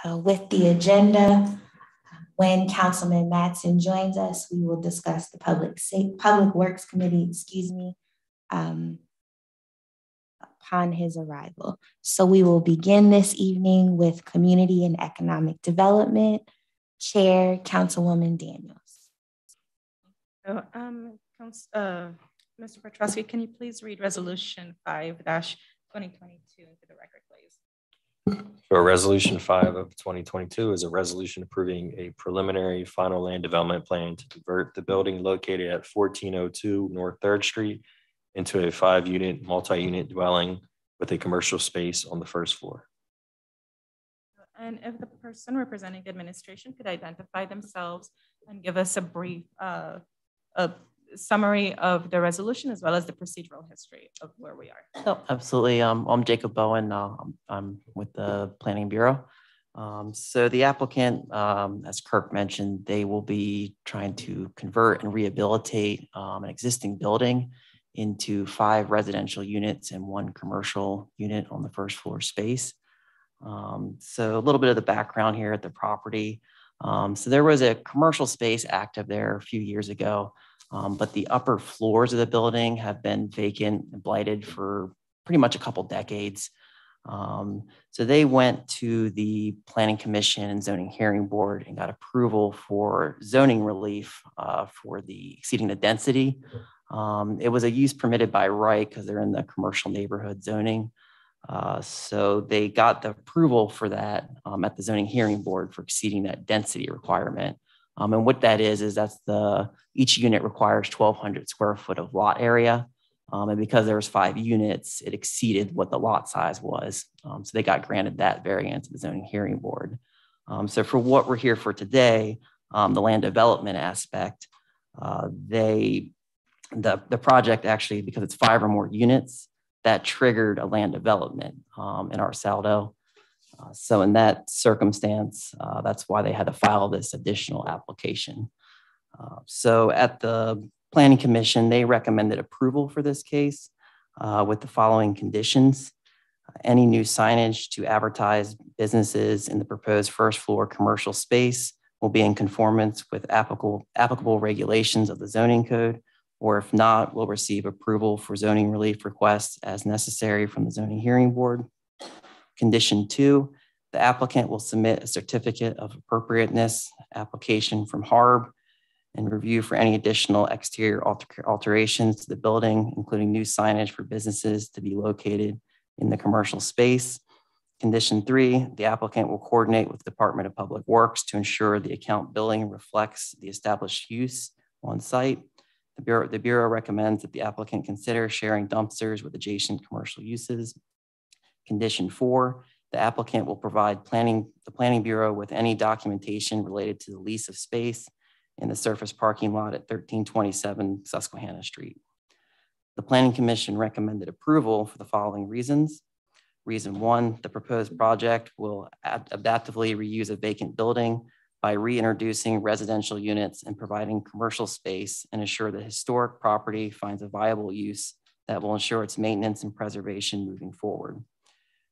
with the agenda. When Councilman Mattson joins us, we will discuss the Public Works Committee, upon his arrival. So we will begin this evening with Community and Economic Development. Chair, Councilwoman Daniels. Mr. Petrosky, can you please read Resolution 5-2022 into the record, please? So Resolution 5 of 2022 is a resolution approving a preliminary final land development plan to convert the building located at 1402 North 3rd Street into a 5-unit multi-unit dwelling with a commercial space on the first floor. And if the person representing the administration could identify themselves and give us a brief summary of the resolution as well as the procedural history of where we are. Oh, absolutely. I'm Jacob Bowen. I'm with the Planning Bureau. So the applicant, as Kirk mentioned, they will be trying to convert and rehabilitate an existing building into 5 residential units and 1 commercial unit on the first floor space. So a little bit of the background here at the property. So there was a commercial space active there a few years ago, but the upper floors of the building have been vacant and blighted for pretty much a couple decades. So they went to the Planning Commission and Zoning Hearing Board and got approval for zoning relief for exceeding the density. It was a use permitted by right because they're in the commercial neighborhood zoning. So they got the approval for that at the Zoning Hearing Board for exceeding that density requirement. And what that is each unit requires 1,200 square foot of lot area. And because there was 5 units, it exceeded what the lot size was. So they got granted that variance at the Zoning Hearing Board. So for what we're here for today, the land development aspect, the project actually, because it's 5 or more units, that triggered a land development in our saldo. So in that circumstance, that's why they had to file this additional application. So at the Planning Commission, they recommended approval for this case with the following conditions. Any new signage to advertise businesses in the proposed first floor commercial space will be in conformance with applicable regulations of the zoning code, or if not, will receive approval for zoning relief requests as necessary from the Zoning Hearing Board. Condition 2, the applicant will submit a certificate of appropriateness application from HARB and review for any additional exterior alterations to the building, including new signage for businesses to be located in the commercial space. Condition 3, the applicant will coordinate with the Department of Public Works to ensure the account billing reflects the established use on site. The Bureau recommends that the applicant consider sharing dumpsters with adjacent commercial uses. Condition 4, the applicant will provide the Planning Bureau with any documentation related to the lease of space in the surface parking lot at 1327 Susquehanna Street. The Planning Commission recommended approval for the following reasons. Reason 1, the proposed project will adaptively reuse a vacant building by reintroducing residential units and providing commercial space and ensure the historic property finds a viable use that will ensure its maintenance and preservation moving forward.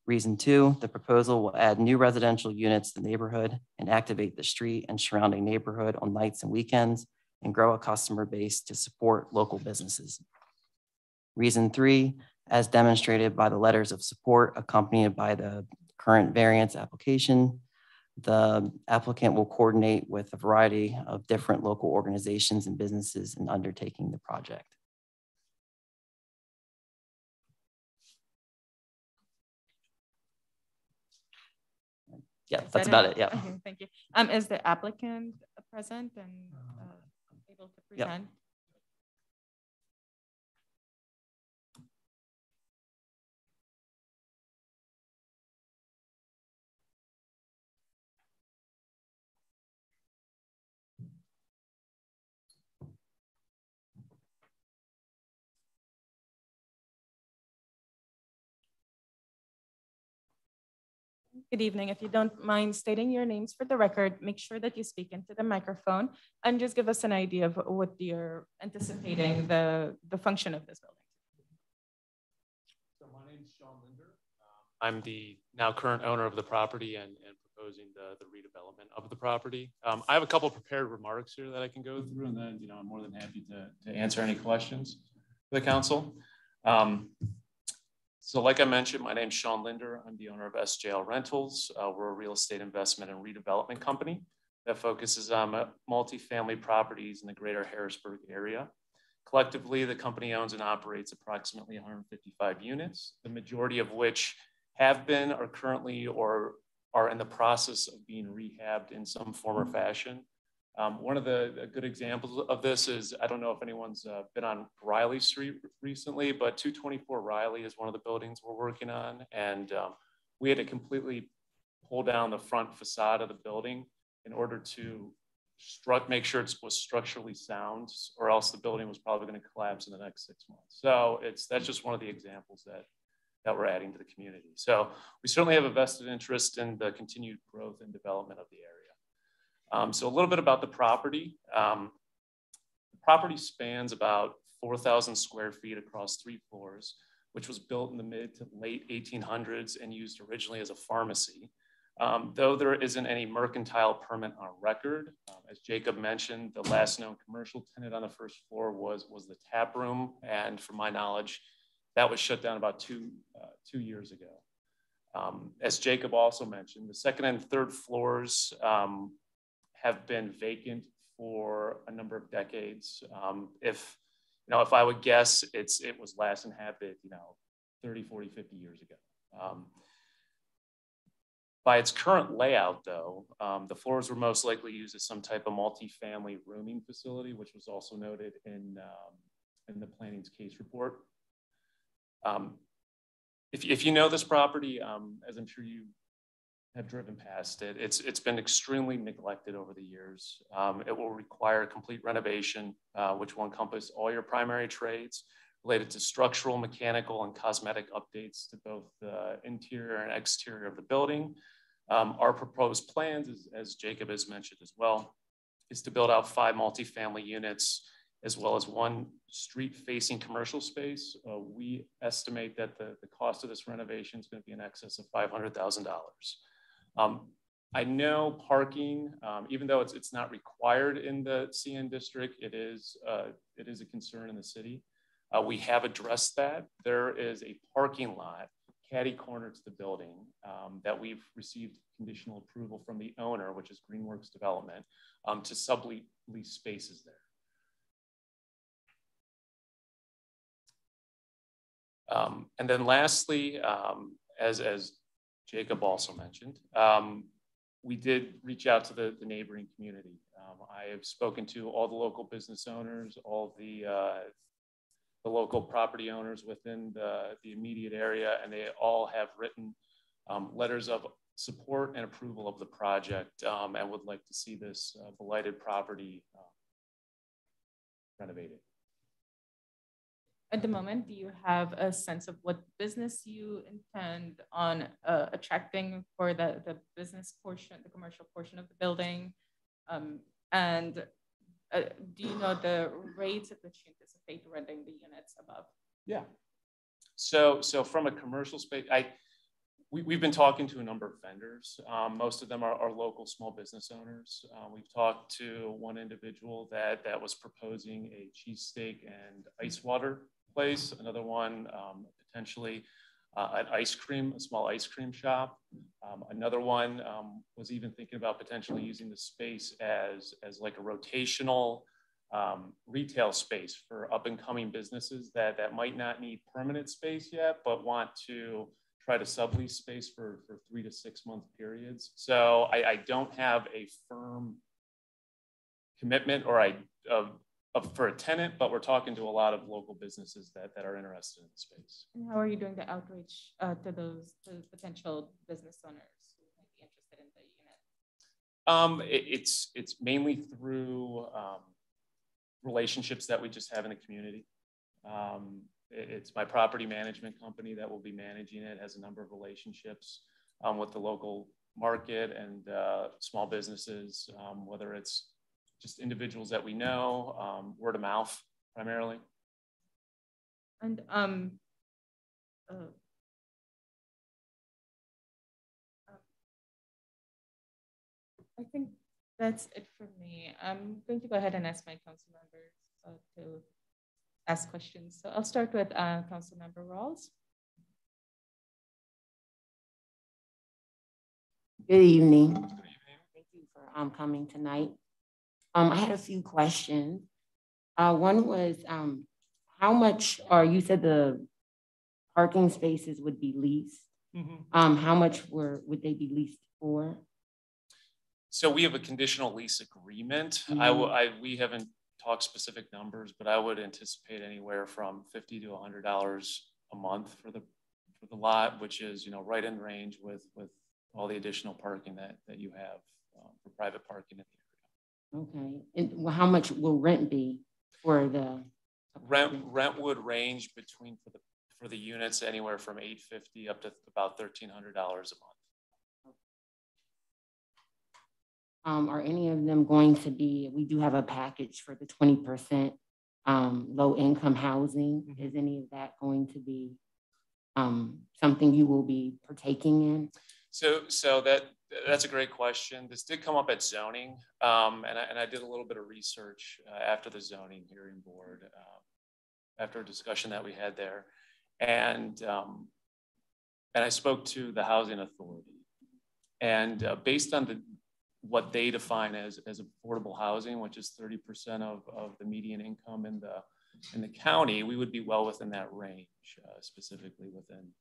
Reason 2, the proposal will add new residential units to the neighborhood and activate the street and surrounding neighborhood on nights and weekends and grow a customer base to support local businesses. Reason 3, as demonstrated by the letters of support accompanied by the current variance application, the applicant will coordinate with a variety of different local organizations and businesses in undertaking the project. Yeah, that's about it. Yeah. Okay, thank you. Is the applicant present and able to present? Yep. Good evening. If you don't mind stating your names for the record, make sure that you speak into the microphone and just give us an idea of what you're anticipating the function of this building. So my name is Sean Linder. I'm the now current owner of the property and proposing the redevelopment of the property. I have a couple prepared remarks here that I can go through, and then I'm more than happy to answer any questions for the council. So like I mentioned, my name's Sean Linder. I'm the owner of SJL Rentals. We're a real estate investment and redevelopment company that focuses on multifamily properties in the greater Harrisburg area. Collectively, the company owns and operates approximately 155 units, the majority of which have been, are currently, or are in the process of being rehabbed in some form or fashion. One of the good examples of this is, I don't know if anyone's been on Riley Street recently, but 224 Riley is one of the buildings we're working on. And we had to completely pull down the front facade of the building in order to make sure it was structurally sound, or else the building was probably going to collapse in the next 6 months. So that's just one of the examples that we're adding to the community. So we certainly have a vested interest in the continued growth and development of the area. So a little bit about the property. The property spans about 4,000 square feet across 3 floors, which was built in the mid to late 1800s and used originally as a pharmacy. Though there isn't any mercantile permit on record, as Jacob mentioned, the last known commercial tenant on the first floor was the tap room. And from my knowledge, that was shut down about two years ago. As Jacob also mentioned, the second and third floors have been vacant for a number of decades. If I would guess, it was last inhabited, 30, 40, 50 years ago. By its current layout, though, the floors were most likely used as some type of multifamily rooming facility, which was also noted in the planning's case report. If you know this property, as I'm sure you have driven past it, it's been extremely neglected over the years. It will require complete renovation, which will encompass all your primary trades related to structural, mechanical, and cosmetic updates to both the interior and exterior of the building. Our proposed plans, as Jacob has mentioned as well, is to build out 5 multifamily units, as well as 1 street-facing commercial space. We estimate that the cost of this renovation is going to be in excess of $500,000. I know parking, even though it's not required in the CN district, it is a concern in the city. We have addressed that. There is a parking lot catty corner to the building that we've received conditional approval from the owner, which is Greenworks Development, to sublease spaces there. And then lastly, as Jacob also mentioned, we did reach out to the neighboring community. I have spoken to all the local business owners, all the local property owners within the immediate area, and they all have written letters of support and approval of the project, and would like to see this blighted property renovated. At the moment, do you have a sense of what business you intend on attracting for the business portion, the commercial portion of the building? And do you know the rates at which you anticipate renting the units above? Yeah. So from a commercial space, we've been talking to a number of vendors. Most of them are local small business owners. We've talked to one individual that was proposing a cheesesteak and ice water place. Another one, potentially a small ice cream shop. Another one was even thinking about potentially using the space as like a rotational retail space for up and coming businesses that might not need permanent space yet, but want to try to sublease space for 3 to 6 month periods. So I don't have a firm commitment for a tenant, but we're talking to a lot of local businesses that are interested in the space. And how are you doing the outreach to those potential business owners who might be interested in the unit? It's mainly through relationships that we just have in the community. It's my property management company that will be managing it, has a number of relationships with the local market and small businesses, whether it's just individuals that we know, word of mouth primarily. And I think that's it for me. I'm going to go ahead and ask my council members to ask questions. So I'll start with Council Member Rawls. Good evening. Good evening. Thank you for coming tonight. I had a few questions. One was how much, or you said the parking spaces would be leased. Mm-hmm. How much would they be leased for? So we have a conditional lease agreement. Mm-hmm. We haven't talked specific numbers, but I would anticipate anywhere from $50 to $100 a month for the lot, which is, you know, right in range with all the additional parking that you have for private parking in the area. Okay, and how much will rent be for the rent would range between for the units anywhere from $850 up to about $1,300 a month. Are any of them going to be? We do have a package for the 20% low income housing. Mm-hmm. Is any of that going to be something you will be partaking in? So that's a great question. This did come up at zoning, and I did a little bit of research after the zoning hearing board, after a discussion that we had there, and I spoke to the housing authority, and based on what they define as affordable housing, which is 30% of the median income in the county, we would be well within that range, specifically within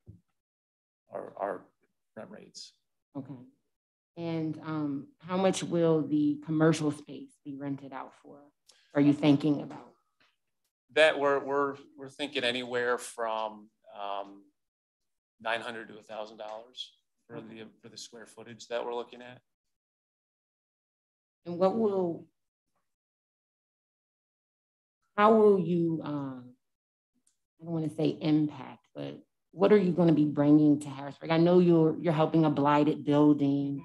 our rent rates. Okay. And how much will the commercial space be rented out for? Are you thinking about that? We're thinking anywhere from $900 to $1,000 for the square footage that we're looking at. And how will you, I don't want to say impact, but what are you going to be bringing to Harrisburg? I know you're helping a blighted building,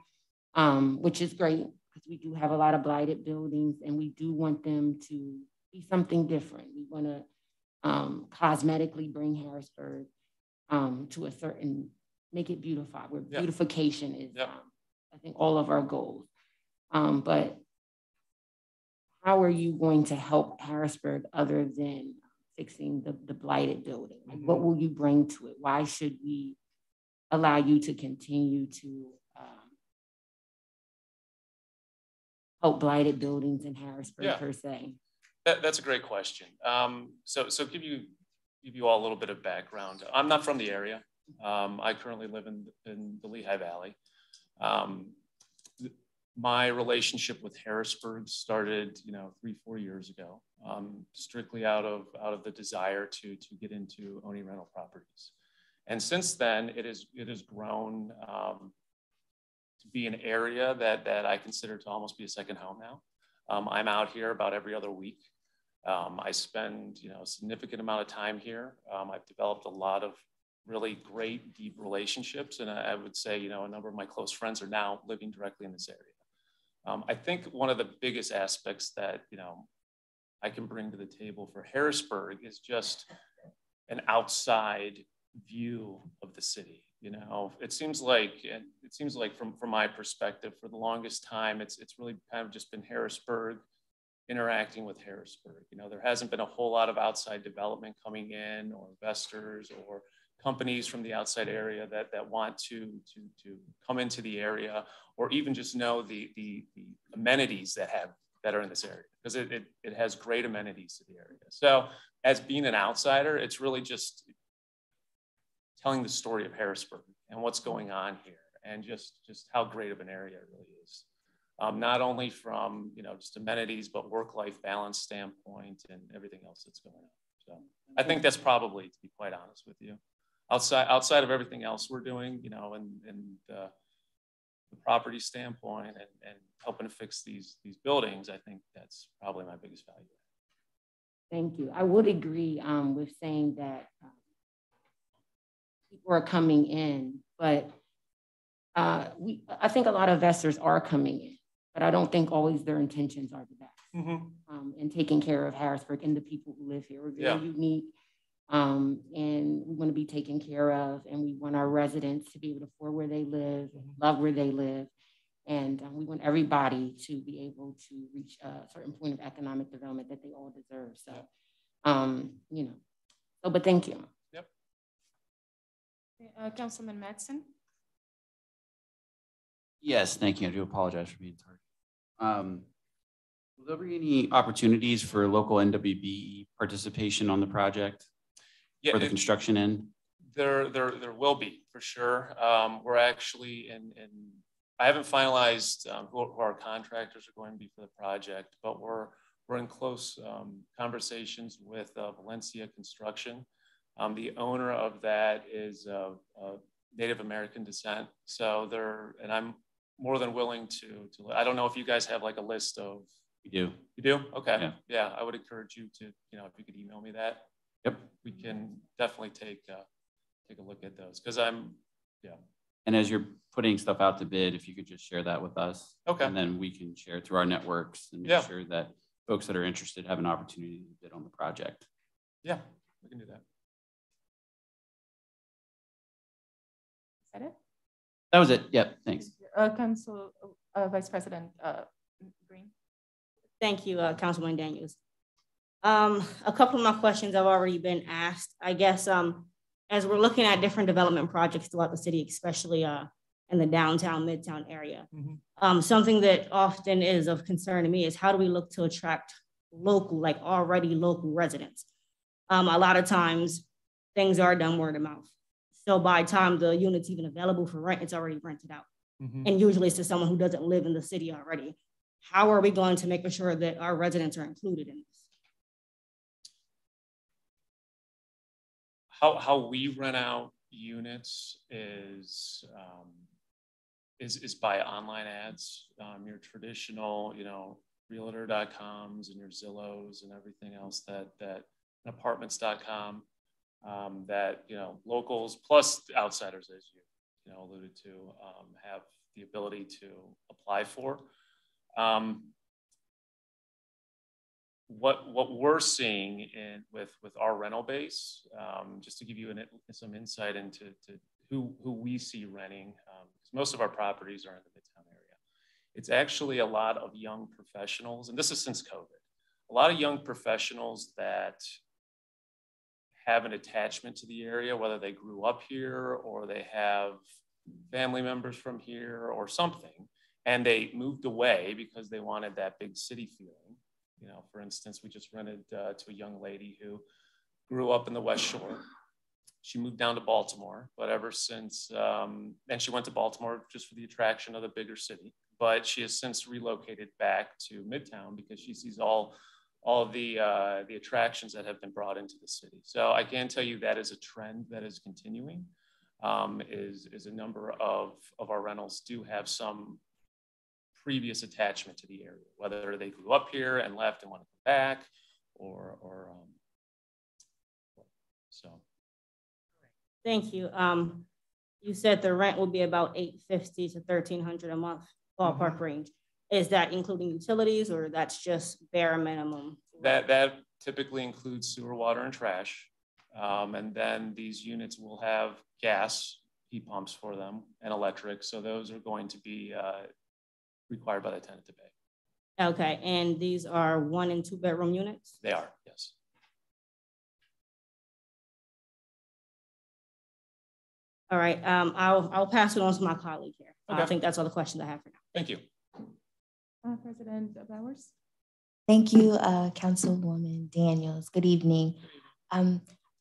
which is great because we do have a lot of blighted buildings and we do want them to be something different. We want to cosmetically bring Harrisburg to a certain, make it beautified, where beautification is, I think, all of our goals. But how are you going to help Harrisburg other than fixing the blighted building? Like, what will you bring to it? Why should we allow you to continue to help blighted buildings in Harrisburg per se? That's a great question. So give you all a little bit of background. I'm not from the area. I currently live in the Lehigh Valley. My relationship with Harrisburg started, 3-4 years ago, strictly out of the desire to get into owning rental properties. And since then, it has grown to be an area that I consider to almost be a second home now. I'm out here about every other week. I spend, a significant amount of time here. I've developed a lot of really great, deep relationships. And I would say, a number of my close friends are now living directly in this area. I think one of the biggest aspects that, I can bring to the table for Harrisburg is just an outside view of the city. It seems like from my perspective, for the longest time, it's really kind of just been Harrisburg interacting with Harrisburg. There hasn't been a whole lot of outside development coming in, or investors or companies from the outside area that want to come into the area, or even just know the amenities that are in this area, because it has great amenities to the area. So as being an outsider, it's really just telling the story of Harrisburg and what's going on here, and just how great of an area it really is. Not only from just amenities, but work-life balance standpoint and everything else that's going on. So I think that's probably, to be quite honest with you, outside of everything else we're doing, and the property standpoint and helping to fix these buildings, I think that's probably my biggest value. Thank you. I would agree with saying that people are coming in, but I think a lot of investors are coming in, but I don't think always their intentions are the best. And taking care of Harrisburg and the people who live here. We're very unique, and we want to be taken care of, and we want our residents to be able to afford where they live, love where they live. And we want everybody to be able to reach a certain point of economic development that they all deserve. So, you know, so, but thank you. Yep. Councilman Madsen. Yes, thank you. I do apologize for being tardy. Will there be any opportunities for local NWBE participation on the project for the construction end? There will be, for sure. We're actually I haven't finalized who our contractors are going to be for the project, but we're in close conversations with Valencia Construction. The owner of that is Native American descent. So and I'm more than willing to, I don't know if you guys have like a list of. We do. You do? Okay. Yeah. I would encourage you to, if you could email me that. Yep. We can definitely take a look at those because And as you're putting stuff out to bid, if you could just share that with us. Okay. And then we can share it through our networks and make sure that folks that are interested have an opportunity to bid on the project. Yeah, we can do that. Is that it? That was it. Yep. Thanks. Council Vice President Greene. Thank you, Councilman Daniels. A couple of my questions have already been asked. I guess as we're looking at different development projects throughout the city, especially in the downtown, midtown area, something that often is of concern to me is how do we look to attract local, like already local residents? A lot of times things are done word of mouth. So by the time the unit's even available for rent, it's already rented out. And usually it's to someone who doesn't live in the city already. How are we going to make sure that our residents are included in this? How we rent out units is by online ads. Your traditional, realtor.coms and your Zillows and everything else that apartments.com that locals plus outsiders, as you alluded to, have the ability to apply for. What we're seeing with our rental base, just to give you some insight into who we see renting, because most of our properties are in the Midtown area. It's actually a lot of young professionals, and this is since COVID, a lot of young professionals that have an attachment to the area, whether they grew up here or they have family members from here or something, and they moved away because they wanted that big city feeling. For instance, we just rented to a young lady who grew up in the West Shore. She moved down to Baltimore, but ever since, and she went to Baltimore just for the attraction of the bigger city, but she has since relocated back to Midtown because she sees all of the attractions that have been brought into the city. So I can tell you that is a trend that is continuing, is a number of our rentals do have some previous attachment to the area, whether they grew up here and left and want to come back or so. Thank you. You said the rent will be about $850 to $1,300 a month, ballpark range. Is that including utilities or that's just bare minimum? That typically includes sewer, water, and trash. And then these units will have gas, heat pumps for them, and electric. So those are going to be required by the tenant to pay. Okay, and these are 1 and 2 bedroom units? They are, yes. All right, I'll pass it on to my colleague here. Okay. I think that's all the questions I have for now. Thank you. President Bowers. Thank you, Councilwoman Daniels. Good evening.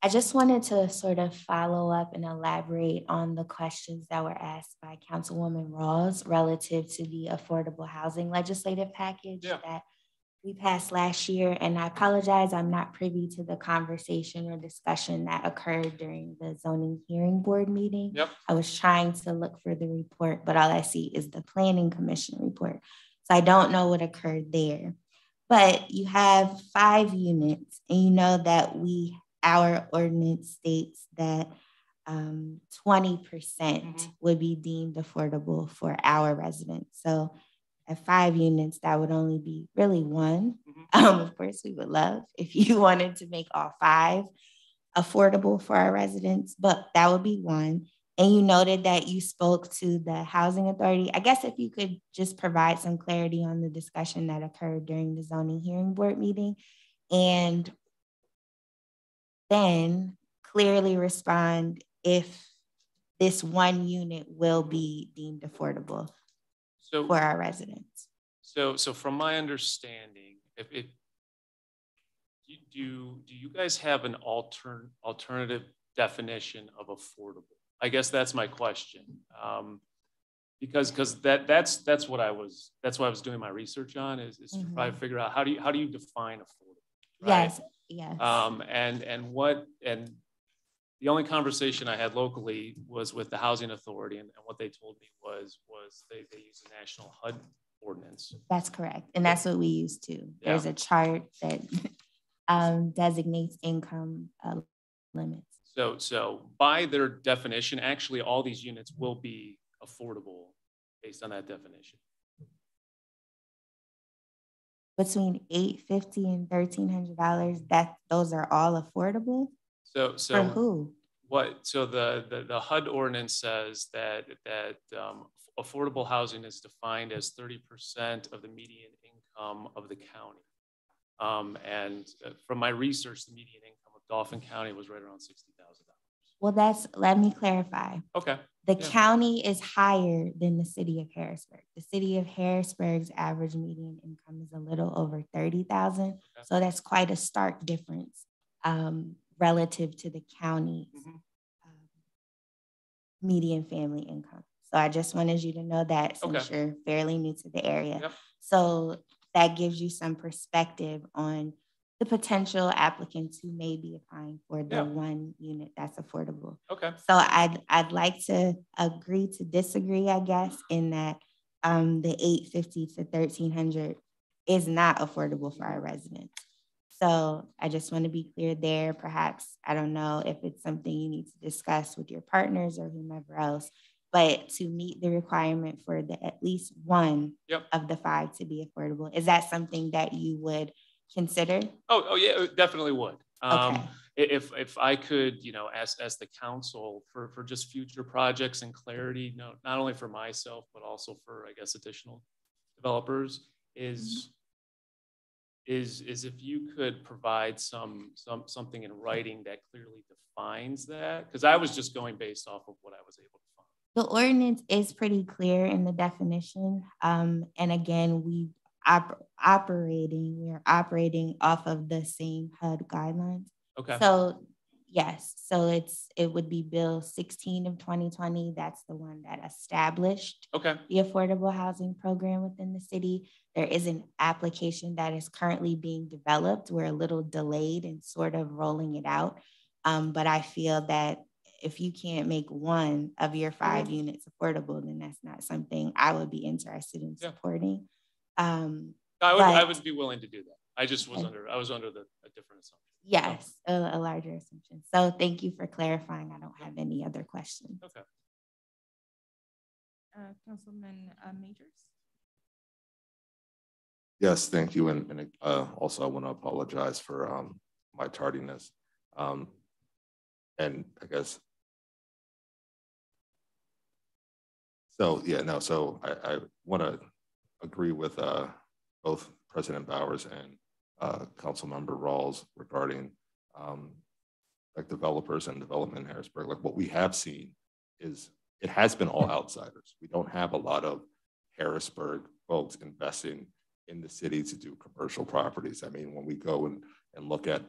I just wanted to sort of follow up and elaborate on the questions that were asked by Councilwoman Rawls relative to the affordable housing legislative package that we passed last year. And I apologize, I'm not privy to the conversation or discussion that occurred during the zoning hearing board meeting. I was trying to look for the report, but all I see is the Planning Commission report. So I don't know what occurred there. But you have 5 units, and you know that our ordinance states that 20% would be deemed affordable for our residents. So at 5 units, that would only be really 1. Of course, we would love if you wanted to make all 5 affordable for our residents, but that would be 1. And you noted that you spoke to the housing authority. I guess if you could just provide some clarity on the discussion that occurred during the zoning hearing board meeting, and then clearly respond if this one unit will be deemed affordable for our residents. So from my understanding, if do you guys have an alternative definition of affordable? I guess that's my question. Because that's what I was doing my research on is to try to figure out how do you define affordable, right? Yes. And the only conversation I had locally was with the housing authority, and what they told me was they use a national HUD ordinance. That's correct, and that's what we use too. There's a chart that designates income limits. So by their definition, actually all these units will be affordable based on that definition. Between $850 and $1,300, those are all affordable. So for who? So the HUD ordinance says that affordable housing is defined as 30% of the median income of the county. And from my research, the median income of Dauphin County was right around $60,000. Well, let me clarify. Okay. The county is higher than the city of Harrisburg. The city of Harrisburg's average median income is a little over $30,000. Okay. So that's quite a stark difference relative to the county's median family income. So I just wanted you to know that since you're fairly new to the area. Yep. So that gives you some perspective on the potential applicants who may be applying for the one unit that's affordable. Okay. So I'd like to agree to disagree, I guess, in that the $850 to $1,300 is not affordable for our residents. So I just want to be clear there. Perhaps, I don't know if it's something you need to discuss with your partners or whomever else, but to meet the requirement for at least one of the 5 to be affordable, is that something that you would consider? Oh yeah, it definitely would. Okay. If I could, ask the council for just future projects and clarity, not only for myself, but also for, I guess, additional developers, is if you could provide something in writing that clearly defines that, because I was just going based off of what I was able to find. The ordinance is pretty clear in the definition. And again, we are operating off of the same HUD guidelines. Okay. So yes, so it would be Bill 16 of 2020. That's the one that established the affordable housing program within the city. There is an application that is currently being developed. We're a little delayed in sort of rolling it out. But I feel that if you can't make one of your 5 units affordable, then that's not something I would be interested in supporting. I would be willing to do that. I just was under a different assumption. Yes, a larger assumption. So thank you for clarifying. I don't have any other questions. Okay. Councilman Majors? Yes, thank you. And also I want to apologize for my tardiness. And I guess, so I want to agree with both President Bowers and Councilmember Rawls regarding like developers and development in Harrisburg. Like what we have seen is it has been all outsiders. We don't have a lot of Harrisburg folks investing in the city to do commercial properties. I mean, when we go and look at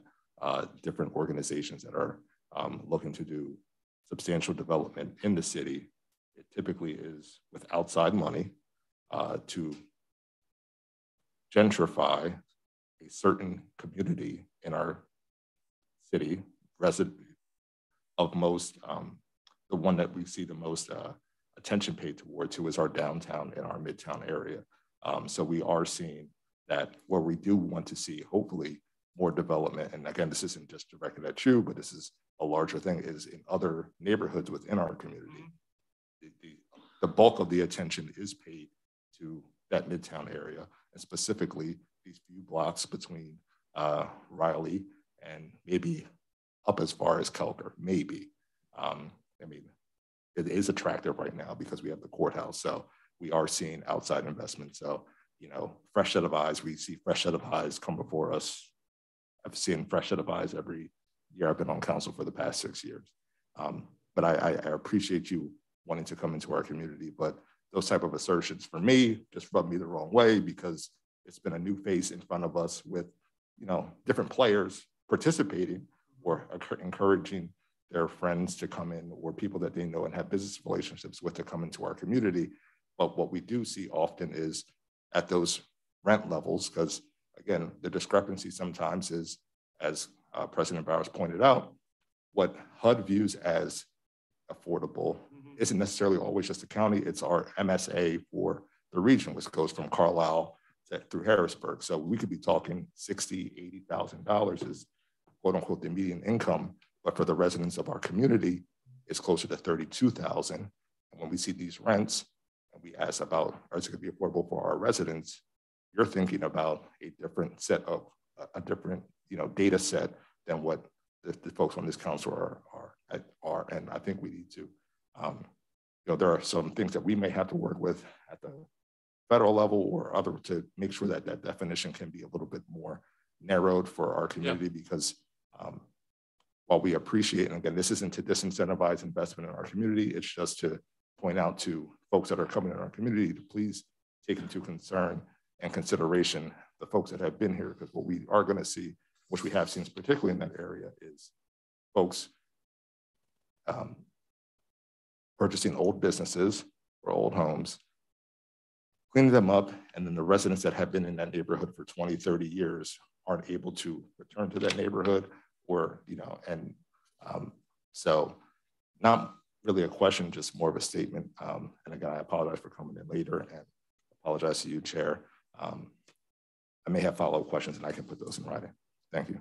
different organizations that are looking to do substantial development in the city, it typically is with outside money to gentrify a certain community in our city, resident of most, the one that we see the most attention paid toward to is our downtown and our midtown area. So we are seeing that where we do want to see, hopefully, more development, and again, this isn't just directed at you, but this is a larger thing, is in other neighborhoods within our community. The bulk of the attention is paid to that midtown area, and specifically these few blocks between Riley and maybe up as far as Kelker, maybe. I mean, it is attractive right now because we have the courthouse. So we are seeing outside investment. So, you know, fresh set of eyes, we see fresh set of eyes come before us. I've seen fresh set of eyes every year I've been on council for the past 6 years. But I appreciate you wanting to come into our community, but those type of assertions for me just rub me the wrong way because it's been a new face in front of us with, you know, different players participating or encouraging their friends to come in or people that they know and have business relationships with to come into our community. But what we do see often is at those rent levels, because again, the discrepancy sometimes is, as President Bowers pointed out, what HUD views as affordable isn't necessarily always just the county, it's our MSA for the region, which goes from Carlisle through Harrisburg. So we could be talking $60,000, $80,000 is quote unquote the median income, but for the residents of our community, it's closer to $32,000. And when we see these rents, and we ask about, is it gonna be affordable for our residents? You're thinking about a different set of, a different, you know, data set than what the folks on this council are. And I think we need to, you know, there are some things that we may have to work with at the federal level or other to make sure that that definition can be a little bit more narrowed for our community because while we appreciate, and again, this isn't to disincentivize investment in our community, it's just to point out to folks that are coming in our community to please take into concern and consideration the folks that have been here, because what we are gonna see, which we have seen particularly in that area, is folks purchasing old businesses or old homes, cleaning them up, and then the residents that have been in that neighborhood for 20, 30 years aren't able to return to that neighborhood or, you know, and so not really a question, just more of a statement. And again, I apologize for coming in later and apologize to you, Chair. I may have follow-up questions and I can put those in writing. Thank you.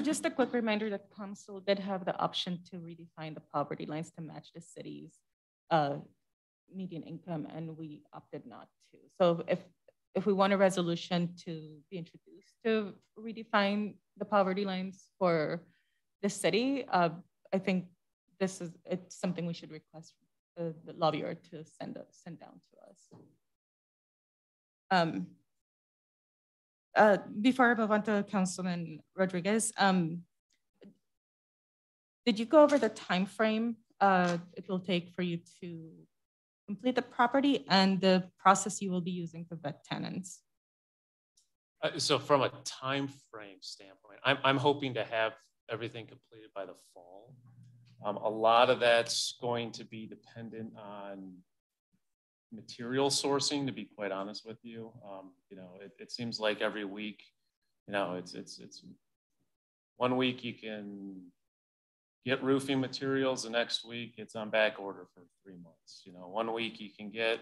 Just a quick reminder that council did have the option to redefine the poverty lines to match the city's median income, and we opted not to. So if we want a resolution to be introduced to redefine the poverty lines for the city, I think it's something we should request the lobbyist to send down to us. Before I move on to Councilman Rodriguez, did you go over the time frame it will take for you to complete the property and the process you will be using to vet tenants? So from a time frame standpoint, I'm hoping to have everything completed by the fall. A lot of that's going to be dependent on material sourcing, to be quite honest with you. You know, it seems like every week, you know, it's 1 week you can get roofing materials, the next week it's on back order for 3 months. You know, 1 week you can get,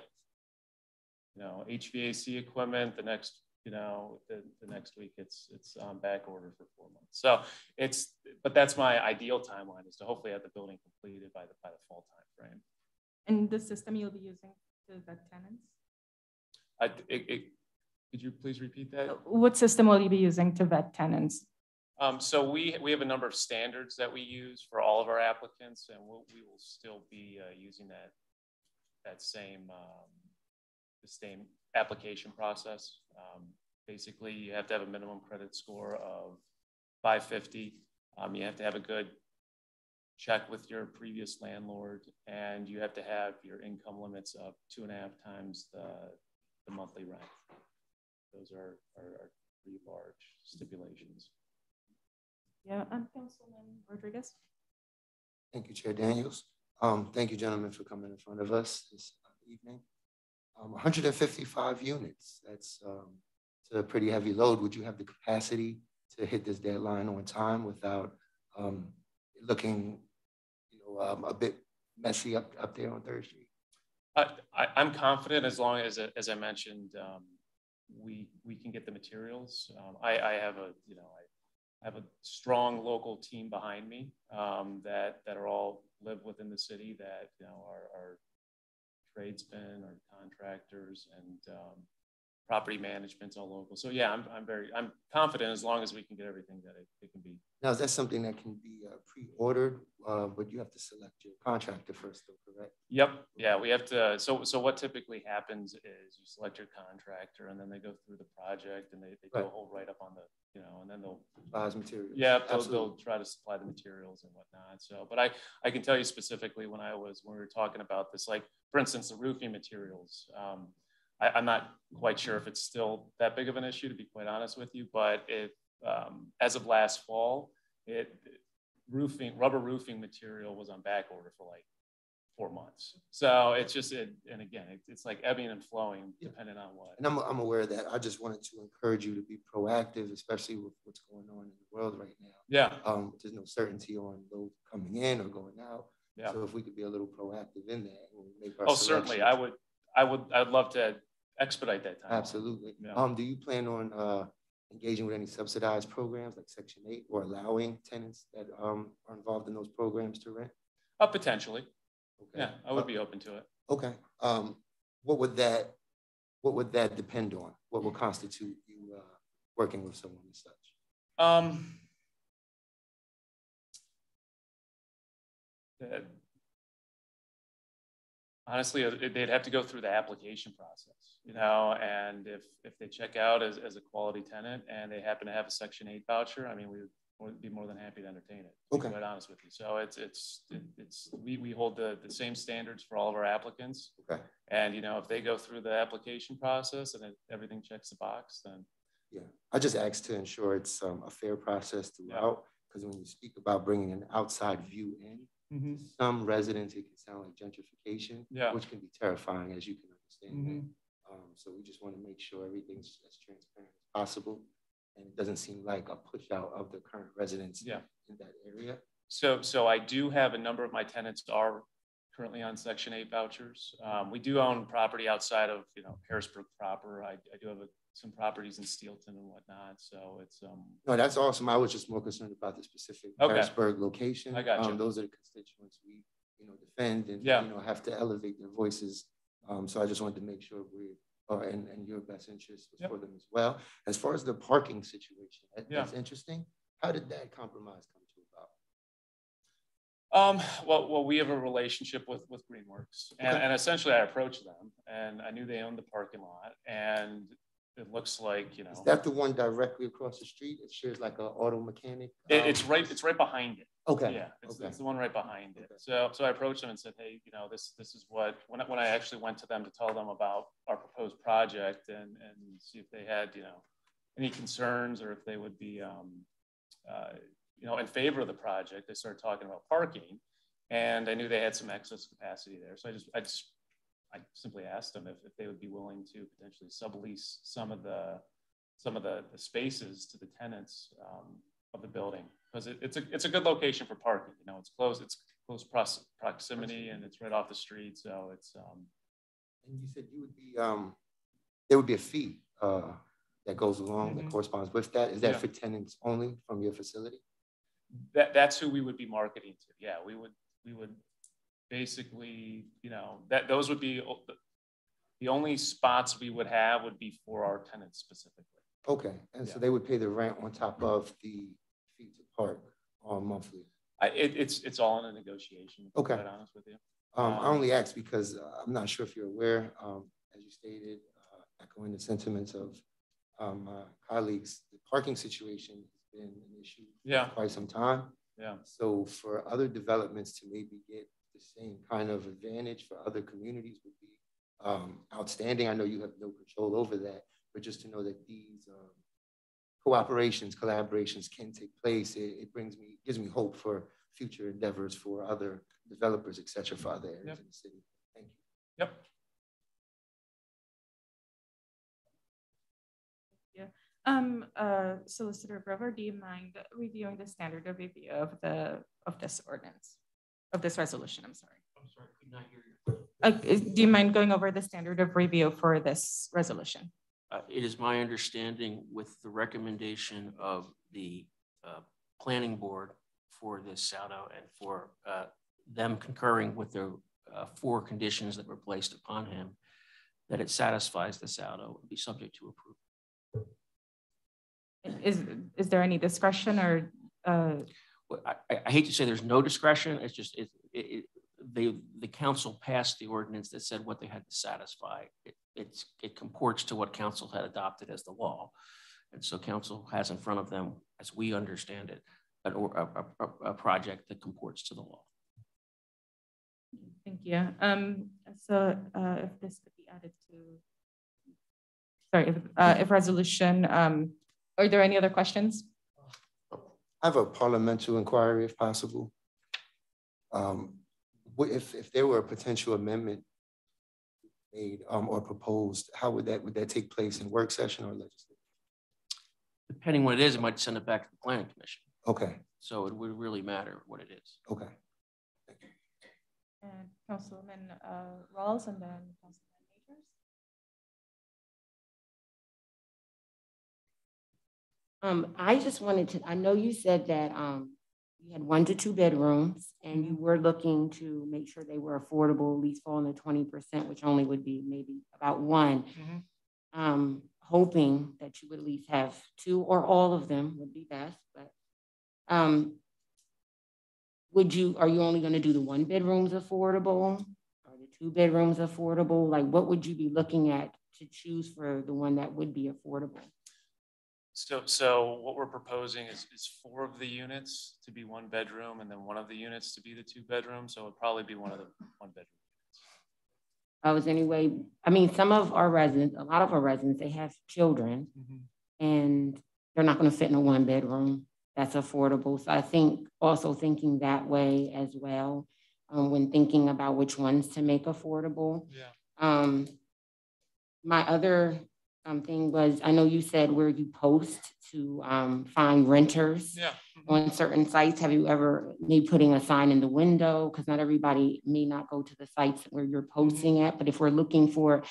you know, HVAC equipment, the next, you know, the next week it's on back order for 4 months. So but that's my ideal timeline, is to hopefully have the building completed by the fall time frame. And the system you'll be using to vet tenants? Could you please repeat that? What system will you be using to vet tenants? So we have a number of standards that we use for all of our applicants, and we will still be using that same the same application process. Basically, you have to have a minimum credit score of 550. You have to have a good check with your previous landlord, and you have to have your income limits of 2.5 times the monthly rent. Those are pretty large stipulations. Yeah, Councilman Rodriguez. Thank you, Chair Daniels. Thank you, gentlemen, for coming in front of us this evening. 155 units, that's a pretty heavy load. Would you have the capacity to hit this deadline on time without looking, you know, a bit messy up there on 3rd Street? I'm confident, as long as I mentioned, we can get the materials. I have a strong local team behind me that are all live within the city, that, you know, are tradesmen or contractors, and property management's all local. So yeah, I'm confident as long as we can get everything that it can be. Now, is that something that can be pre-ordered, but you have to select your contractor first, though, correct? Yep. Yeah, we have to. So what typically happens is you select your contractor, and then they go through the project, and they go whole right up on the, and then they'll buy materials. Yeah, they'll try to supply the materials and whatnot. So, but I can tell you specifically when we were talking about this, like for instance, the roofing materials. I'm not quite sure if it's still that big of an issue, to be quite honest with you, but as of last fall, rubber roofing material was on back order for like 4 months. So it's just, and again, it's like ebbing and flowing depending on what. And I'm aware of that. I just wanted to encourage you to be proactive, especially with what's going on in the world right now. Yeah. There's no certainty on those coming in or going out. Yeah. So if we could be a little proactive in that, when we make our certainly. I'd love to expedite that time. Absolutely. Yeah. Do you plan on engaging with any subsidized programs like Section 8 or allowing tenants that are involved in those programs to rent? Potentially. Okay. Yeah, I would be open to it. Okay. What would that depend on? What would constitute you working with someone as such? Honestly, they'd have to go through the application process, and if they check out as a quality tenant and they happen to have a Section 8 voucher, I mean, we would be more than happy to entertain it, to be quite honest with you. So we hold the same standards for all of our applicants. Okay. And, if they go through the application process and everything checks the box, then. Yeah, I just asked to ensure it's a fair process throughout, because when you speak about bringing an outside view in, some residents, it can sound like gentrification, which can be terrifying, as you can understand. So we just want to make sure everything's as transparent as possible, and it doesn't seem like a push out of the current residents in that area. So I do have a number of my tenants are currently on Section 8 vouchers. We do own property outside of Harrisburg proper. I do have some properties in Steelton and whatnot. So it's no, that's awesome. I was just more concerned about the specific Harrisburg location. I got you. Those are the constituents we defend and have to elevate their voices. So I just wanted to make sure we are in your best interest for them as well. As far as the parking situation, that's interesting. How did that compromise come to about? Well, we have a relationship with Greenworks, and essentially I approached them, and I knew they owned the parking lot, and it looks like Is that the one directly across the street? It shares like an auto mechanic. It's right behind it. Okay. Yeah, it's the one right behind it. So I approached them and said, hey, this is what when I actually went to them to tell them about our proposed project and see if they had any concerns or if they would be in favor of the project. They started talking about parking, and I knew they had some excess capacity there. So I simply asked them if they would be willing to potentially sublease some of the spaces to the tenants of the building, because it's a good location for parking. It's close proximity, and it's right off the street. So it's. And you said you would be there would be a fee that goes along that corresponds with that. Is that for tenants only from your facility? That's who we would be marketing to. Yeah, we would basically, that those would be the only spots we would have would be for our tenants specifically. Okay, and so they would pay the rent on top of the fee to park monthly. It's all in a negotiation. To be quite honest with you. I only ask because I'm not sure if you're aware, as you stated, echoing the sentiments of my colleagues, the parking situation has been an issue for quite some time. Yeah. So for other developments to maybe get the same kind of advantage for other communities would be outstanding. I know you have no control over that, but just to know that these collaborations can take place, it gives me hope for future endeavors for other developers, et cetera, for other areas in the city. Thank you. Yep. Solicitor Brewer, do you mind reviewing the standard of review of this ordinance, of this resolution? I'm sorry, could not hear you. Do you mind going over the standard of review for this resolution? It is my understanding, with the recommendation of the planning board for this SAUDO and for them concurring with the 4 conditions that were placed upon him, that it satisfies the SAUDO, it would be subject to approval. Is there any discretion or? I hate to say there's no discretion. It's just the council passed the ordinance that said what they had to satisfy. It comports to what council had adopted as the law, and so council has in front of them, as we understand it, a project that comports to the law. Thank you. So if this could be added to, sorry, if resolution, are there any other questions? I have a parliamentary inquiry if possible. If there were a potential amendment made or proposed, how would that take place in work session or legislature? Depending what it is, it might send it back to the planning commission. Okay. So it would really matter what it is. Okay. And Councilman Rawls and then Councilman Majors. I just wanted to, I know you said that you had 1 to 2 bedrooms and you were looking to make sure they were affordable, at least fall in the 20%, which only would be maybe about 1. Hoping that you would at least have 2 or all of them would be best, but are you only going to do the 1 bedrooms affordable? Are the 2 bedrooms affordable? Like, what would you be looking at to choose for the one that would be affordable? So what we're proposing is 4 of the units to be 1 bedroom and then 1 of the units to be the 2 bedrooms. So it would probably be one of the 1 bedroom units. Anyway, I mean, some of our residents, a lot of our residents, they have children and they're not going to fit in a 1 bedroom. That's affordable. So I think also thinking that way as well, when thinking about which ones to make affordable. Yeah. My other thing was, I know you said where you post to find renters on certain sites. Have you ever maybe putting a sign in the window? Because not everybody may not go to the sites where you're posting at, but if we're looking for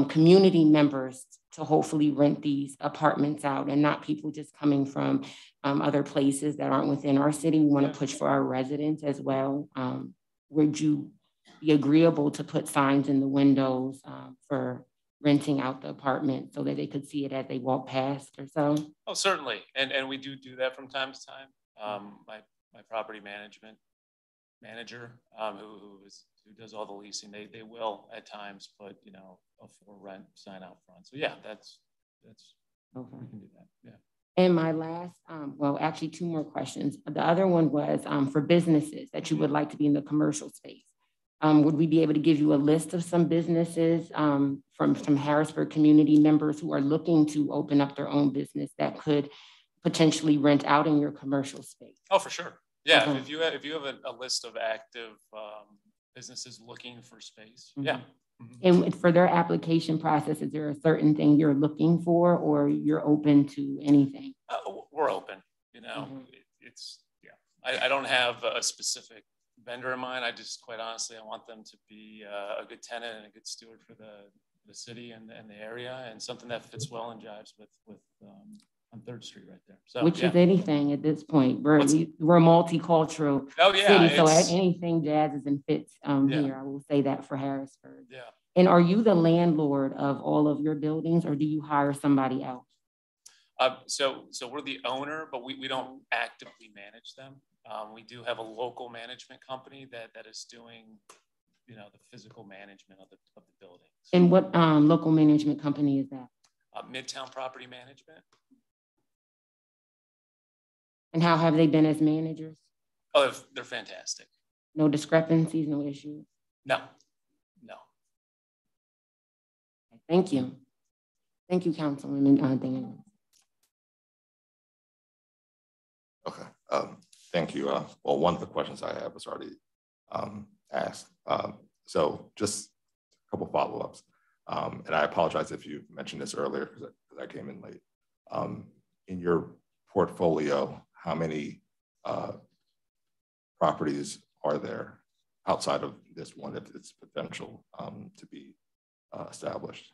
community members to hopefully rent these apartments out and not people just coming from other places that aren't within our city, we want to push for our residents as well. Would you be agreeable to put signs in the windows for renting out the apartment so that they could see it as they walk past or so? Oh, certainly. And we do that from time to time. My property management manager who does all the leasing, they will at times put, a for rent sign out front. So yeah, that's okay. We can do that. Yeah. And my last, well, actually 2 more questions. The other one was for businesses that you would like to be in the commercial space. Would we be able to give you a list of some businesses from some Harrisburg community members who are looking to open up their own business that could potentially rent out in your commercial space? Oh, for sure. Yeah, if you have a list of active businesses looking for space, yeah. And for their application process, is there a certain thing you're looking for, or you're open to anything? We're open. It's I don't have a specific vendor in mind. I just, quite honestly, I want them to be a good tenant and a good steward for the city and the area, and something that fits well and jives with on 3rd Street right there. So which is anything at this point. We're a multicultural city, so anything jazzes and fits here. I will say that for Harrisburg. Yeah. And are you the landlord of all of your buildings, or do you hire somebody else? So we're the owner, but we don't actively manage them. We do have a local management company that is doing, the physical management of the buildings. And what local management company is that? Midtown Property Management. And how have they been as managers? Oh, they're fantastic. No discrepancies, no issues? No. Thank you. Thank you, Councilwoman Daniels. Okay. Thank you. Well, one of the questions I have was already asked. So just a couple follow-ups. And I apologize if you mentioned this earlier because I came in late. In your portfolio, how many properties are there outside of this one if it's potential to be established?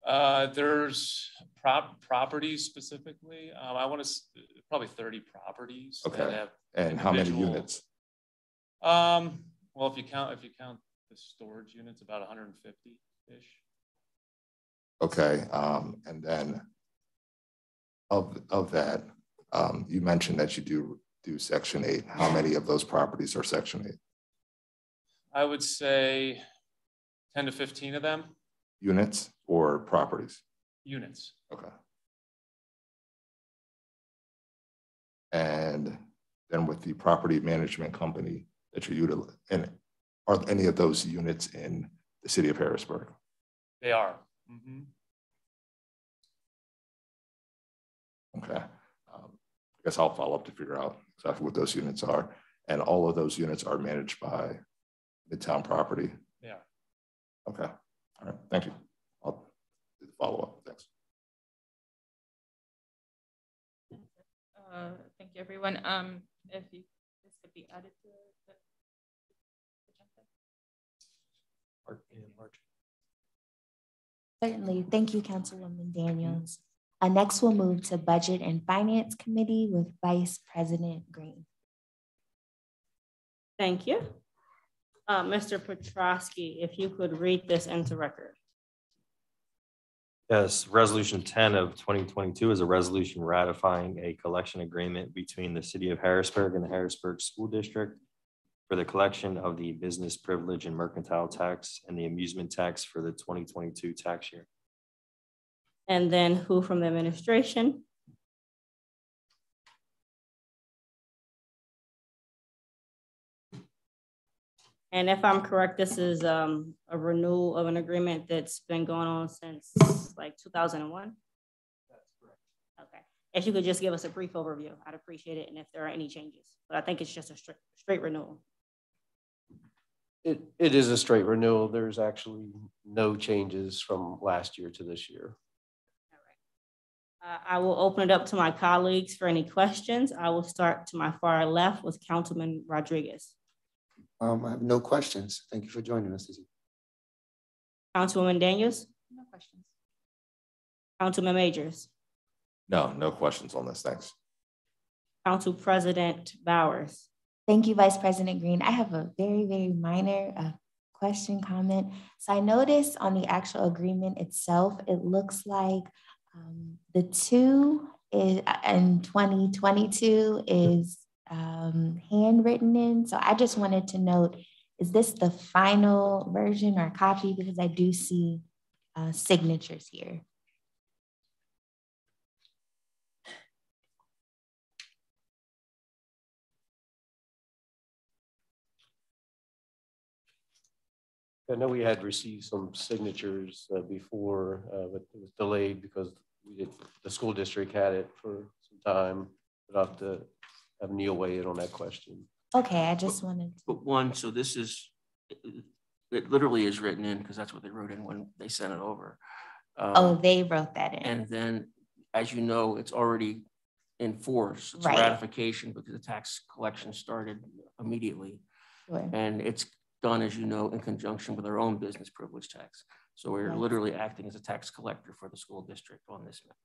There's properties specifically. I want to probably 30 properties. Okay. That have and how many units? Well, if you count the storage units, about 150-ish. Okay, and then of that, you mentioned that you do Section 8. How many of those properties are Section 8? I would say 10 to 15 of them. Units or properties? Units. Okay. And then with the property management company that you're utilizing, and are any of those units in the city of Harrisburg? They are. Mm-hmm. Okay. I guess I'll follow up to figure out exactly what those units are. And all of those units are managed by Midtown Property? Yeah. Okay. All right. Thank you. I'll do the follow up. Thanks. Thank you, everyone. If this could be added to the agenda. Certainly. Thank you, Councilwoman Daniels. Next, we'll move to Budget and Finance Committee with Vice President Greene. Thank you. Mr. Petrosky, if you could read this into record. Yes, Resolution 10 of 2022 is a resolution ratifying a collection agreement between the City of Harrisburg and the Harrisburg School District for the collection of the business privilege and mercantile tax and the amusement tax for the 2022 tax year. And then who from the administration? And if I'm correct, this is a renewal of an agreement that's been going on since like 2001? That's correct. Okay. If you could just give us a brief overview, I'd appreciate it. And if there are any changes, but I think it's just a straight renewal. It is a straight renewal. There's actually no changes from last year to this year. All right. I will open it up to my colleagues for any questions. I will start to my far left with Councilman Rodriguez. I have no questions. Thank you for joining us this evening. Councilwoman Daniels? No questions. Councilman Majors? No questions on this. Thanks. Council President Bowers? Thank you, Vice President Greene. I have a very, very minor question, comment. So I noticed on the actual agreement itself, it looks like the 2 in 2022 is handwritten in. So I just wanted to note, is this the final version or copy? Because I do see signatures here. I know we had received some signatures before, but it was delayed because the school district had it for some time. But I'll have to have Neil weigh in on that question. Okay, I just wanted to. But one, so this is, it literally is written in because that's what they wrote in when they sent it over. They wrote that in. And then, as you know, it's already in force. It's right. Ratification because the tax collection started immediately. Sure. And it's done, as you know, in conjunction with our own business privilege tax. So we're literally acting as a tax collector for the school district on this matter.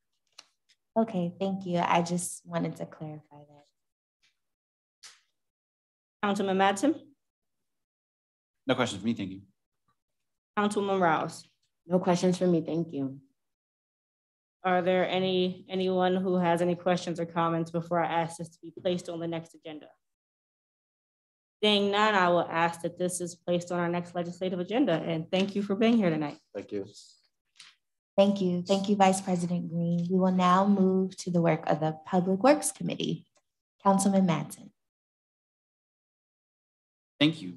Okay, thank you. I just wanted to clarify that. Councilman Madsen? No questions for me, thank you. Councilman Rouse? No questions for me, thank you. Are there anyone who has any questions or comments before I ask this to be placed on the next agenda? Seeing none, I will ask that this is placed on our next legislative agenda. And thank you for being here tonight. Thank you. Thank you. Thank you, Vice President Greene. We will now move to the work of the Public Works Committee. Councilman Madsen. Thank you.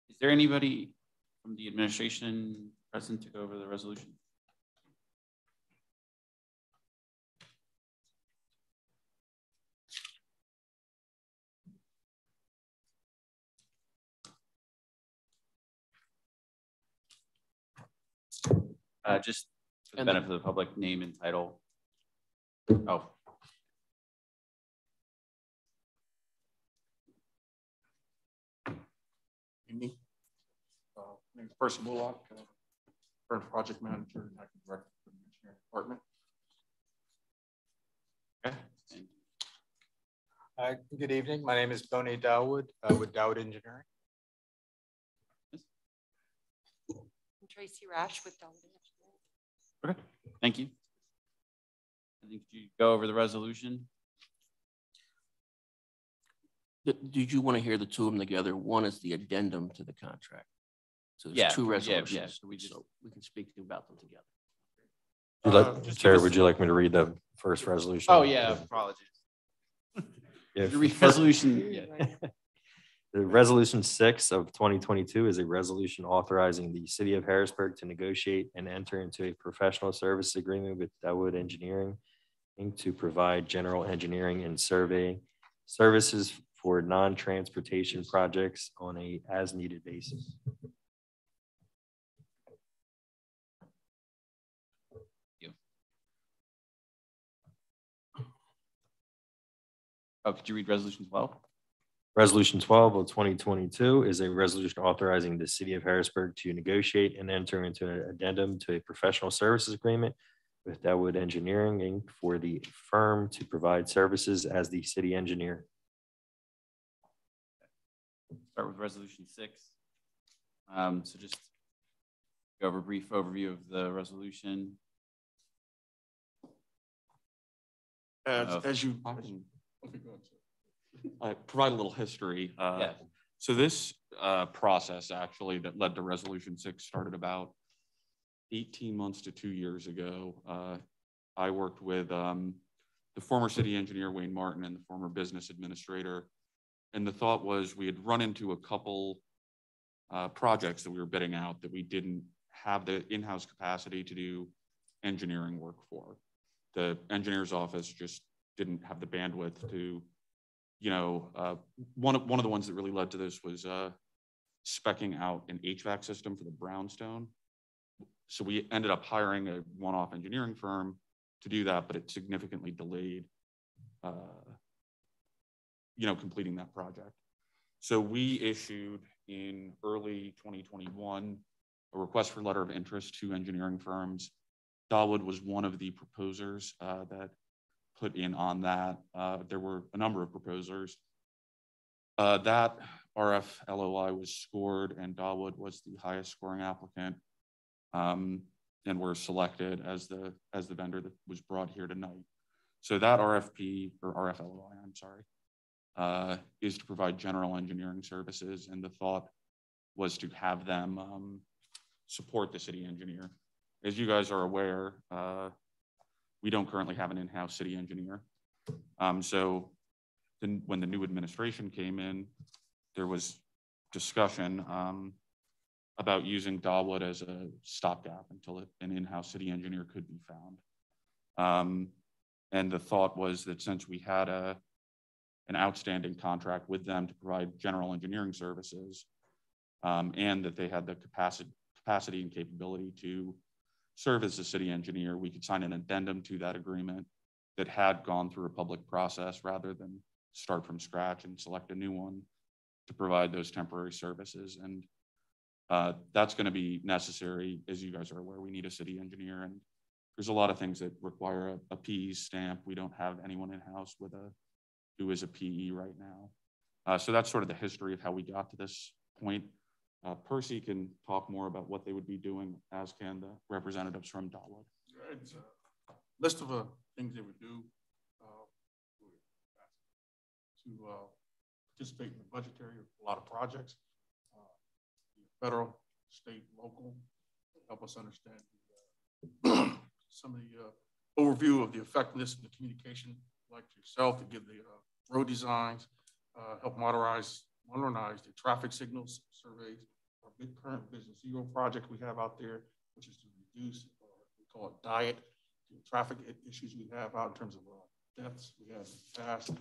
Is there anybody from the administration present to go over the resolution? Just for the benefit of the public, name and title. Oh. Me. Name's Percy Bullock, current project manager and acting director for the engineering department. Okay. Good evening. My name is Bonnie Dawood with Dawood Engineering. Tracy Rash with Delaware. Okay, thank you. I think you go over the resolution. Did you want to hear the two of them together? One is the addendum to the contract. So there's two resolutions, so we can speak about them together. Chair, would you like me to read the first resolution? Oh, yeah, apologies. Yeah, resolution. Yeah. The resolution 6 of 2022 is a resolution authorizing the city of Harrisburg to negotiate and enter into a professional service agreement with Delwood Engineering Inc. to provide general engineering and survey services for non-transportation projects on a as-needed basis. Oh, could you read resolution 12? Resolution 12 of 2022 is a resolution authorizing the city of Harrisburg to negotiate and enter into an addendum to a professional services agreement with Delwood Engineering Inc. for the firm to provide services as the city engineer. Start with resolution 6. So just go over a brief overview of the resolution. As you okay, go ahead, sir. Provide a little history. So this process actually that led to resolution 6 started about 18 months to 2 years ago. I worked with the former city engineer, Wayne Martin, and the former business administrator. And the thought was we had run into a couple projects that we were bidding out that we didn't have the in-house capacity to do engineering work for. The engineer's office just didn't have the bandwidth to, you know, one of the ones that really led to this was speccing out an HVAC system for the brownstone. So we ended up hiring a one-off engineering firm to do that, but it significantly delayed, you know, completing that project. So we issued in early 2021 a request for letter of interest to engineering firms. Dawood was one of the proposers that put in on that. There were a number of proposers. That RF LOI was scored, and Dawood was the highest scoring applicant, and were selected as the vendor that was brought here tonight. So that RFP or RF LOI, I'm sorry, is to provide general engineering services, and the thought was to have them support the city engineer. As you guys are aware, we don't currently have an in-house city engineer. So then when the new administration came in, there was discussion about using Dawood as a stopgap until an in-house city engineer could be found. And the thought was that since we had an outstanding contract with them to provide general engineering services, and that they had the capacity and capability to serve as the city engineer, we could sign an addendum to that agreement that had gone through a public process rather than start from scratch and select a new one to provide those temporary services. And that's going to be necessary. As you guys are aware, we need a city engineer, and there's a lot of things that require a PE stamp. We don't have anyone in-house who is a PE right now. So that's sort of the history of how we got to this point. Percy can talk more about what they would be doing, as can the representatives from Dawood. It's a list of things they would do to participate in the budgetary of a lot of projects, federal, state, local, help us understand some of the overview of the effectiveness of the communication, like yourself, to give the road designs, help modernize the traffic signals surveys. Our big current business zero project we have out there, which is to reduce, we call it diet, the traffic issues we have out in terms of deaths. We have fast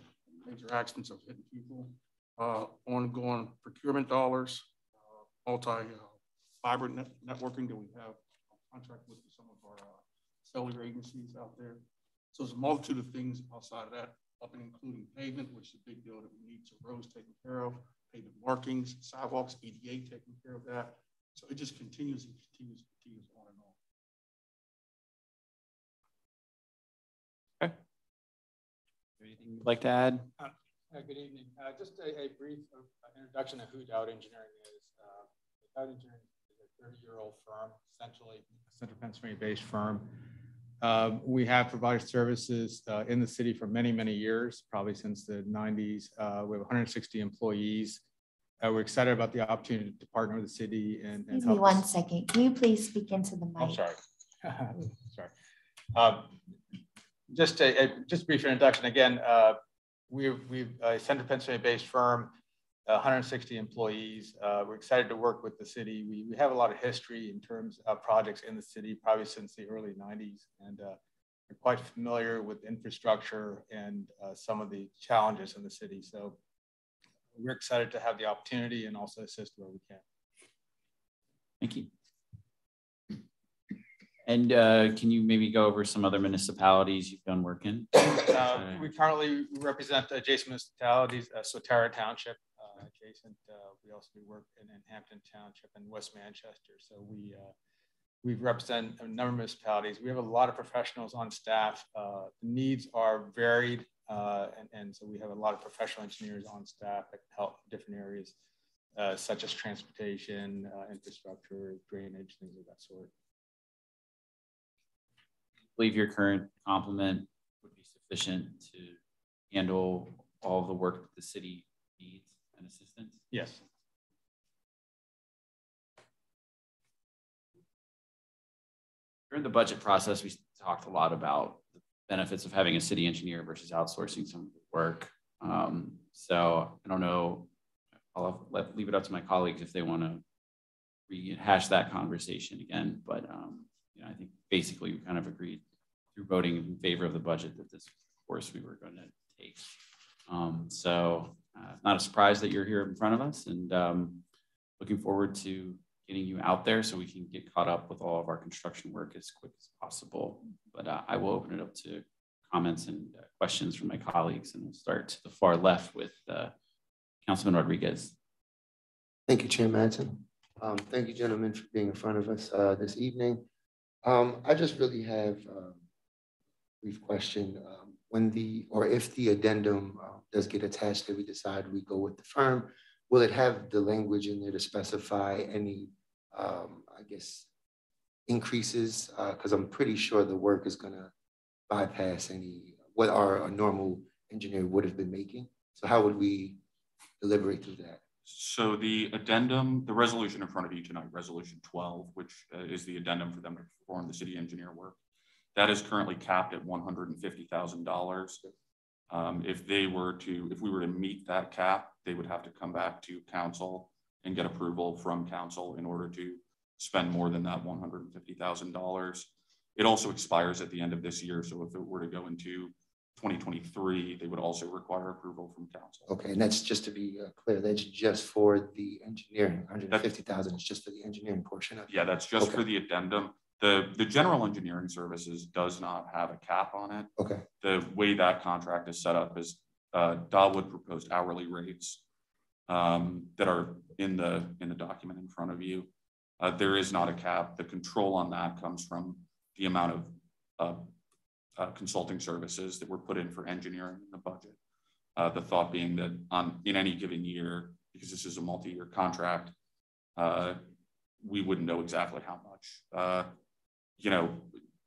major accidents of hitting people, ongoing procurement dollars, multi-fiber networking that we have contract with some of our cellular agencies out there. So there's a multitude of things outside of that, up and including pavement, which is a big deal that we need. So roads taken care of, pavement markings, sidewalks, EDA taking care of that. So it just continues and continues and continues on and on. Okay. Anything you'd like to add? Good evening. Just a brief introduction of who Dowd Engineering is. Dowd Engineering is a 30-year-old firm, essentially a Central Pennsylvania-based firm. We have provided services in the city for many, many years, probably since the 90s. We have 160 employees. We're excited about the opportunity to partner with the city and Excuse help me one second. Can you please speak into the mic? I'm sorry. Sorry. Just a brief introduction. Again, we've a Central Pennsylvania-based firm, 160 employees. We're excited to work with the city. We have a lot of history in terms of projects in the city, probably since the early 90s, and we're quite familiar with infrastructure and some of the challenges in the city. So we're excited to have the opportunity and also assist where we can. Thank you. And can you maybe go over some other municipalities you've done work in? We currently represent adjacent municipalities, Sotera Township, adjacent. We also do work in Hampton Township and West Manchester. So we represent a number of municipalities. We have a lot of professionals on staff. The needs are varied, and so we have a lot of professional engineers on staff that can help in different areas, such as transportation, infrastructure, drainage, things of that sort. I believe your current complement would be sufficient to handle all of the work that the city needs and assistance? Yes. During the budget process, we talked a lot about the benefits of having a city engineer versus outsourcing some of the work. So I don't know, I'll leave it up to my colleagues if they want to rehash that conversation again, but you know, I think basically we kind of agreed through voting in favor of the budget that this course we were going to take. So not a surprise that you're here in front of us, and looking forward to getting you out there so we can get caught up with all of our construction work as quick as possible. But I will open it up to comments and questions from my colleagues, and we'll start to the far left with Councilman Rodriguez. Thank you, Chair Madsen. Thank you, gentlemen, for being in front of us this evening. I just really have a brief question. If the addendum does get attached that we decide we go with the firm, will it have the language in there to specify any, I guess, increases? Because I'm pretty sure the work is going to bypass what a normal engineer would have been making. So how would we deliberate through that? So the addendum, the resolution in front of you tonight, resolution 12, which is the addendum for them to perform the city engineer work, that is currently capped at $150,000. If we were to meet that cap, they would have to come back to council and get approval from council in order to spend more than that $150,000. It also expires at the end of this year. So if it were to go into 2023, they would also require approval from council. Okay, and that's just to be clear, that's just for the engineering. 150,000 is just for the engineering portion of it. Yeah, that's just for the addendum. The general engineering services does not have a cap on it. Okay. The way that contract is set up is Dawood proposed hourly rates that are in the document in front of you. There is not a cap. The control on that comes from the amount of consulting services that were put in for engineering in the budget. The thought being that in any given year, because this is a multi-year contract, we wouldn't know exactly how much. You know,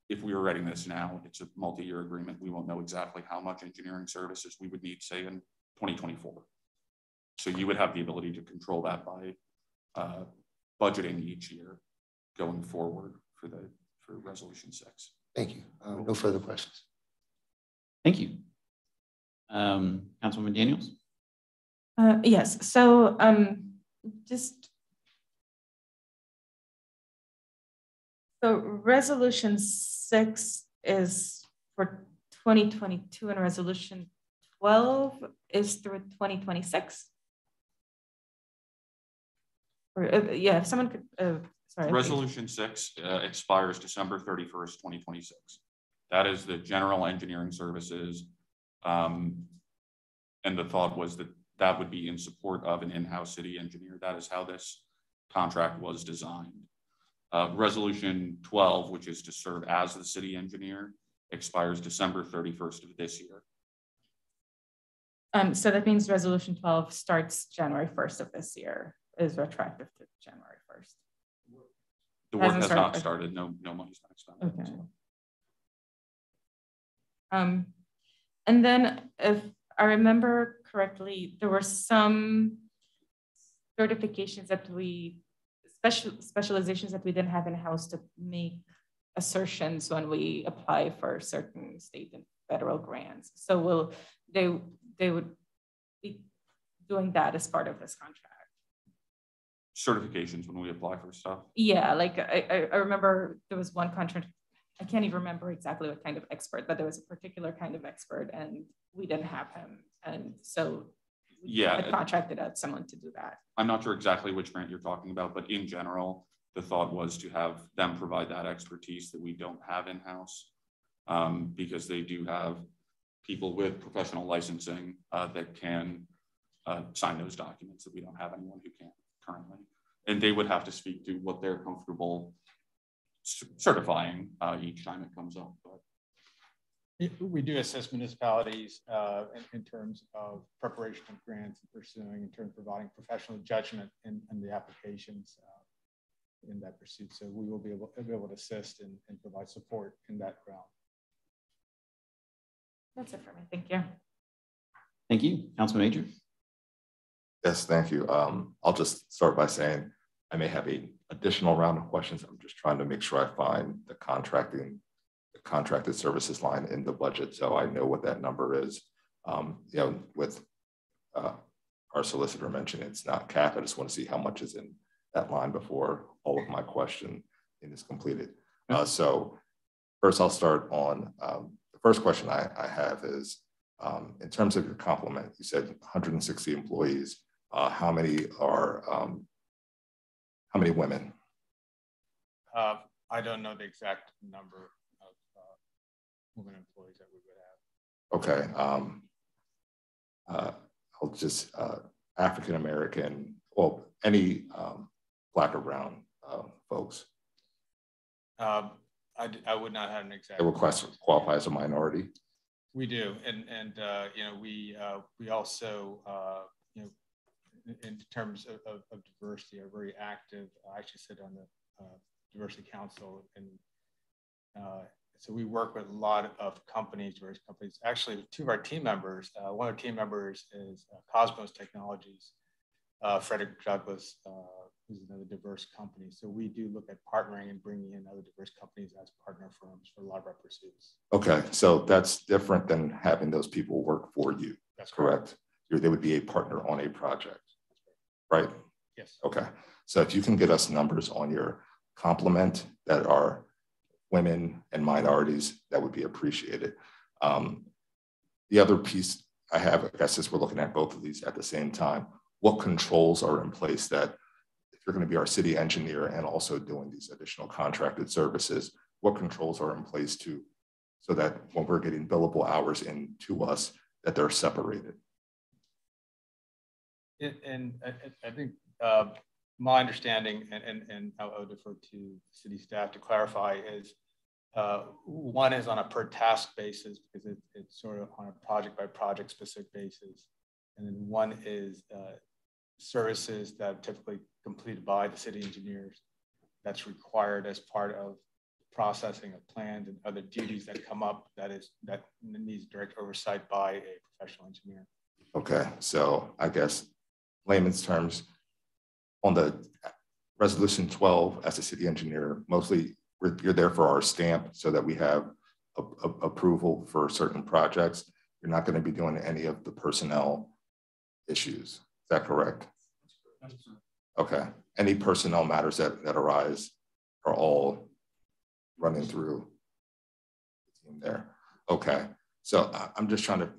if we were writing this now, it's a multi-year agreement. We won't know exactly how much engineering services we would need, say, in 2024. So you would have the ability to control that by budgeting each year going forward for resolution 6. Thank you. No further questions. Thank you. Councilwoman Daniels? Yes, so so resolution 6 is for 2022 and resolution 12 is through 2026. Or, yeah, if someone could, sorry. Resolution 6 expires December 31st, 2026. That is the general engineering services. And the thought was that would be in support of an in-house city engineer. That is how this contract was designed. Resolution 12, which is to serve as the city engineer, expires December 31st of this year. So that means resolution 12 starts January 1st of this year, is retroactive to January 1st. The work has not started. No money's been expended. Okay. So. And then if I remember correctly, there were some certifications that specializations that we didn't have in-house to make assertions when we apply for certain state and federal grants. So they would be doing that as part of this contract. Certifications when we apply for stuff? Yeah, like I remember there was one contract, I can't even remember exactly what kind of expert, but there was a particular kind of expert and we didn't have him. And so I contracted out someone to do that. I'm not sure exactly which grant you're talking about, but in general, the thought was to have them provide that expertise that we don't have in-house, because they do have people with professional licensing that can sign those documents that we don't have anyone who can currently. And they would have to speak to what they're comfortable certifying each time it comes up. But we do assist municipalities in terms of preparation of grants and pursuing, in terms of providing professional judgment in the applications in that pursuit. So we will be able to assist and provide support in that realm. That's it for me. Thank you. Thank you. Councilman Major. Yes, thank you. I'll just start by saying I may have an additional round of questions. I'm just trying to make sure I find the contracted services line in the budget, so I know what that number is. With our solicitor mentioned it's not capped. I just want to see how much is in that line before all of my question is completed. So first I'll start on the first question I have is in terms of your complement, you said 160 employees. How many women? I don't know the exact number of women employees that we would have. Okay. I'll just African-American, well, any Black or brown folks. I would not have an exact. They request qualify as a minority. We do, and we also in terms of diversity are very active. I actually sit on the diversity council, and so we work with a lot of companies, various companies. Actually, two of our team members, one of our team members is Cosmos Technologies, Frederick Douglass, who's another diverse company. So we do look at partnering and bringing in other diverse companies as partner firms for a lot of our pursuits. Okay, so that's different than having those people work for you. That's correct. They would be a partner on a project, right? Yes. Okay, so if you can get us numbers on your complement that are women and minorities, that would be appreciated. The other piece I have, I guess, is we're looking at both of these at the same time. What controls are in place that if you're going to be our city engineer and also doing these additional contracted services, what controls are in place so that when we're getting billable hours into us, that they're separated? And I think my understanding, and I'll defer to city staff to clarify, is one is on a per task basis because it's sort of on a project by project specific basis. And then one is services that are typically completed by the city engineers that's required as part of processing of plans and other duties that come up that needs direct oversight by a professional engineer. Okay, so I guess layman's terms, on the resolution 12 as a city engineer, mostly you're there for our stamp so that we have approval for certain projects. You're not going to be doing any of the personnel issues. Is that correct? Okay. Any personnel matters that arise are all running through the team there. Okay. So I'm just trying to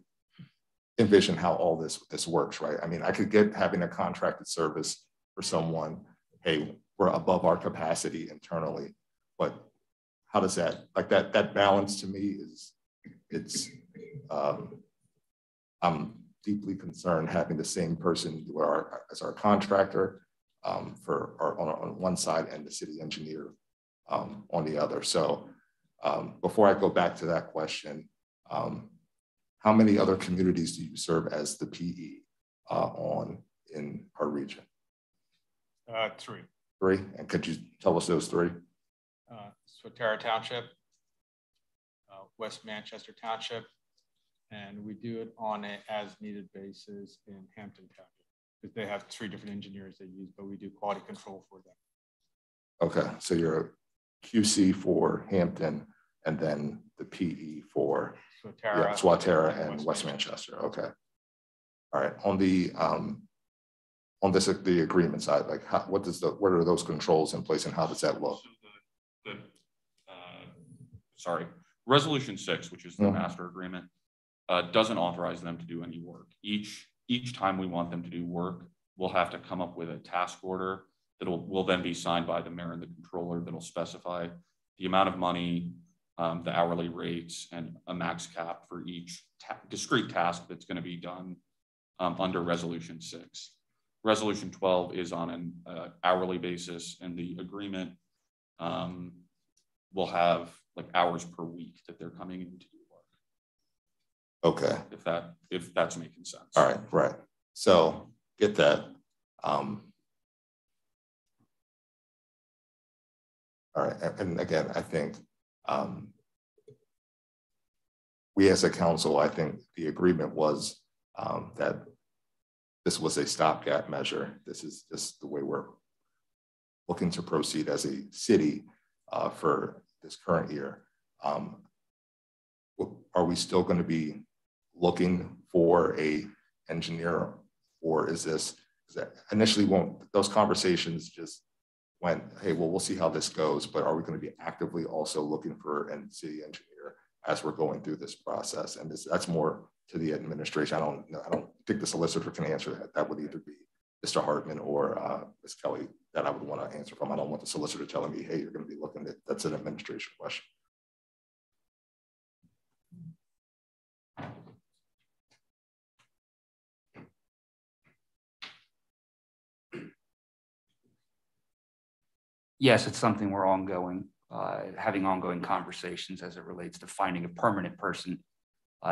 envision how all this works, right? I mean, I could get having a contracted service for someone, hey, we're above our capacity internally, but how does that, like that balance to me is, I'm deeply concerned having the same person as our contractor on one side and the city engineer on the other. So before I go back to that question, how many other communities do you serve as the PE in our region? 3. 3, and could you tell us those 3? Swatara Township, West Manchester Township, and we do it on an as-needed basis in Hampton Township, because they have 3 different engineers they use, but we do quality control for them. Okay, so you're a QC for Hampton, and then the PE for Swatara and West Manchester. Okay. All right. On the the agreement side, like what are those controls in place, and how does that look? So Resolution 6, which is the master agreement, doesn't authorize them to do any work. Each time we want them to do work, we'll have to come up with a task order that will then be signed by the mayor and the controller that'll specify the amount of money, the hourly rates, and a max cap for each discrete task that's going to be done under Resolution 6. Resolution 12 is on an hourly basis, and the agreement will have like hours per week that they're coming in to do work. Okay. If that's making sense. All right, right. So get that. All right, and again, I think we as a council, I think the agreement was that this was a stopgap measure. This is just the way we're looking to proceed as a city for this current year. Are we still going to be looking for a engineer, or is this, initially those conversations just went, hey, well, we'll see how this goes, but are we going to be actively also looking for a city engineer as we're going through this process? And that's more to the administration. I don't think the solicitor can answer that. That would either be Mr. Hartman or Ms. Kelly that I would want to answer from. I don't want the solicitor telling me, hey, you're going to be looking at, that's an administration question. Yes, it's something we're having ongoing conversations as it relates to finding a permanent person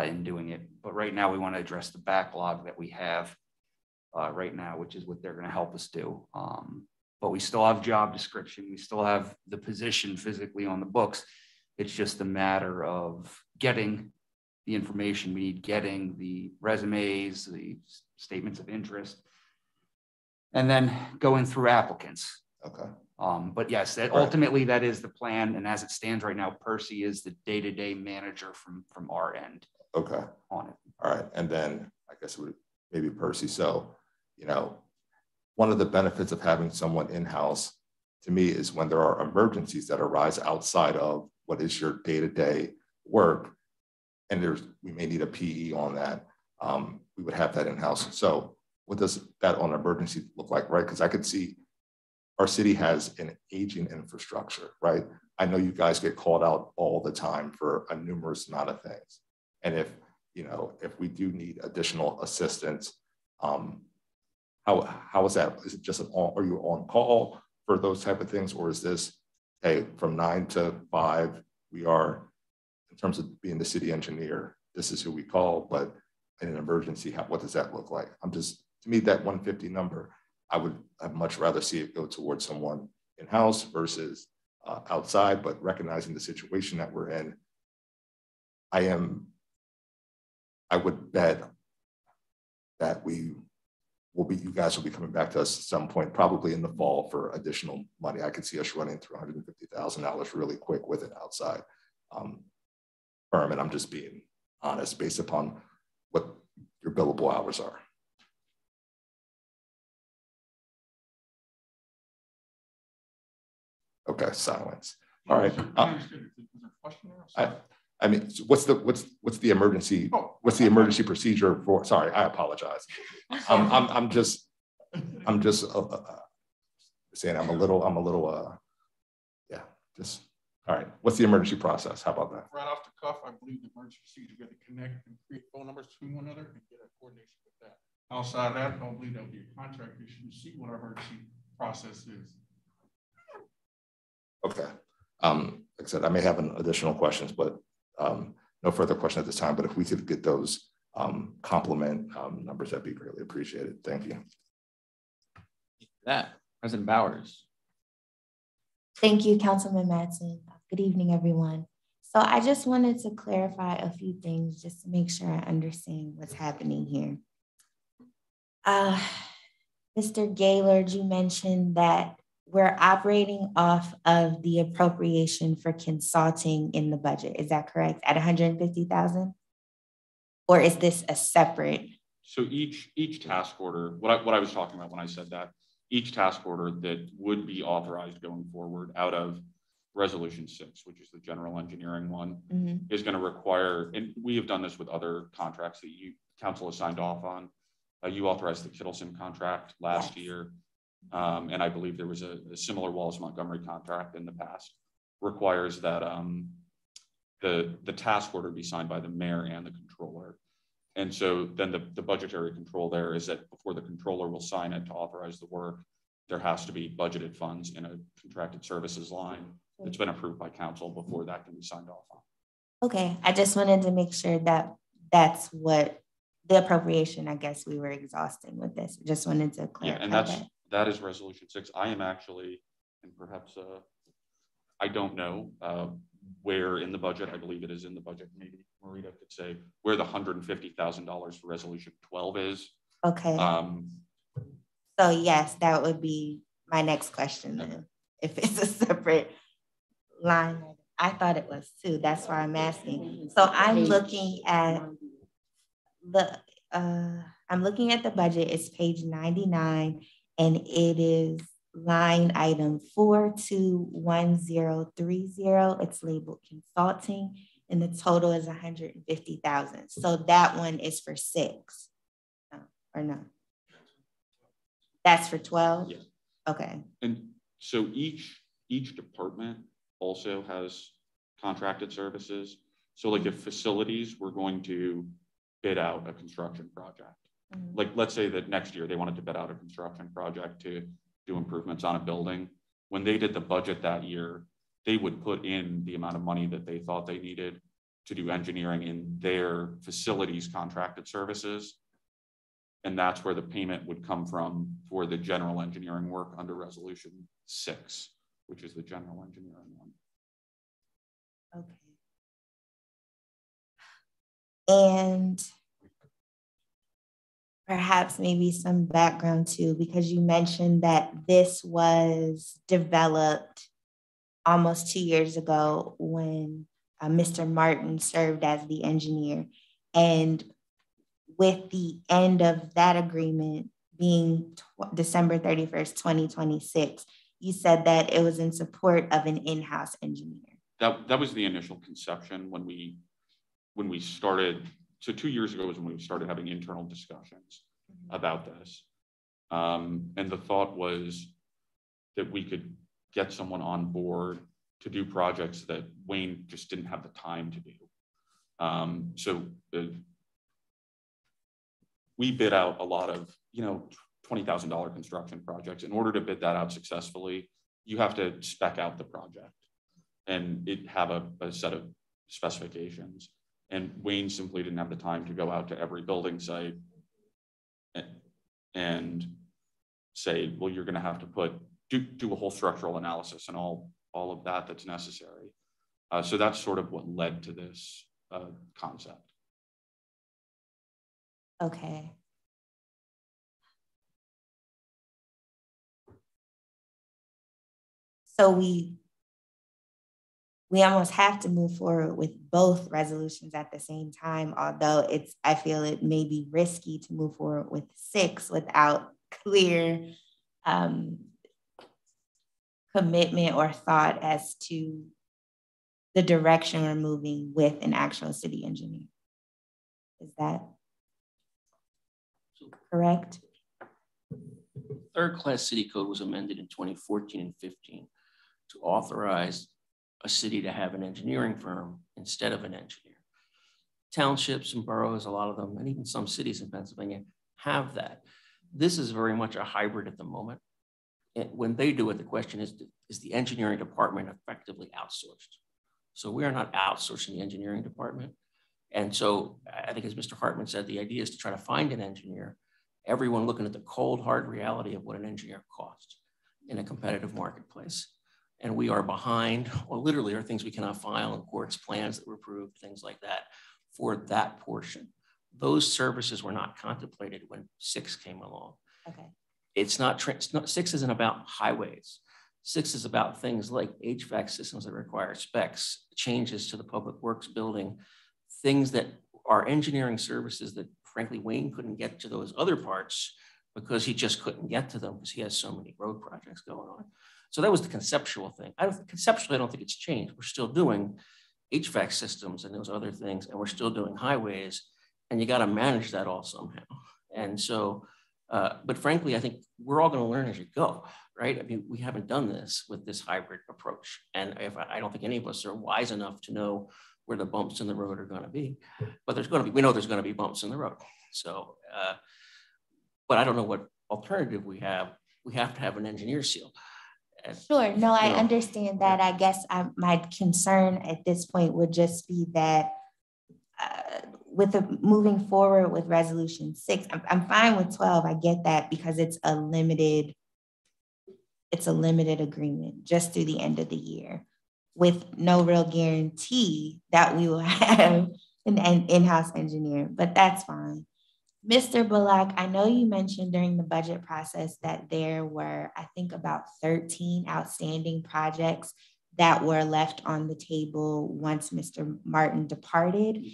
in doing it. But right now we want to address the backlog that we have right now, which is what they're going to help us do. But we still have job description. We still have the position physically on the books. It's just a matter of getting the information we need, getting the resumes, the statements of interest, and then going through applicants. Okay. But yes, ultimately that is the plan. And as it stands right now, Percy is the day-to-day manager from our end. Okay. On it. All right. And then I guess it would maybe Percy. So, one of the benefits of having someone in-house to me is when there are emergencies that arise outside of what is your day-to-day work, and we may need a PE on that, we would have that in-house. So what does that on emergency look like, right? Because I could see our city has an aging infrastructure, right? I know you guys get called out all the time for a numerous amount of things. And if we do need additional assistance, how is that? Is it just are you on call for those type of things? Or is this, hey, from 9 to 5, we are, in terms of being the city engineer, this is who we call, but in an emergency, what does that look like? To me, that 150 number, I'd much rather see it go towards someone in-house versus outside, but recognizing the situation that we're in, I would bet that you guys will be coming back to us at some point, probably in the fall, for additional money. I could see us running through $150,000 really quick with an outside firm, and I'm just being honest based upon what your billable hours are. Okay, silence. All right. I mean, what's the emergency? What's the emergency procedure for? Sorry, I apologize. I'm just saying I'm a little. Yeah. Just all right. What's the emergency process? How about that? Right off the cuff, I believe the emergency procedure we have to connect and create phone numbers between one another and get a coordination with that. Outside of that, I don't believe there'll be a contract issue. See what our emergency process is. Okay. Like I said, I may have additional questions, but no further question at this time. But if we could get those complement numbers, that'd be greatly appreciated. Thank you. That President Bowers. Thank you, Councilman Madsen. Good evening, everyone. So I just wanted to clarify a few things just to make sure I understand what's happening here. Mr. Gaylord, you mentioned that we're operating off of the appropriation for consulting in the budget. Is that correct? At 150,000? Or is this a separate? So each task order, what I was talking about when I said that, each task order that would be authorized going forward out of Resolution 6, which is the general engineering one, is going to require, and we have done this with other contracts that council has signed off on. You authorized the Kittleson contract last year. And I believe there was a similar Wallace Montgomery contract in the past, requires that the task order be signed by the mayor and the controller. And so then the budgetary control there is that before the controller will sign it to authorize the work, there has to be budgeted funds in a contracted services line that's been approved by council before that can be signed off on. Okay, I just wanted to make sure that that's what the appropriation, I guess we were exhausting with this. Just wanted to clarify. Yeah, and that is Resolution 6. I am actually, and perhaps I don't know where in the budget, I believe it is in the budget. Maybe Marita could say where the $150,000 for Resolution 12 is. Okay. So yes, that would be my next question then. If it's a separate line, I thought it was too. That's why I'm asking. So I'm looking at the budget. It's page 99, and it is line item 421030. It's labeled consulting, and the total is 150,000. So that one is for 6, or no? That's for 12. Yeah. Okay. And so each department also has contracted services. So like if facilities, we're going to bid out a construction project. Like let's say that next year they wanted to bid out a construction project to do improvements on a building. When they did the budget that year, they would put in the amount of money that they thought they needed to do engineering in their facilities contracted services. And that's where the payment would come from for the general engineering work under Resolution 6, which is the general engineering one. Okay. And perhaps maybe some background too, because you mentioned that this was developed almost 2 years ago when Mr. Martin served as the engineer. And with the end of that agreement being December 31st, 2026, you said that it was in support of an in-house engineer. That was the initial conception when we started. So 2 years ago was when we started having internal discussions about this. And the thought was that we could get someone on board to do projects that Wayne just didn't have the time to do. We bid out a lot of, $20,000 construction projects. In order to bid that out successfully, you have to spec out the project and it have a set of specifications. And Wayne simply didn't have the time to go out to every building site and say, well, you're going to have to do a whole structural analysis and all of that's necessary. So that's sort of what led to this concept. Okay. So we almost have to move forward with both resolutions at the same time, although I feel it may be risky to move forward with 6 without clear commitment or thought as to the direction we're moving with an actual city engineer. Is that correct? Third-class city code was amended in 2014 and 15 to authorize a city to have an engineering firm instead of an engineer. Townships and boroughs, a lot of them, and even some cities in Pennsylvania have that. This is very much a hybrid at the moment. And when they do it, the question is the engineering department effectively outsourced? So we are not outsourcing the engineering department. And so I think as Mr. Hartman said, the idea is to try to find an engineer, everyone looking at the cold, hard reality of what an engineer costs in a competitive marketplace. and we are behind, or literally are things we cannot file in courts, plans that were approved, things like that, for that portion. Those services were not contemplated when 6 came along. Okay. It's not 6 isn't about highways. 6 is about things like HVAC systems that require specs, changes to the public works building, things that are engineering services that frankly Wayne couldn't get to those other parts because he just couldn't get to them because he has so many road projects going on. So that was the conceptual thing. Conceptually, I don't think it's changed. We're still doing HVAC systems and those other things, and we're still doing highways, and you got to manage that all somehow. And so, but frankly, I think we're all going to learn as you go, right? I mean, we haven't done this with this hybrid approach. And I don't think any of us are wise enough to know where the bumps in the road are going to be, but we know there's going to be bumps in the road. So, but I don't know what alternative we have. We have to have an engineer seal. Sure, no, I understand that. I guess my concern at this point would just be that moving forward with resolution 6, I'm fine with 12. I get that because it's a limited agreement just through the end of the year with no real guarantee that we will have an in-house engineer, but that's fine. Mr. Bullock, I know you mentioned during the budget process that there were, I think, about 13 outstanding projects that were left on the table once Mr. Martin departed.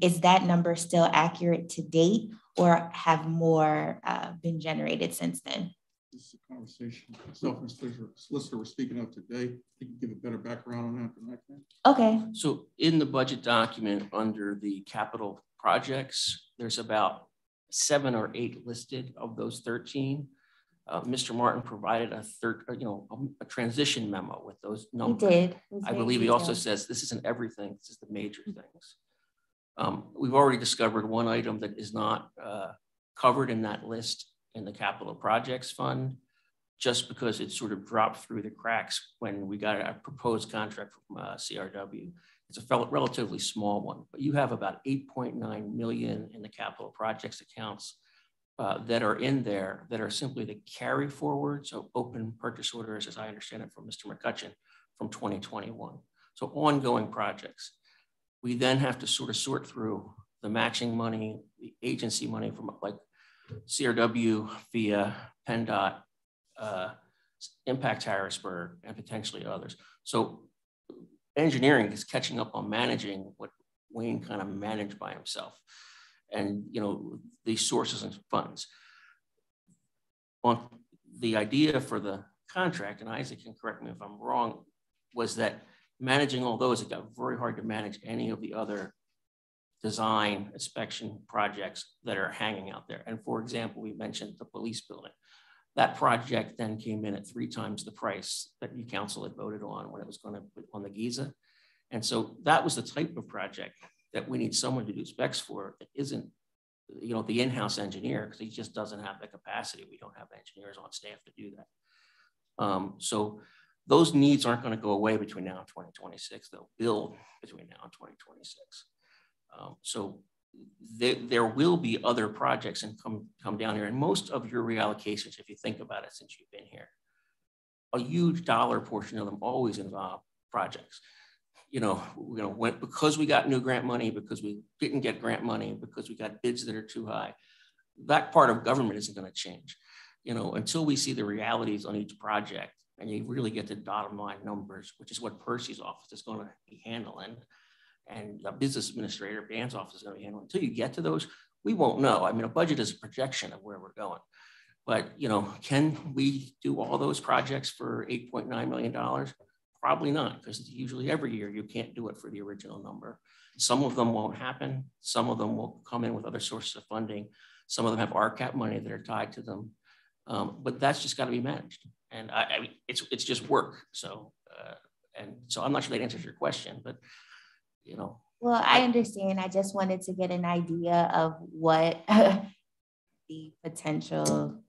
Is that number still accurate to date, or have more been generated since then? This is a conversation myself and solicitor were speaking of today. I think you give a better background on that than I can. Okay. So in the budget document under the capital projects, there's about 7 or 8 listed of those 13. Mr. Martin provided a transition memo with those numbers. He did. I believe he also says this isn't everything, this is the major things. We've already discovered one item that is not covered in that list in the capital projects fund, just because it sort of dropped through the cracks when we got a proposed contract from CRW. It's a relatively small one, but you have about 8.9 million in the capital projects accounts that are in there that are simply the carry forward. So open purchase orders, as I understand it from Mr. McCutcheon, from 2021. So ongoing projects. We then have to sort of sort through the matching money, the agency money from like CRW via PennDOT, Impact Harrisburg, and potentially others. So engineering is catching up on managing what Wayne kind of managed by himself, and these sources and funds. On the idea for the contract, and Isaac can correct me if I'm wrong, was that managing all those, it got very hard to manage any of the other design inspection projects that are hanging out there. And for example, we mentioned the police building. That project then came in at 3 times the price that you council had voted on when it was going to put on the Giza. And so that was the type of project that we need someone to do specs for that isn't, the in-house engineer, because he just doesn't have the capacity. We don't have engineers on staff to do that. So those needs aren't going to go away between now and 2026. They'll build between now and 2026. So there will be other projects and come down here. And most of your reallocations, if you think about it since you've been here, a huge dollar portion of them always involve projects. Because we got new grant money, because we didn't get grant money, because we got bids that are too high, that part of government isn't going to change. Until we see the realities on each project and you really get the bottom line numbers, which is what Percy's office is going to be handling, and the business administrator, Dan's office is going to be handling. Until you get to those, we won't know. I mean, a budget is a projection of where we're going. But, can we do all those projects for $8.9 million? Probably not, because usually every year you can't do it for the original number. Some of them won't happen. Some of them will come in with other sources of funding. Some of them have RCAP money that are tied to them. But that's just got to be managed. And I mean, it's just work. So, and so I'm not sure that answers your question, but Well, I understand. I just wanted to get an idea of what the potential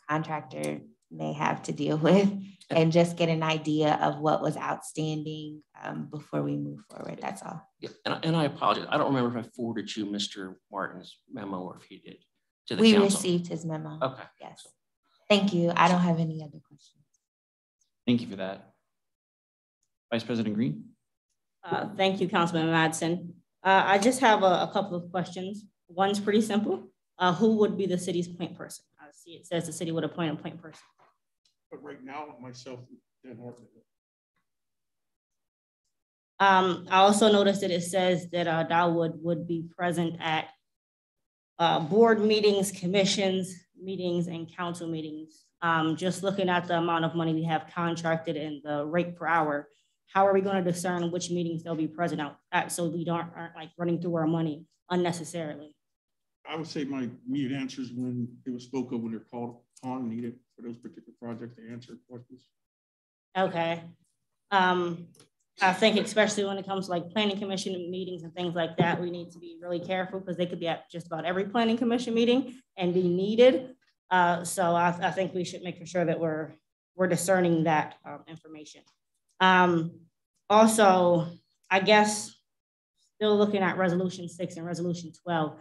contractor may have to deal with, and just get an idea of what was outstanding before we move forward. That's all. Yeah, and I apologize. I don't remember if I forwarded you Mr. Martin's memo or if he did. To the we council. Received his memo. Okay. Yes. Thank you. I don't have any other questions. Thank you for that. Vice President Greene. Thank you, Councilman Madsen. I just have a couple of questions. One's pretty simple. Who would be the city's point person? I see it says the city would appoint a point person. But right now, myself, Dan Horton. I also noticed that it says that Dawood would be present at board meetings, commissions, meetings, and council meetings. Just looking at the amount of money we have contracted and the rate per hour, how are we going to discern which meetings they'll be present at so we aren't like running through our money unnecessarily? I would say my immediate answers when it was spoke of when they're called on needed for those particular projects to answer questions. Okay. I think especially when it comes to like planning commission meetings and things like that, we need to be really careful because they could be at just about every planning commission meeting and be needed. So I think we should make sure that we're discerning that information. Also, I guess still looking at resolution 6 and resolution 12,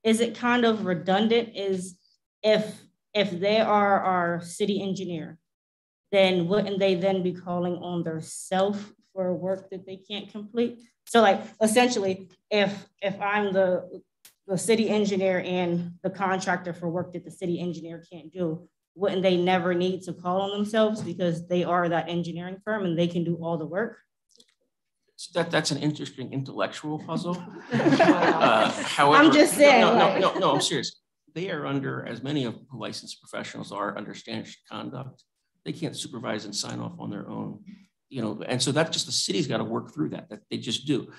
is it kind of redundant? Is if they are our city engineer, then wouldn't they then be calling on their self for work that they can't complete? So like essentially, if I'm the city engineer and the contractor for work that the city engineer can't do, wouldn't they never need to call on themselves because they are that engineering firm and they can do all the work? So that's an interesting intellectual puzzle. However, I'm just saying. No, I'm serious. They are under, as many of the licensed professionals are, under standard conduct. They can't supervise and sign off on their own, and so that's just the city's got to work through that they just do.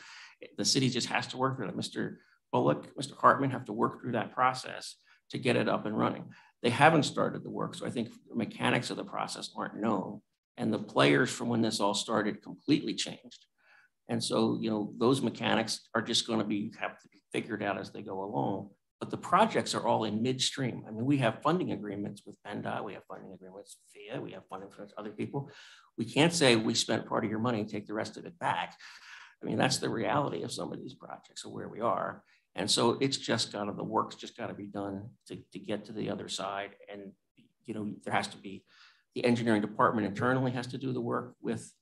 The city just has to work through that. Mr. Bullock, Mr. Hartman have to work through that process to get it up and running. They haven't started the work, so I think the mechanics of the process aren't known. And the players from when this all started completely changed. And so, those mechanics are just going to have to be figured out as they go along. But the projects are all in midstream. I mean, we have funding agreements with PennDOT, we have funding agreements with FIA, we have funding for other people. We can't say we spent part of your money and take the rest of it back. I mean, that's the reality of some of these projects of where we are. And so it's just the work's just got to be done to get to the other side. And, there has to be, the engineering department internally has to do the work with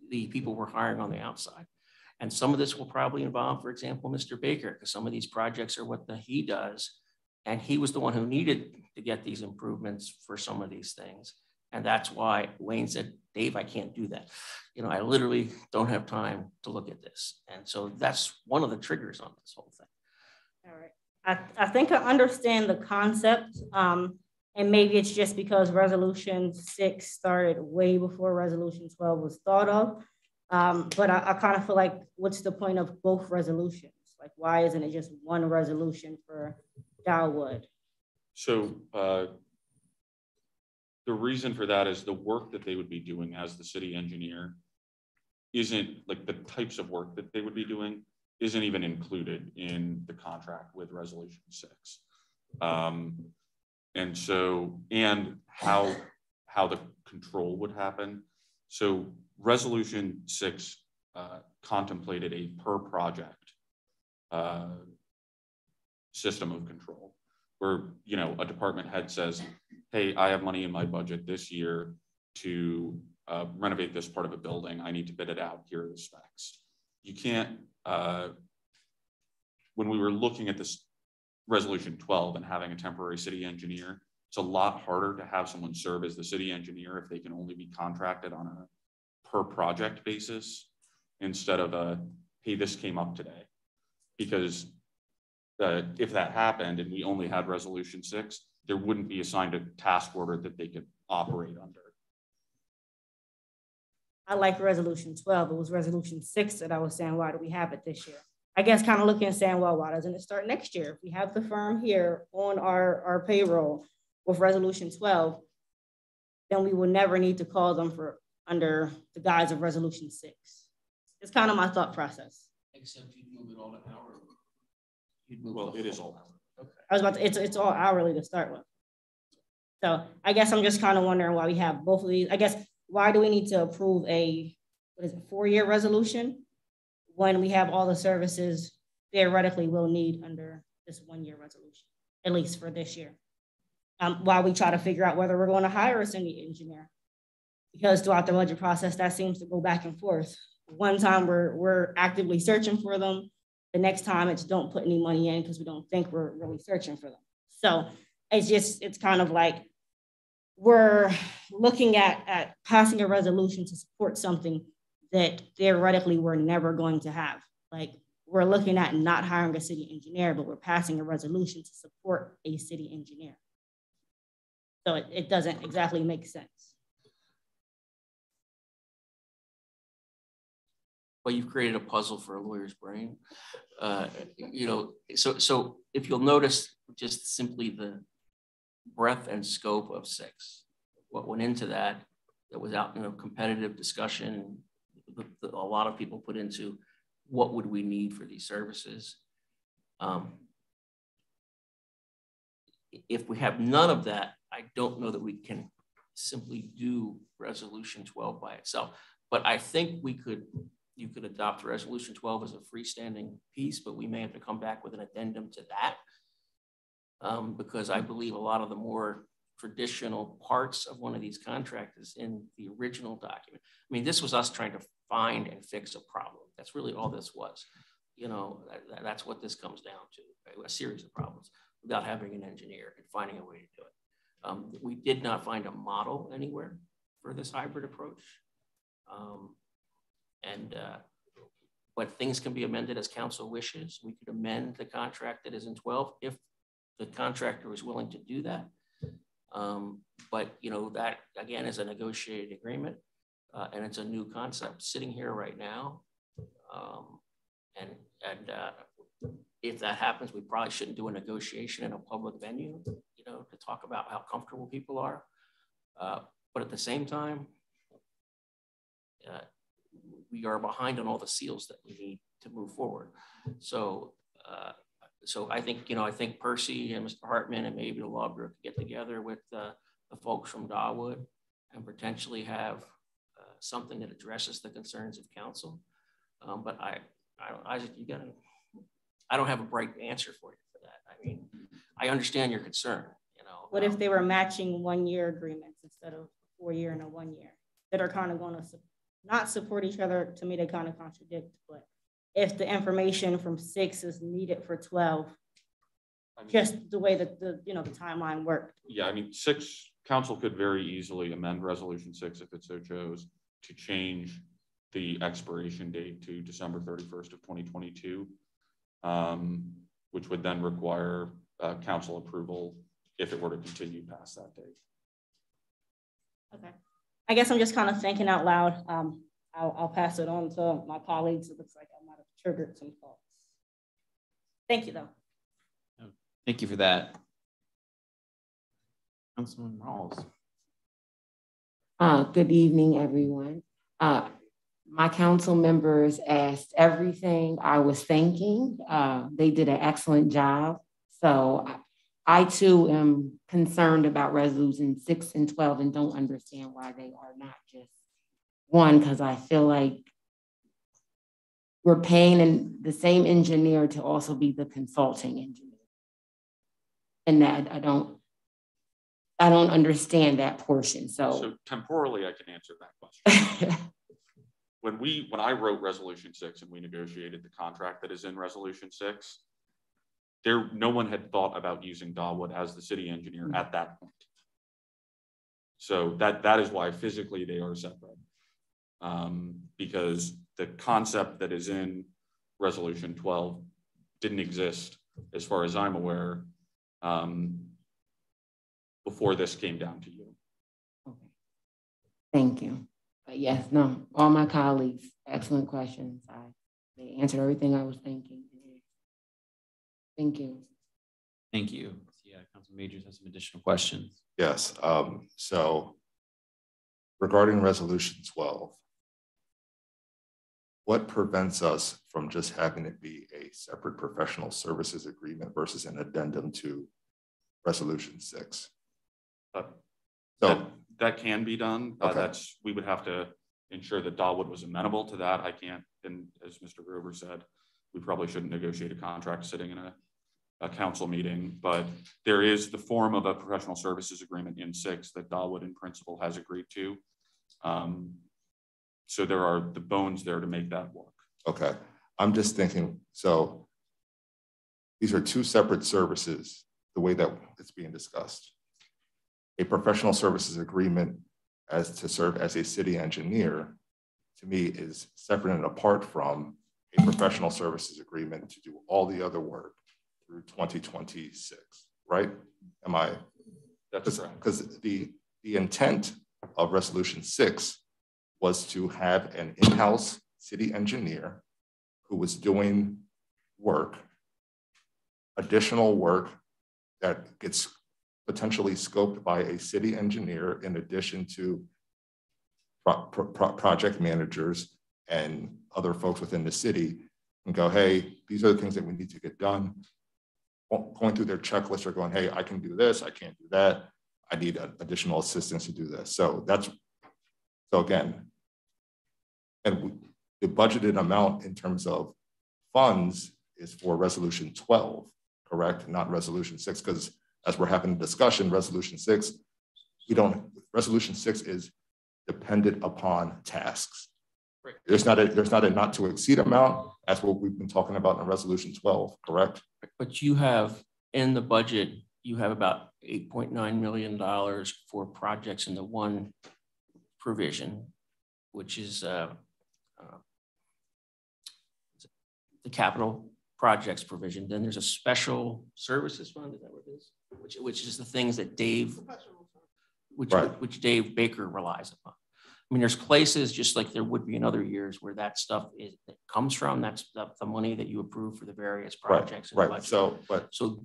the people we're hiring on the outside. And some of this will probably involve, for example, Mr. Baker, because some of these projects are what he does. And he was the one who needed to get these improvements for some of these things. And that's why Wayne said, Dave, I can't do that. I literally don't have time to look at this. And so that's one of the triggers on this whole thing. All right. I think I understand the concept. And maybe it's just because resolution 6 started way before resolution 12 was thought of. But I kind of feel like, what's the point of both resolutions? Like, why isn't it just one resolution for Dawood? So the reason for that is the work that they would be doing as the city engineer isn't, like, the types of work that they would be doing isn't even included in the contract with resolution 6. And so, and how the control would happen. So resolution 6 contemplated a per project system of control where, a department head says, hey, I have money in my budget this year to renovate this part of a building. I need to bid it out. Here are the specs. You can't, when we were looking at this resolution 12 and having a temporary city engineer, it's a lot harder to have someone serve as the city engineer if they can only be contracted on a per project basis instead of a, hey, this came up today. Because if that happened and we only had resolution 6, there wouldn't be assigned a task order that they could operate under. I like resolution 12. It was resolution 6 that I was saying, why do we have it this year? I guess kind of looking and saying, well, why doesn't it start next year? If we have the firm here on our payroll with resolution 12, then we will never need to call them for under the guise of resolution 6. It's kind of my thought process. Except you'd move it all to hourly. Well, it is all hourly. Okay. I was about to, it's all hourly to start with. So I guess I'm just kind of wondering why we have both of these. I guess, why do we need to approve a, 4-year resolution when we have all the services theoretically we'll need under this 1-year resolution, at least for this year? While we try to figure out whether we're going to hire a city engineer. because throughout the budget process, that seems to go back and forth. One time we're actively searching for them. The next time it's don't put any money in because we don't think we're really searching for them. So it's kind of like we're looking at passing a resolution to support something that theoretically we're never going to have. Like we're looking at not hiring a city engineer, but we're passing a resolution to support a city engineer. So it doesn't exactly make sense. Well, you've created a puzzle for a lawyer's brain. You know, so if you'll notice just simply the breadth and scope of 6, what went into that was out in a competitive discussion. A lot of people put into what would we need for these services. If we have none of that, I don't know that we can simply do Resolution 12 by itself. But I think you could adopt Resolution 12 as a freestanding piece, but we may have to come back with an addendum to that because I believe a lot of the more traditional parts of one of these contracts is in the original document. I mean, this was us trying to find and fix a problem. That's really all this was. You know, that's what this comes down to, right? A series of problems without having an engineer and finding a way to do it. We did not find a model anywhere for this hybrid approach. But things can be amended as council wishes. We could amend the contract that is in 12 if the contractor is willing to do that. But you know, that again is a negotiated agreement and it's a new concept sitting here right now. If that happens, we probably shouldn't do a negotiation in a public venue, you know, to talk about how comfortable people are. But at the same time, we are behind on all the seals that we need to move forward. So I think, you know, I think Percy and Mr. Hartman and maybe the law group get together with the folks from Dawood and potentially have something that addresses the concerns of council. But I don't have a bright answer for you for that. I mean, I understand your concern, you know. What if they were matching 1-year agreements instead of 4-year and a 1-year that are kind of going to not support each other? To me, they kind of contradict, but if the information from 6 is needed for 12, just the way that the timeline worked. Yeah, I mean, 6, council could very easily amend Resolution 6 if it so chose to change the expiration date to December 31st of 2022, which would then require council approval if it were to continue past that date. Okay. I guess I'm just kind of thinking out loud. I'll pass it on to my colleagues. It looks like I might have triggered some thoughts. Thank you, though. Thank you for that. Councilman Rawls. Good evening, everyone. My council members asked everything I was thinking. They did an excellent job. So I too am concerned about Resolution 6 and 12 and don't understand why they are not just one, because I feel like we're paying the same engineer to also be the consulting engineer. And that I don't understand that portion. So temporally, I can answer that question. When I wrote Resolution 6 and we negotiated the contract that is in Resolution 6, no one had thought about using Dawood as the city engineer at that point. So that is why physically they are separate, because the concept that is in Resolution 12 didn't exist, as far as I'm aware, before this came down to you. Okay. Thank you. But yes, no, all my colleagues, excellent questions. They answered everything I was thinking. Thank you. Thank you. Yeah, Council Majors has some additional questions. Yes. So regarding Resolution 12, what prevents us from just having it be a separate professional services agreement versus an addendum to Resolution 6? That can be done. Okay. We would have to ensure that Dawood was amenable to that. I can't, and as Mr. Grover said, we probably shouldn't negotiate a contract sitting in a council meeting, but there is the form of a professional services agreement in 6 that Dawood in principle has agreed to. So there are the bones there to make that work. Okay, I'm just thinking, so these are two separate services, the way that it's being discussed. A professional services agreement as to serve as a city engineer, to me, is separate and apart from a professional services agreement to do all the other work through 2026, right? Am I? That's correct. Because the intent of Resolution 6 was to have an in-house city engineer who was doing work, additional work that gets potentially scoped by a city engineer in addition to project managers and other folks within the city, and go, hey, these are the things that we need to get done. Going through their checklist or going, hey, I can do this, I can't do that. I need additional assistance to do this. So again, and the budgeted amount in terms of funds is for Resolution 12, correct? Not Resolution 6, because as we're having a discussion, Resolution 6 is dependent upon tasks. Right. There's not a not to exceed amount. That's what we've been talking about in Resolution 12, correct? But you have in the budget, you have about $8.9 million for projects in the one provision, which is the capital projects provision. Then there's a special services fund, is that what it is? Which is the things that Dave, which Dave Baker relies upon. I mean, there's places just like there would be in other years where that stuff that comes from. That's the money that you approve for the various projects. Right. So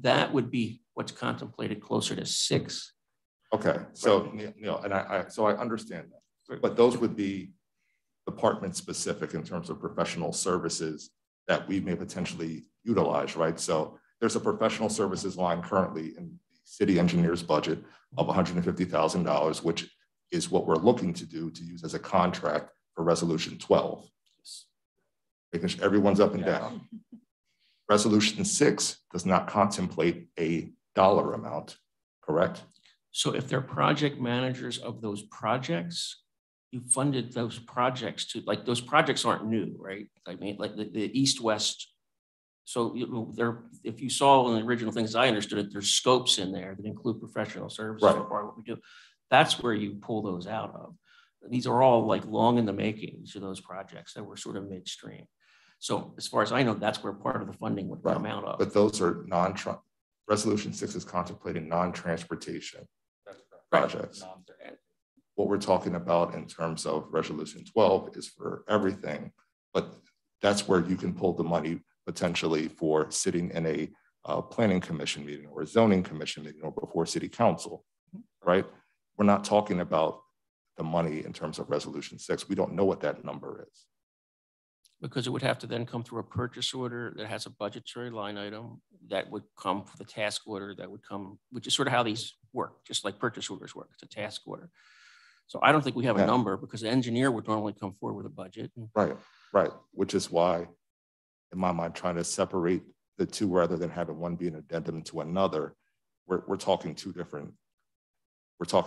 that would be what's contemplated closer to 6. Okay. So Neil, and I understand that, but those would be department specific in terms of professional services that we may potentially utilize, right? So there's a professional services line currently in the city engineer's budget of $150,000, which is what we're looking to do to use as a contract for Resolution 12. Making sure everyone's up and down. Resolution 6 does not contemplate a dollar amount, correct? So if they're project managers of those projects, you funded those projects to, like, those projects aren't new, right? I mean, like the East-West. So if you saw in the original things, I understood it, there's scopes in there that include professional services, right, part of what we do. That's where you pull those out of. These are all like long in the making. These are those projects that were sort of midstream. So as far as I know, that's where part of the funding would come out of. But those are Resolution 6 is contemplating non-transportation projects. Right. What we're talking about in terms of Resolution 12 is for everything, but that's where you can pull the money potentially for sitting in a planning commission meeting or a zoning commission meeting or before city council, right? We're not talking about the money in terms of Resolution 6. We don't know what that number is. Because it would have to then come through a purchase order that has a budgetary line item that would come for the task order that would come, which is sort of how these work, just like purchase orders work. It's a task order. So I don't think we have a number because the engineer would normally come forward with a budget. Right. Which is why, in my mind, trying to separate the two rather than having one be an addendum to another, we're talking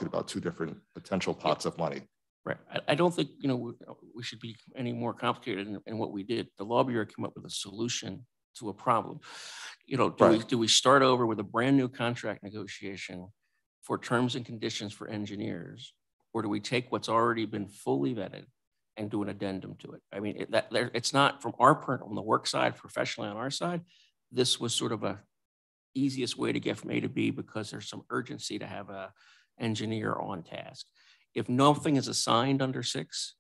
about two different potential pots of money. Right. I don't think, we should be any more complicated in what we did. The law bureau came up with a solution to a problem. Do we start over with a brand new contract negotiation for terms and conditions for engineers, or do we take what's already been fully vetted and do an addendum to it? I mean, it's not from our part on the work side, professionally on our side. This was sort of a easiest way to get from A to B because there's some urgency to have a engineer on task. If nothing is assigned under 6,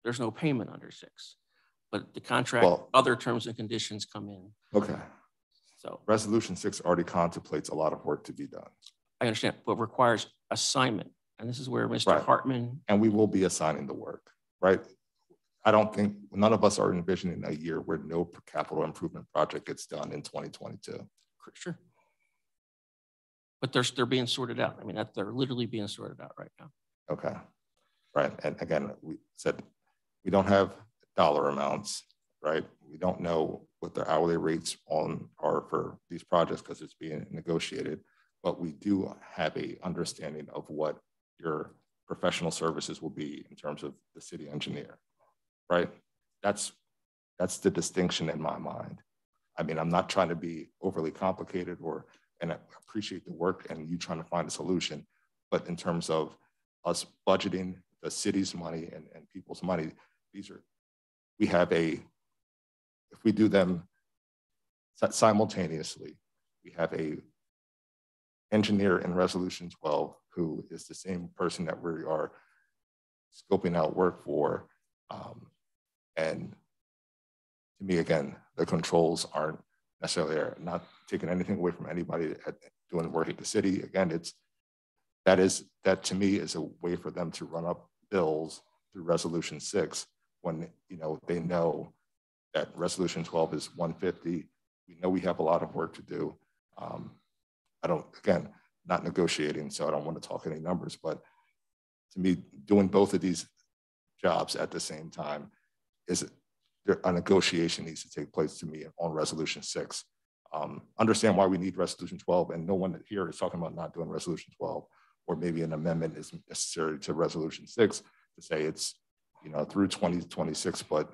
there's no payment under 6. But the contract, other terms and conditions come in. Okay. So Resolution 6 already contemplates a lot of work to be done. I understand, but requires assignment. And this is where Mr. Hartman. And we will be assigning the work, right? I don't think, none of us are envisioning a year where no capital improvement project gets done in 2022. Sure. But they're being sorted out. I mean, they're literally being sorted out right now. Okay. Right. And again, we said we don't have dollar amounts, right? We don't know what the hourly rates are for these projects because it's being negotiated, but we do have a understanding of what your professional services will be in terms of the city engineer, right? That's the distinction in my mind. I mean, I'm not trying to be overly complicated and I appreciate the work and you trying to find a solution, but in terms of us budgeting the city's money and people's money, if we do them simultaneously, we have a engineer in Resolution 12 who is the same person that we are scoping out work for. And to me, again, the controls aren't necessarily there. Not taking anything away from anybody doing work at the city. Again, that to me is a way for them to run up bills through Resolution 6 when they know that Resolution 12 is 150. We know we have a lot of work to do. Again, not negotiating, so I don't want to talk any numbers, but to me, doing both of these jobs at the same time a negotiation needs to take place to me on Resolution 6. Understand why we need Resolution 12, and no one here is talking about not doing Resolution 12, or maybe an amendment is necessary to Resolution 6 to say it's through 2026, but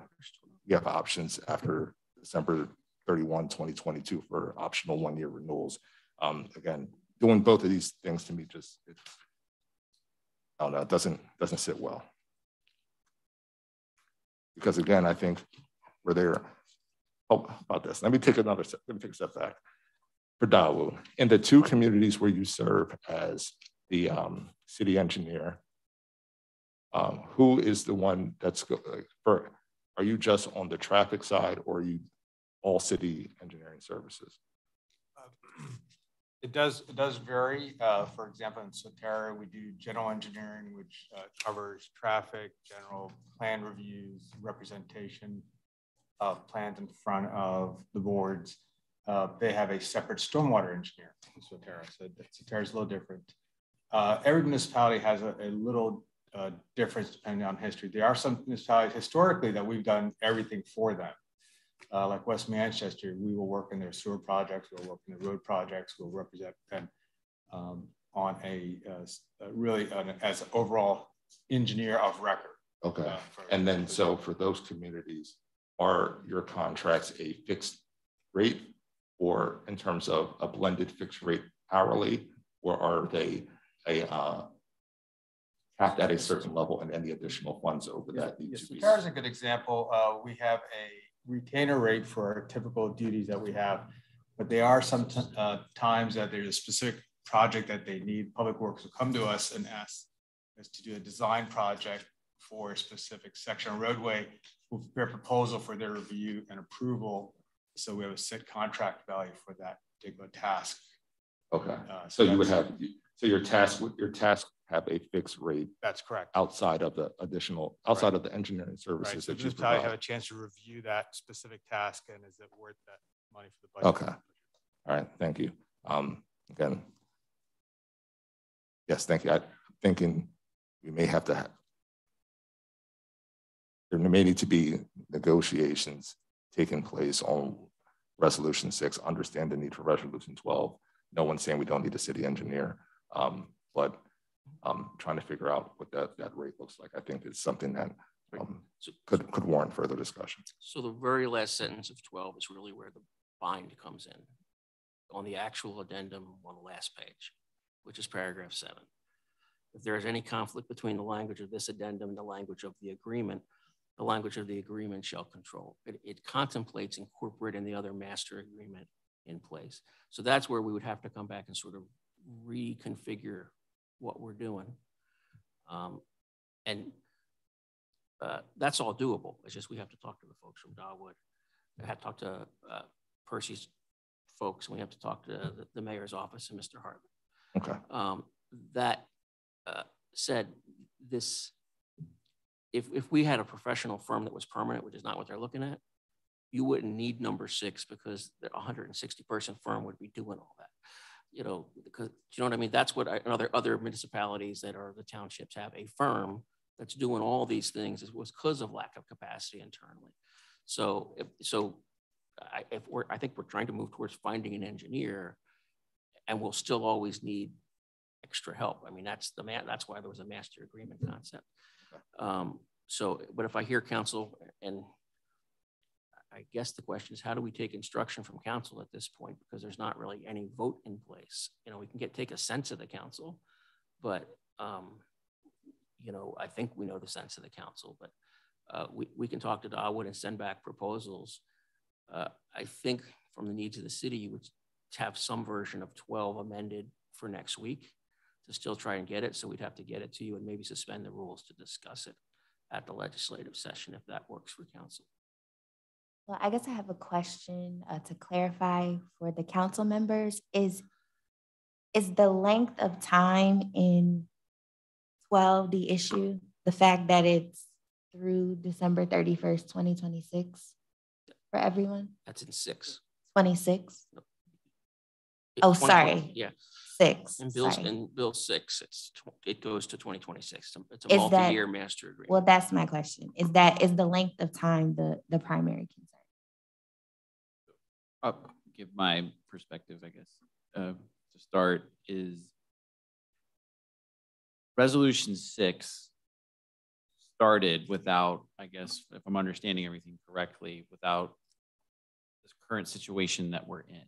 we have options after December 31, 2022 for optional one-year renewals. Again, doing both of these things to me I don't know, it doesn't sit well. Because again, I think we're there. Oh, about this. Let me take a step back. For Dawood, in the two communities where you serve as the city engineer, who is the one are you just on the traffic side, or are you all city engineering services? It does vary. For example, in Soterra, we do general engineering, which covers traffic, general plan reviews, representation of plans in front of the boards. They have a separate stormwater engineer in Soterra, so Soterra is a little different. Every municipality has a little difference depending on history. There are some municipalities historically that we've done everything for them. Like West Manchester, we will work in their sewer projects, we'll work in the road projects, we'll represent them on as an overall engineer of record. Okay, and then so for those communities, are your contracts a fixed rate, or in terms of a blended fixed rate hourly, or are they capped at a certain level and any additional funds over that need to be? Soterra is a good example. We have a retainer rate for our typical duties that we have, but there are some times that there's a specific project that they need. Public Works will come to us and ask us to do a design project for a specific section of roadway. We'll prepare a proposal for their review and approval, so we have a set contract value for that particular task. Okay, so you would have your task have a fixed rate. That's correct. Outside of the engineering services, right. So that you probably provide. Have a chance to review that specific task, and is it worth that money for the budget? Okay, all right, thank you. Again, yes, thank you. I'm thinking we may have to there may need to be negotiations taking place on Resolution 6. Understand the need for Resolution 12. No one's saying we don't need a city engineer, but trying to figure out what that rate looks like. I think it's something that could warrant further discussion. So the very last sentence of 12 is really where the bind comes in, on the actual addendum on the last page, which is paragraph 7. If there is any conflict between the language of this addendum and the language of the agreement shall control. It contemplates incorporating the other master agreement in place. So that's where we would have to come back and sort of reconfigure what we're doing. That's all doable. It's just we have to talk to the folks from Dawood. I had to talk to Percy's folks, and we have to talk to the mayor's office and Mr. Hartman. Okay. That said, this, if we had a professional firm that was permanent, which is not what they're looking at, you wouldn't need number 6 because the 160-person firm would be doing all that. You know, because you know what I mean? That's what other municipalities that are the townships have a firm that's doing all these things. It was because of lack of capacity internally. So I think we're trying to move towards finding an engineer, and we'll still always need extra help. I mean, that's why there was a master agreement concept. So, but if I hear council, and I guess the question is, how do we take instruction from council at this point? Because there's not really any vote in place. You know, we can take a sense of the council, but you know, I think we know the sense of the council, but we can talk to Dawood and send back proposals. I think from the needs of the city, you would have some version of 12 amended for next week to still try and get it. So we'd have to get it to you and maybe suspend the rules to discuss it at the legislative session, if that works for council. Well, I guess I have a question to clarify for the council members. Is the length of time in 12 the issue? The fact that it's through December 31st, 2026 for everyone? That's in 6. 26? Oh, sorry. Yeah. 6. In Bill 6, it goes to 2026. It's a Is multi-year master agreement. Well, that's my question. Is the length of time the primary concern? I'll give my perspective, I guess. To start is Resolution 6 started without, I guess, if I'm understanding everything correctly, without this current situation that we're in.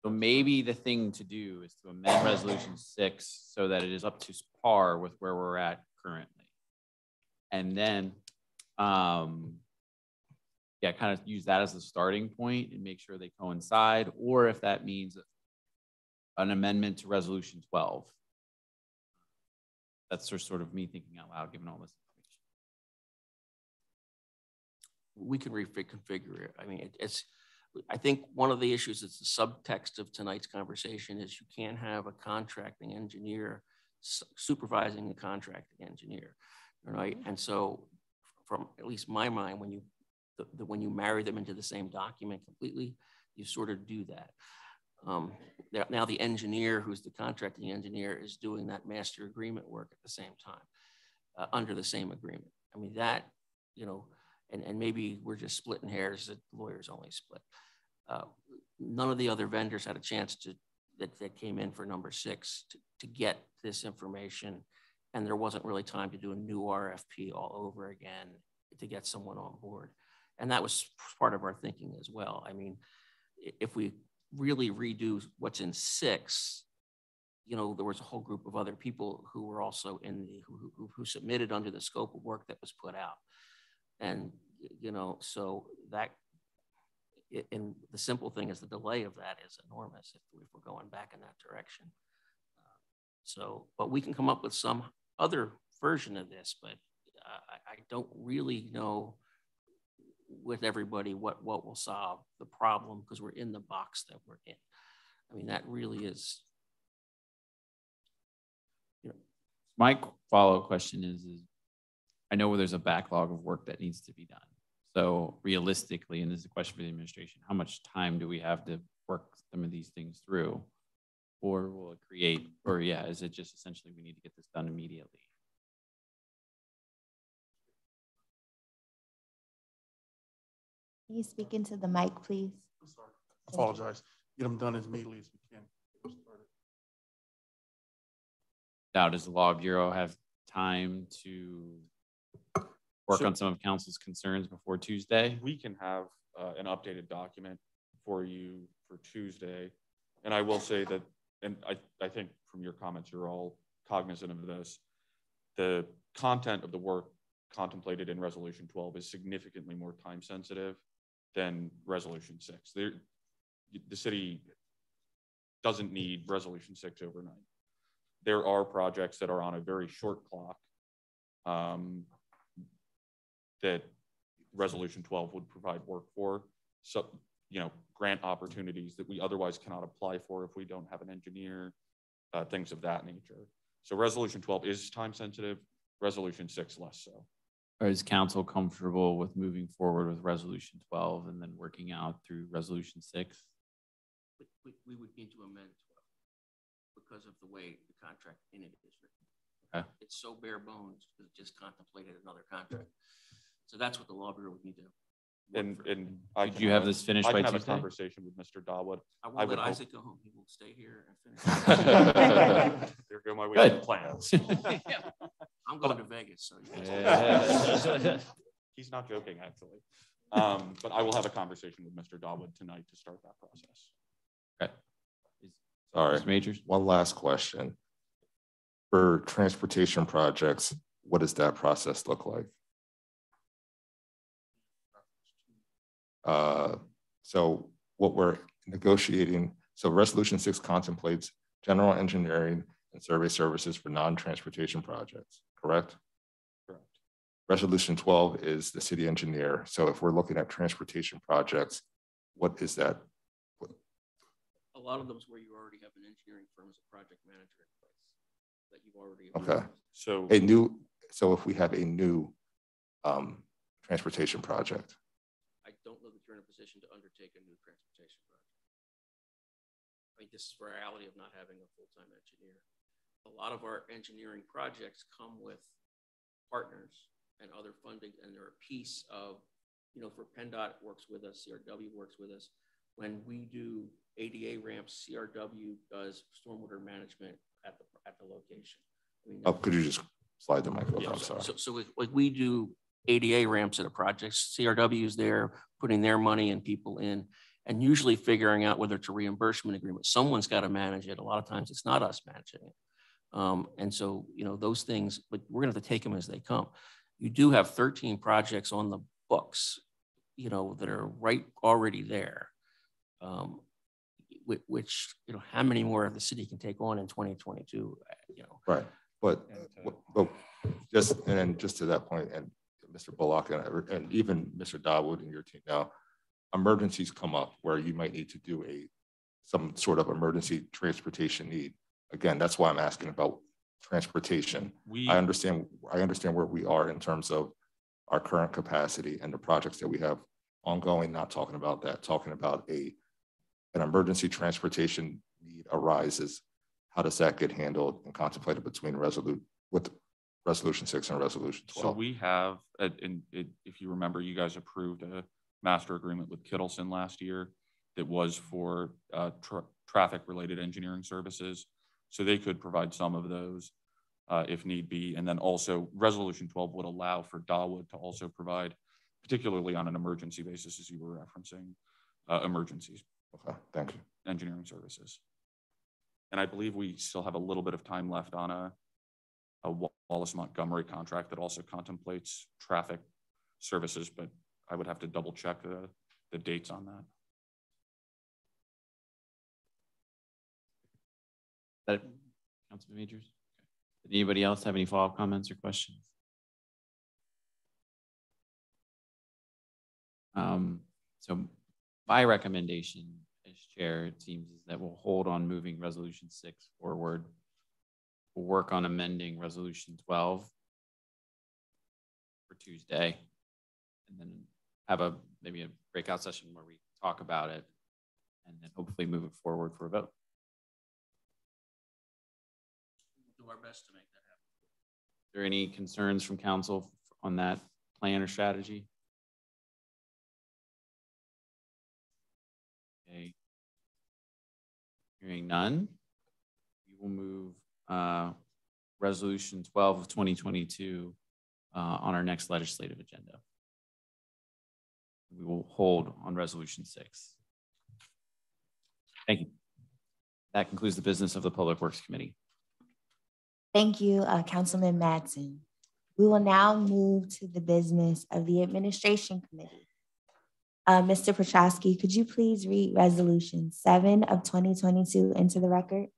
So maybe the thing to do is to amend Resolution 6 so that it is up to par with where we're at currently. And then, yeah, kind of use that as the starting point and make sure they coincide, or if that means an amendment to Resolution 12. That's sort of me thinking out loud, given all this information. We can reconfigure it. I mean, I think one of the issues that's the subtext of tonight's conversation is you can't have a contracting engineer supervising the contracting engineer, right? And so from at least my mind, when you marry them into the same document completely, you sort of do that. Now the engineer, who's the contracting engineer, is doing that master agreement work at the same time, under the same agreement. I mean, that, you know, and maybe we're just splitting hairs, that lawyers only split. None of the other vendors had a chance that came in for number 6 to get this information. And there wasn't really time to do a new RFP all over again to get someone on board. And that was part of our thinking as well. I mean, if we really redo what's in 6, you know, there was a whole group of other people who were also who submitted under the scope of work that was put out. And, you know, so that, and the simple thing is the delay of that is enormous if we're going back in that direction. So, but we can come up with some other version of this, but I don't really know with everybody what will solve the problem, because we're in the box that we're in. I mean, that really is, you know. My follow-up question is I know where there's a backlog of work that needs to be done. So realistically, and this is a question for the administration, how much time do we have to work some of these things through? Or will it create, or yeah, is it just essentially we need to get this done immediately? Can you speak into the mic, please? I'm sorry. I apologize. Get them done as immediately as we can. Now, does the Law Bureau have time to work on some of council's concerns before Tuesday? We can have an updated document for you for Tuesday. And I will say that, and I think from your comments, you're all cognizant of this. The content of the work contemplated in Resolution 12 is significantly more time sensitive than Resolution 6. The city doesn't need Resolution 6 overnight. There are projects that are on a very short clock that Resolution 12 would provide work for. So, you know, grant opportunities that we otherwise cannot apply for if we don't have an engineer, things of that nature. So Resolution 12 is time sensitive, Resolution 6 less so. Or is council comfortable with moving forward with Resolution 12 and then working out through Resolution 6? We would need to amend 12 because of the way the contract in it is written. Okay. It's so bare bones because it just contemplated another contract. So that's what the Law Bureau would need to And Did you have this finished by Tuesday? I can have a conversation with Mr. Dawood. I won't let Isaac go home. He will stay here and finish. There go my weekend plans. I'm going to Vegas. So He's not joking, actually. But I will have a conversation with Mr. Dawood tonight to start that process. Okay. Sorry, Majors. One last question. For transportation projects, what does that process look like? So what we're negotiating, so Resolution 6 contemplates general engineering and survey services for non-transportation projects, correct? Correct. Resolution 12 is the city engineer. So if we're looking at transportation projects, what is that? a lot of them is where you already have an engineering firm as a project manager in place that you've already. Okay. So if we have a new transportation project. I don't know that you're in a position to undertake a new transportation project. I mean, this is the reality of not having a full-time engineer. A lot of our engineering projects come with partners and other funding, and they're a piece of, you know, for PennDOT works with us, CRW works with us. When we do ADA ramps, CRW does stormwater management at the location. I mean, could you just slide the microphone? Yeah, I'm sorry. So like we do ADA ramps at a project, CRW is there putting their money and people in, and usually figuring out whether it's a reimbursement agreement. Someone's got to manage it. A lot of times it's not us managing it. And so, you know, those things, but we're going to have to take them as they come. You do have 13 projects on the books, you know, that are right already there. Which, you know, how many more of the city can take on in 2022, you know? Right. But just to that point, and Mr. Bullock and even Mr. Dawood and your team now, emergencies come up where you might need to do some sort of emergency transportation need. Again, that's why I'm asking about transportation. I understand where we are in terms of our current capacity and the projects that we have ongoing, not talking about that, talking about an emergency transportation need arises. How does that get handled and contemplated between Resolution 6 and Resolution 12? So we have, if you remember, you guys approved a master agreement with Kittleson last year that was for traffic-related engineering services. So they could provide some of those if need be. And then also Resolution 12 would allow for Dawood to also provide, particularly on an emergency basis, as you were referencing, emergencies. Okay, thank you. Engineering services. And I believe we still have a little bit of time left on a Wallace Montgomery contract that also contemplates traffic services, but I would have to double check the dates on that. Councilman Majors? Okay. Did anybody else have any follow-up comments or questions? So my recommendation as chair, it seems, is that we'll hold on moving Resolution 6 forward. We'll work on amending Resolution 12 for Tuesday, and then have maybe a breakout session where we talk about it, and then hopefully move it forward for a vote. We'll do our best to make that happen. Are there any concerns from council on that plan or strategy? Okay. Hearing none, we will move Resolution 12 of 2022 on our next legislative agenda. We will hold on Resolution 6. Thank you. That concludes the business of the Public Works Committee. Thank you, Councilman Madsen. We will now move to the business of the Administration Committee. Mr. Petrosky, could you please read Resolution 7 of 2022 into the record?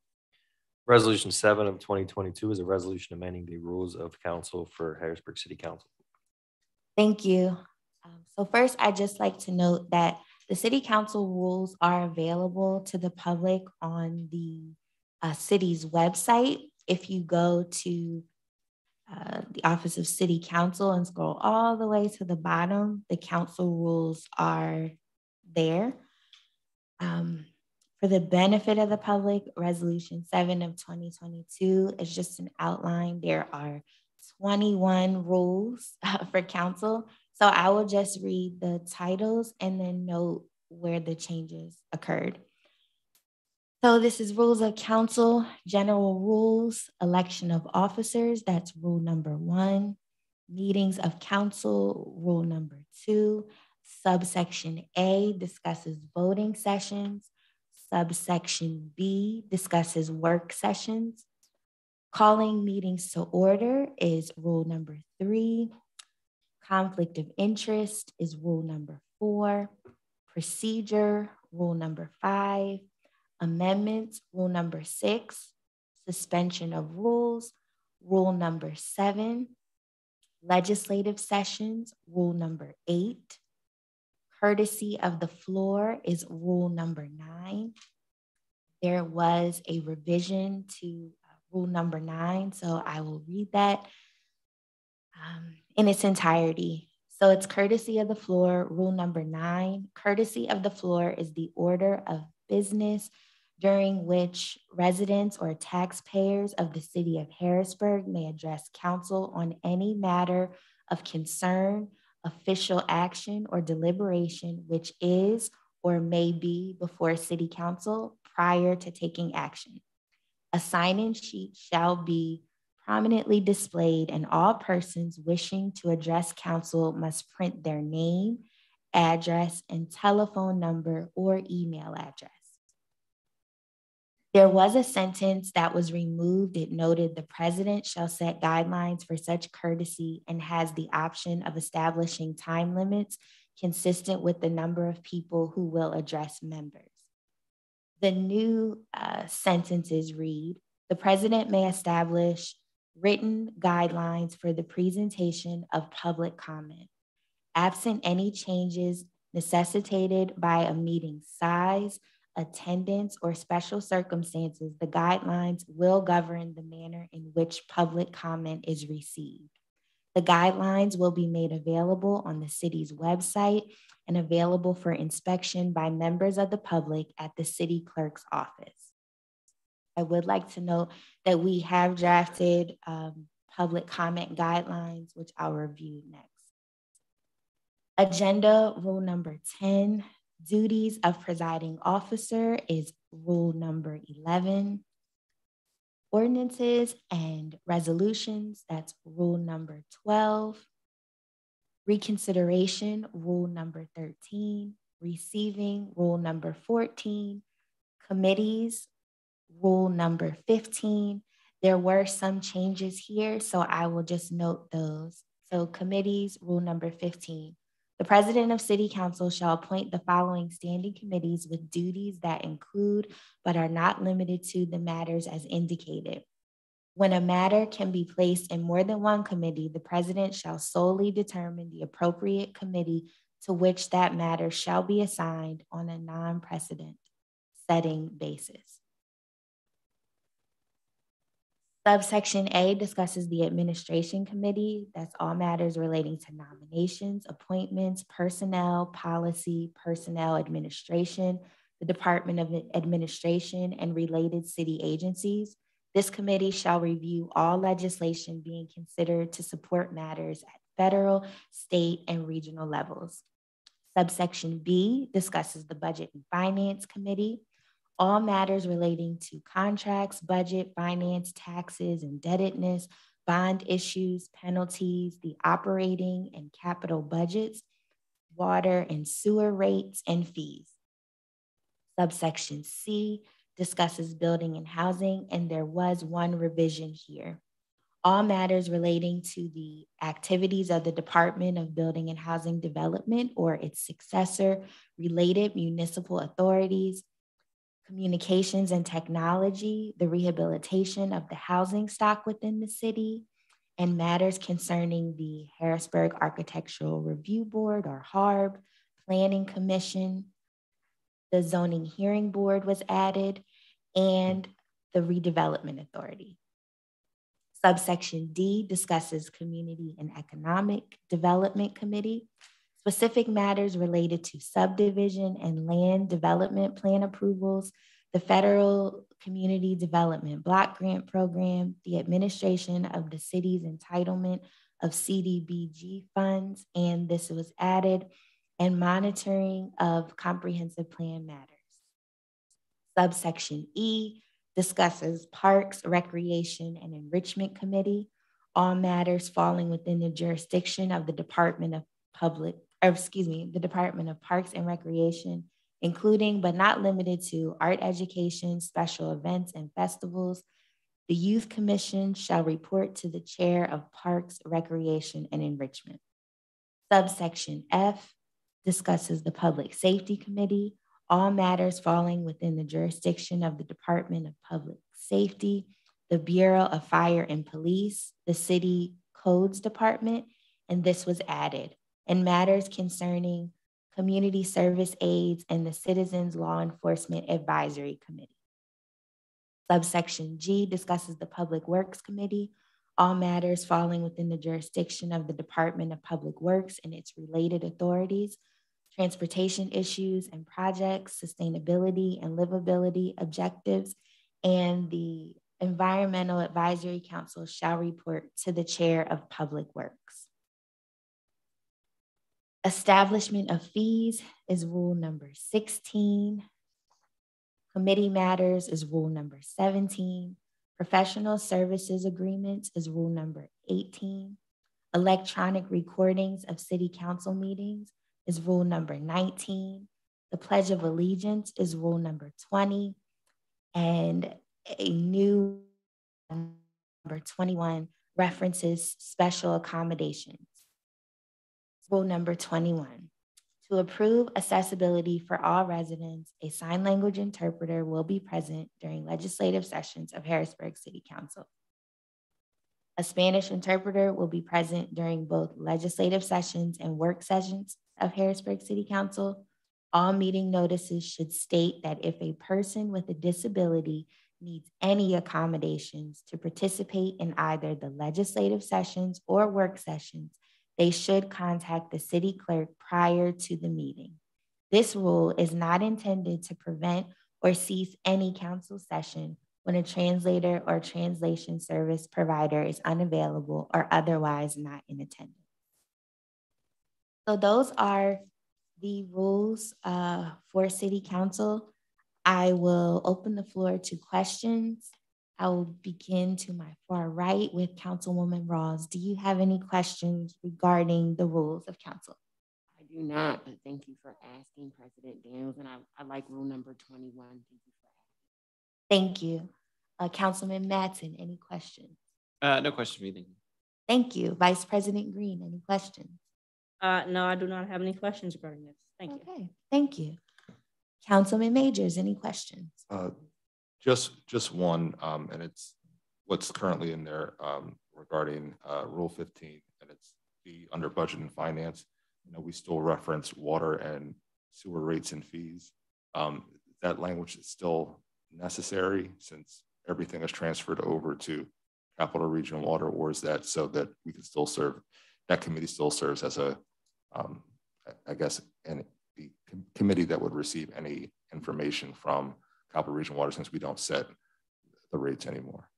Resolution 7 of 2022 is a resolution amending the rules of council for Harrisburg City Council. Thank you. So first, I'd just like to note that the City Council rules are available to the public on the city's website. If you go to the Office of City Council and scroll all the way to the bottom, the council rules are there. For the benefit of the public, Resolution 7 of 2022 is just an outline. There are 21 rules for council, So I will just read the titles and then note where the changes occurred. So this is rules of council, general rules, election of officers, that's rule number 1. Meetings of council, rule number 2. Subsection A discusses voting sessions. Subsection B discusses work sessions. Calling meetings to order is rule number 3. Conflict of interest is rule number 4. Procedure, rule number 5. Amendments, rule number 6. Suspension of rules, rule number 7. Legislative sessions, rule number 8. Courtesy of the floor is rule number 9. There was a revision to rule number 9, so I will read that in its entirety. So it's courtesy of the floor, rule number 9. Courtesy of the floor is the order of business during which residents or taxpayers of the city of Harrisburg may address council on any matter of concern, official action, or deliberation which is or may be before city council prior to taking action. A sign-in sheet shall be prominently displayed, and all persons wishing to address council must print their name, address, and telephone number or email address. There was a sentence that was removed. It noted the president shall set guidelines for such courtesy and has the option of establishing time limits consistent with the number of people who will address members. The new sentences read, the president may establish written guidelines for the presentation of public comment. Absent any changes necessitated by a meeting size, attendance, or special circumstances, the guidelines will govern the manner in which public comment is received. The guidelines will be made available on the city's website and available for inspection by members of the public at the city clerk's office. I would like to note that we have drafted public comment guidelines, which I'll review next. Agenda rule number 10, duties of presiding officer is rule number 11. Ordinances and resolutions, that's rule number 12. Reconsideration, rule number 13. Receiving, rule number 14. Committees, rule number 15. There were some changes here, so I will just note those. So committees, rule number 15. The president of city council shall appoint the following standing committees with duties that include but are not limited to the matters as indicated. When a matter can be placed in more than one committee, the president shall solely determine the appropriate committee to which that matter shall be assigned on a non-precedent setting basis. Subsection A discusses the administration committee. That's all matters relating to nominations, appointments, personnel, policy, personnel administration, the Department of Administration, and related city agencies. This committee shall review all legislation being considered to support matters at federal, state, and regional levels. Subsection B discusses the Budget and Finance Committee. All matters relating to contracts, budget, finance, taxes, indebtedness, bond issues, penalties, the operating and capital budgets, water and sewer rates, and fees. Subsection C discusses building and housing, and there was one revision here. All matters relating to the activities of the Department of Building and Housing Development or its successor, related municipal authorities, communications and technology, the rehabilitation of the housing stock within the city, and matters concerning the Harrisburg Architectural Review Board or HARB, Planning Commission, the Zoning Hearing Board was added, and the Redevelopment Authority. Subsection D discusses Community and Economic Development Committee. Specific matters related to subdivision and land development plan approvals, the Federal Community Development Block Grant Program, the administration of the city's entitlement of CDBG funds, and this was added, and monitoring of comprehensive plan matters. Subsection E discusses Parks, Recreation, and Enrichment Committee, all matters falling within the jurisdiction of the Department of the Department of Parks and Recreation, including but not limited to art education, special events, and festivals. The Youth Commission shall report to the Chair of Parks, Recreation, and Enrichment. Subsection F discusses the Public Safety Committee, all matters falling within the jurisdiction of the Department of Public Safety, the Bureau of Fire and Police, the City Codes Department, and this was added, and matters concerning community service aides and the Citizens Law Enforcement Advisory Committee. Subsection G discusses the Public Works Committee, all matters falling within the jurisdiction of the Department of Public Works and its related authorities, transportation issues and projects, sustainability and livability objectives, and the Environmental Advisory Council shall report to the Chair of Public Works. Establishment of fees is rule number 16. Committee matters is rule number 17. Professional services agreements is rule number 18. Electronic recordings of city council meetings is rule number 19. The Pledge of Allegiance is rule number 20. And a new number 21 references special accommodations. Rule number 21. To approve accessibility for all residents, a sign language interpreter will be present during legislative sessions of Harrisburg City Council. A Spanish interpreter will be present during both legislative sessions and work sessions of Harrisburg City Council. All meeting notices should state that if a person with a disability needs any accommodations to participate in either the legislative sessions or work sessions, they should contact the city clerk prior to the meeting. This rule is not intended to prevent or cease any council session when a translator or translation service provider is unavailable or otherwise not in attendance. So those are the rules for City Council. I will open the floor to questions. I will begin to my far right with Councilwoman Rawls. Do you have any questions regarding the rules of council? I do not, but thank you for asking, President Daniels, and I like rule number 21. Thank you for asking. Thank you. Councilman Madsen, any questions? No questions for me, thank you. Thank you. Vice President Greene, any questions? No, I do not have any questions regarding this. Thank you. Okay, thank you. Councilman Majors, any questions? Just one, and it's what's currently in there regarding Rule 15, and it's the under budget and finance. You know, we still reference water and sewer rates and fees. That language is still necessary since everything is transferred over to Capital Region Water, or is that so that we can still serve, that committee still serves as a, I guess, the committee that would receive any information from Capital Region Water since we don't set the rates anymore?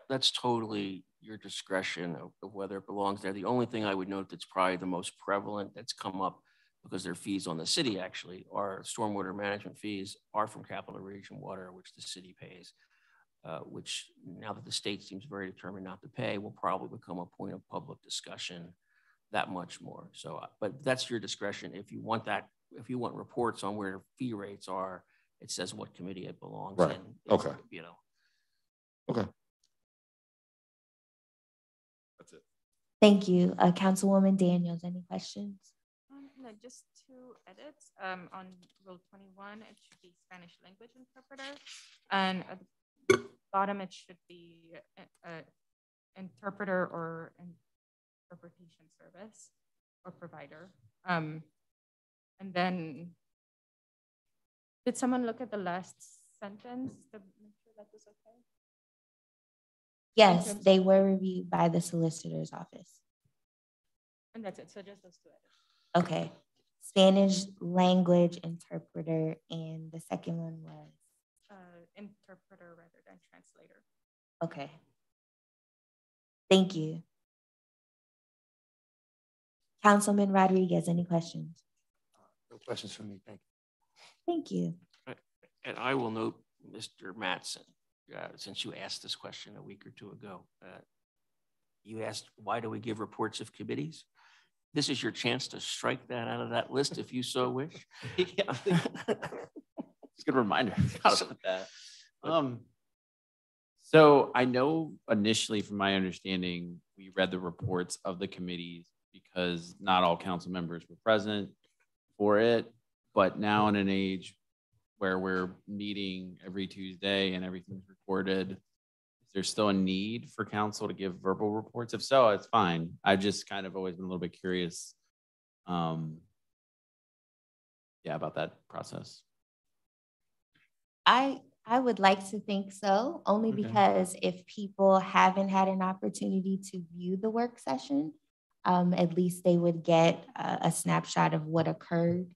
That's totally your discretion of whether it belongs there. The only thing I would note that's probably the most prevalent that's come up, because their fees on the city actually are stormwater management fees, are from Capital Region Water, which the city pays, which now that the state seems very determined not to pay, will probably become a point of public discussion that much more. So, but that's your discretion. If you want that, if you want reports on where fee rates are, it says what committee it belongs in. Okay. You know. Okay. That's it. Thank you. Councilwoman Daniels, any questions? No, just two edits. On Rule 21, it should be Spanish language interpreter. And at the bottom, it should be interpreter or interpretation service or provider. And then, did someone look at the last sentence to make sure that was okay? Yes, they were reviewed by the solicitor's office. And that's it, so just those two edits. Okay, Spanish language interpreter, and the second one was? Interpreter rather than translator. Okay. Thank you. Councilman Rodriguez, any questions? No questions from me, thank you. Thank you. And I will note, Mr. Mattson, since you asked this question a week or two ago, you asked, why do we give reports of committees? This is your chance to strike that out of that list if you so wish. Yeah. It's a good reminder. So I know initially, from my understanding, we read the reports of the committees because not all council members were present for it. But now in an age where we're meeting every Tuesday and everything's recorded, is there still a need for council to give verbal reports? If so, it's fine. I've just kind of always been a little bit curious, about that process. I would like to think so, only because if people haven't had an opportunity to view the work session, at least they would get a snapshot of what occurred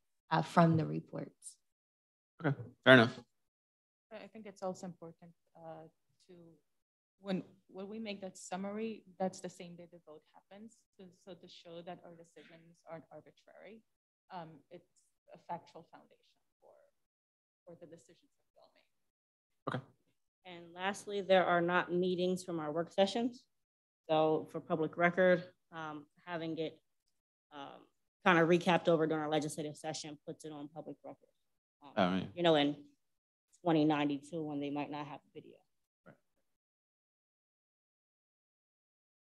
from the reports. Okay, fair enough. I think it's also important to, when we make that summary, that's the same day the vote happens. So to show that our decisions aren't arbitrary, it's a factual foundation for the decisions that we'll make. Okay. And lastly, there are not meetings from our work sessions. So for public record, having it kind of recapped over during our legislative session puts it on public record. Right. You know, in 2092 when they might not have video. Right.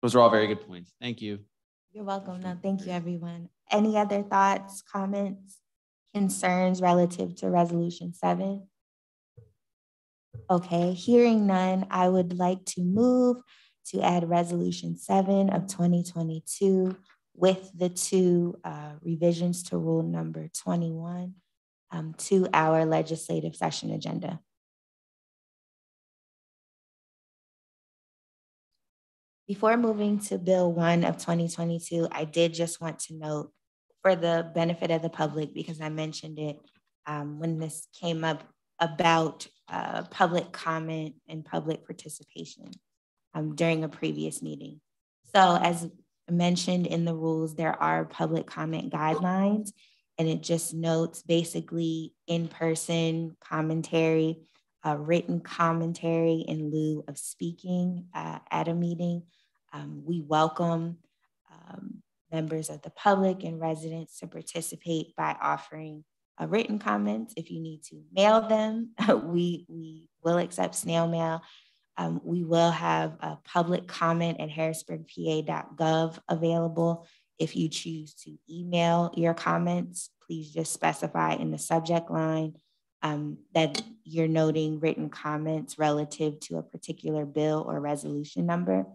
Those are all very good points. Thank you. You're welcome. No, thank you, everyone. Any other thoughts, comments, concerns relative to Resolution 7? Okay, hearing none, I would like to move to add Resolution 7 of 2022 with the 2 revisions to Rule Number 21 to our legislative session agenda. Before moving to Bill 1 of 2022, I did just want to note, for the benefit of the public, because I mentioned it when this came up, about public comment and public participation during a previous meeting. So as mentioned in the rules, there are public comment guidelines, and it just notes basically in-person commentary, written commentary in lieu of speaking at a meeting. We welcome members of the public and residents to participate by offering written comments. If you need to mail them, we will accept snail mail. We will have a public comment at harrisburgpa.gov available. If you choose to email your comments, please just specify in the subject line that you're noting written comments relative to a particular bill or resolution number.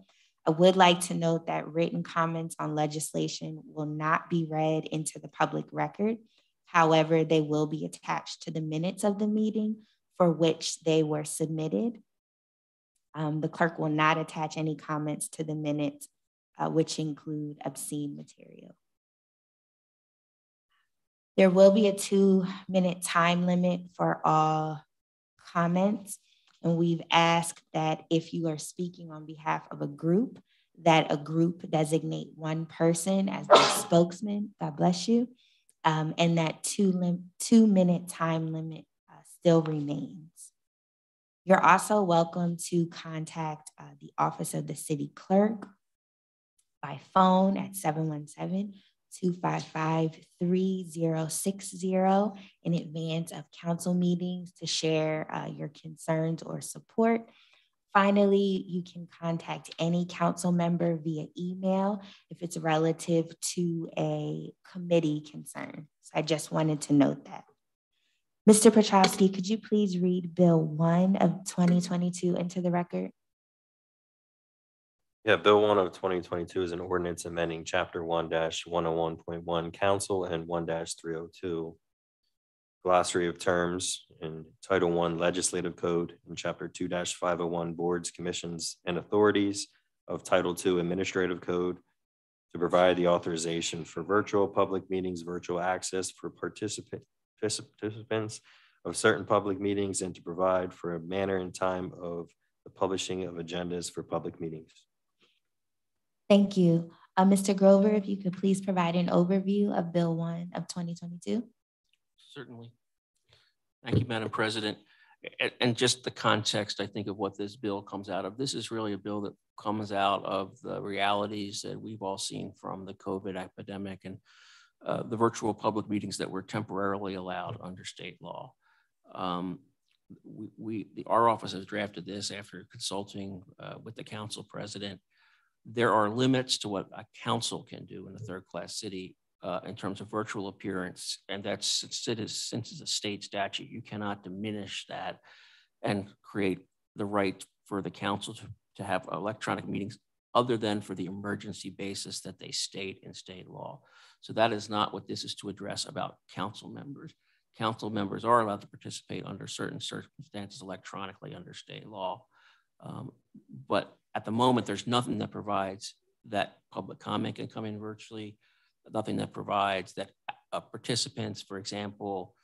I would like to note that written comments on legislation will not be read into the public record. However, they will be attached to the minutes of the meeting for which they were submitted. The clerk will not attach any comments to the minutes, which include obscene material. There will be a 2-minute time limit for all comments. And we've asked that if you are speaking on behalf of a group, that a group designate one person as the spokesman. God bless you. And that 2-minute time limit still remains. You're also welcome to contact the Office of the City Clerk by phone at 717-255-3060 in advance of council meetings to share your concerns or support. Finally, you can contact any council member via email if it's relative to a committee concern. So I just wanted to note that. Mr. Petrowski, could you please read Bill 1 of 2022 into the record? Yeah, Bill 1 of 2022 is an ordinance amending Chapter 1-101.1 Council and 1-302 Glossary of Terms in Title I Legislative Code and Chapter 2-501 Boards, Commissions, and Authorities of Title II Administrative Code to provide the authorization for virtual public meetings, virtual access for participants of certain public meetings, and to provide for a manner and time of the publishing of agendas for public meetings. Thank you. Mr. Grover, if you could please provide an overview of Bill 1 of 2022. Certainly. Thank you, Madam President. And just the context, I think, of what this bill comes out of. This is really a bill that comes out of the realities that we've all seen from the COVID epidemic and the virtual public meetings that were temporarily allowed under state law. Our office has drafted this after consulting with the council president. There are limits to what a council can do in a third-class city in terms of virtual appearance, and that's since it's a state statute, you cannot diminish that and create the right for the council to have electronic meetings other than for the emergency basis that they state in state law. So that is not what this is to address about council members. Council members are allowed to participate under certain circumstances electronically under state law. But at the moment, there's nothing that provides that public comment can come in virtually, nothing that provides that participants, for example,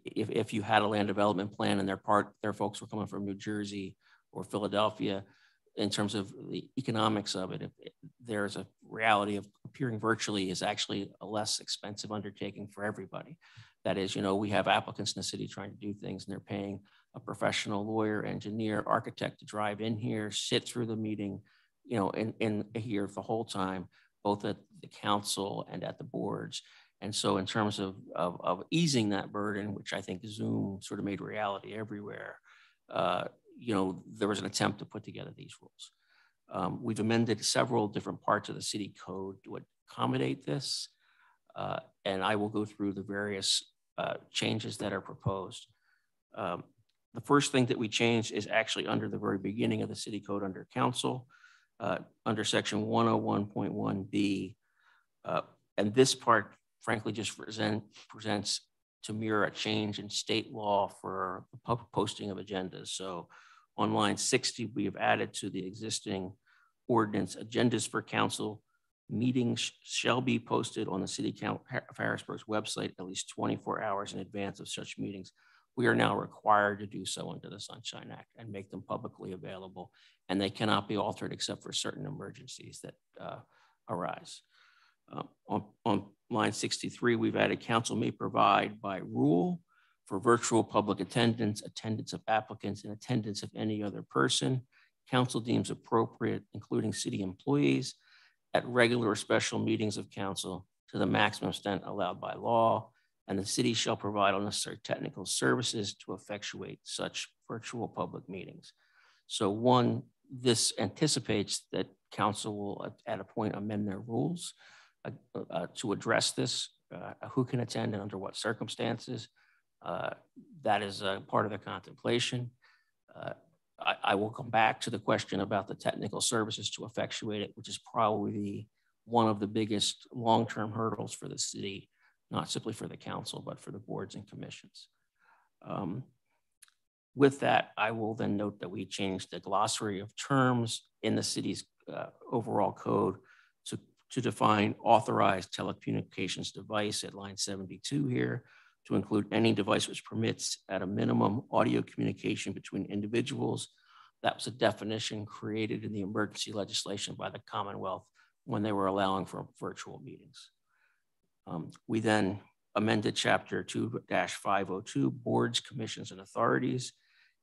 if you had a land development plan and their folks were coming from New Jersey or Philadelphia, in terms of the economics of it, there's a reality of appearing virtually is actually a less expensive undertaking for everybody. That is, we have applicants in the city trying to do things and they're paying a professional lawyer, engineer, architect to drive in here, sit through the meeting, in here the whole time, both at the council and at the boards. And so in terms of easing that burden, which I think Zoom sort of made reality everywhere, there was an attempt to put together these rules. We've amended several different parts of the city code to accommodate this. And I will go through the various changes that are proposed. The first thing that we changed is actually under the very beginning of the city code under council, under section 101.1B. And this part, frankly, just presents to mirror a change in state law for the public posting of agendas. So on line 60, we have added to the existing ordinance, agendas for council meetings shall be posted on the City of Harrisburg's website at least 24 hours in advance of such meetings. We are now required to do so under the Sunshine Act and make them publicly available, and they cannot be altered except for certain emergencies that arise. On line 63, we've added council may provide by rule for virtual public attendance, attendance of applicants, and attendance of any other person council deems appropriate, including city employees, at regular or special meetings of council to the maximum extent allowed by law, and the city shall provide all necessary technical services to effectuate such virtual public meetings. So one, this anticipates that council will at a point amend their rules to address this, who can attend and under what circumstances. That is a part of the contemplation. I will come back to the question about the technical services to effectuate it, which is probably one of the biggest long-term hurdles for the city, not simply for the council, but for the boards and commissions. With that, I will then note that we changed the glossary of terms in the city's overall code to define authorized telecommunications device at line 72 here, to include any device which permits at a minimum audio communication between individuals. That was a definition created in the emergency legislation by the Commonwealth when they were allowing for virtual meetings. We then amended chapter 2-502, boards, commissions, and authorities,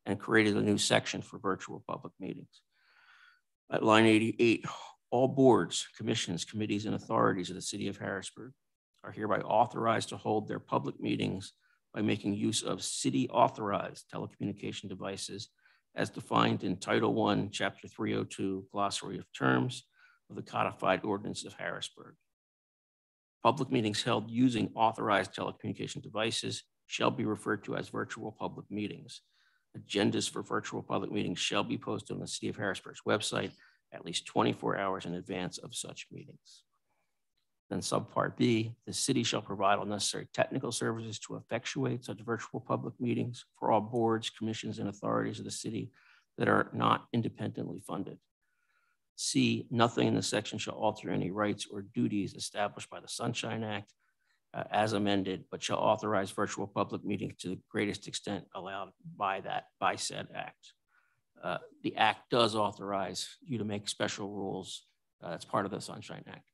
and created a new section for virtual public meetings. At line 88, all boards, commissions, committees, and authorities of the city of Harrisburg are hereby authorized to hold their public meetings by making use of city authorized telecommunication devices as defined in Title I, Chapter 302, Glossary of Terms of the Codified Ordinance of Harrisburg. Public meetings held using authorized telecommunication devices shall be referred to as virtual public meetings. Agendas for virtual public meetings shall be posted on the City of Harrisburg's website at least 24 hours in advance of such meetings. Then subpart B, the city shall provide all necessary technical services to effectuate such virtual public meetings for all boards, commissions, and authorities of the city that are not independently funded. C, nothing in this section shall alter any rights or duties established by the Sunshine Act as amended, but shall authorize virtual public meetings to the greatest extent allowed by said act. The act does authorize you to make special rules That's part of the Sunshine Act.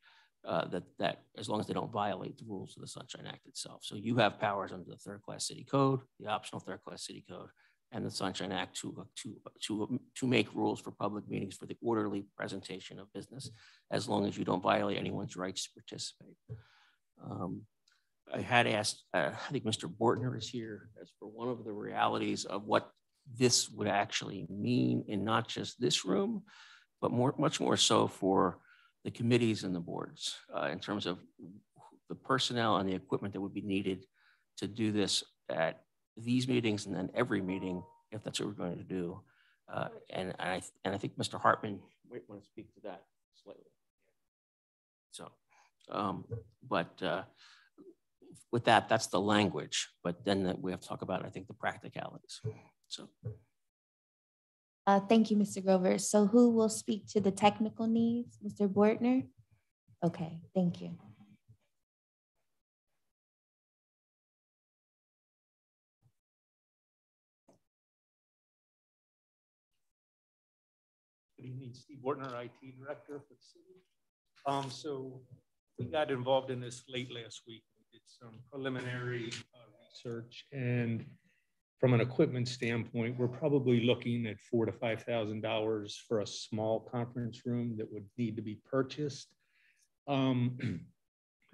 That as long as they don't violate the rules of the Sunshine Act itself. So you have powers under the third class city code, the optional third class city code, and the Sunshine Act to make rules for public meetings for the orderly presentation of business, as long as you don't violate anyone's rights to participate. I had asked, I think Mr. Bortner is here as for one of the realities of what this would actually mean in not just this room, but much more so for the committees and the boards in terms of the personnel and the equipment that would be needed to do this at these meetings and then every meeting, if that's what we're going to do. And I think Mr. Hartman might want to speak to that slightly. So, with that, that's the language, but then we have to talk about, I think, the practicalities. So. Thank you, Mr. Grover. So who will speak to the technical needs? Mr. Bortner? Okay, thank you. Good evening, Steve Bortner, IT Director for the city. So we got involved in this late last week. We did some preliminary research, and from an equipment standpoint, we're probably looking at $4,000 to $5,000 for a small conference room that would need to be purchased.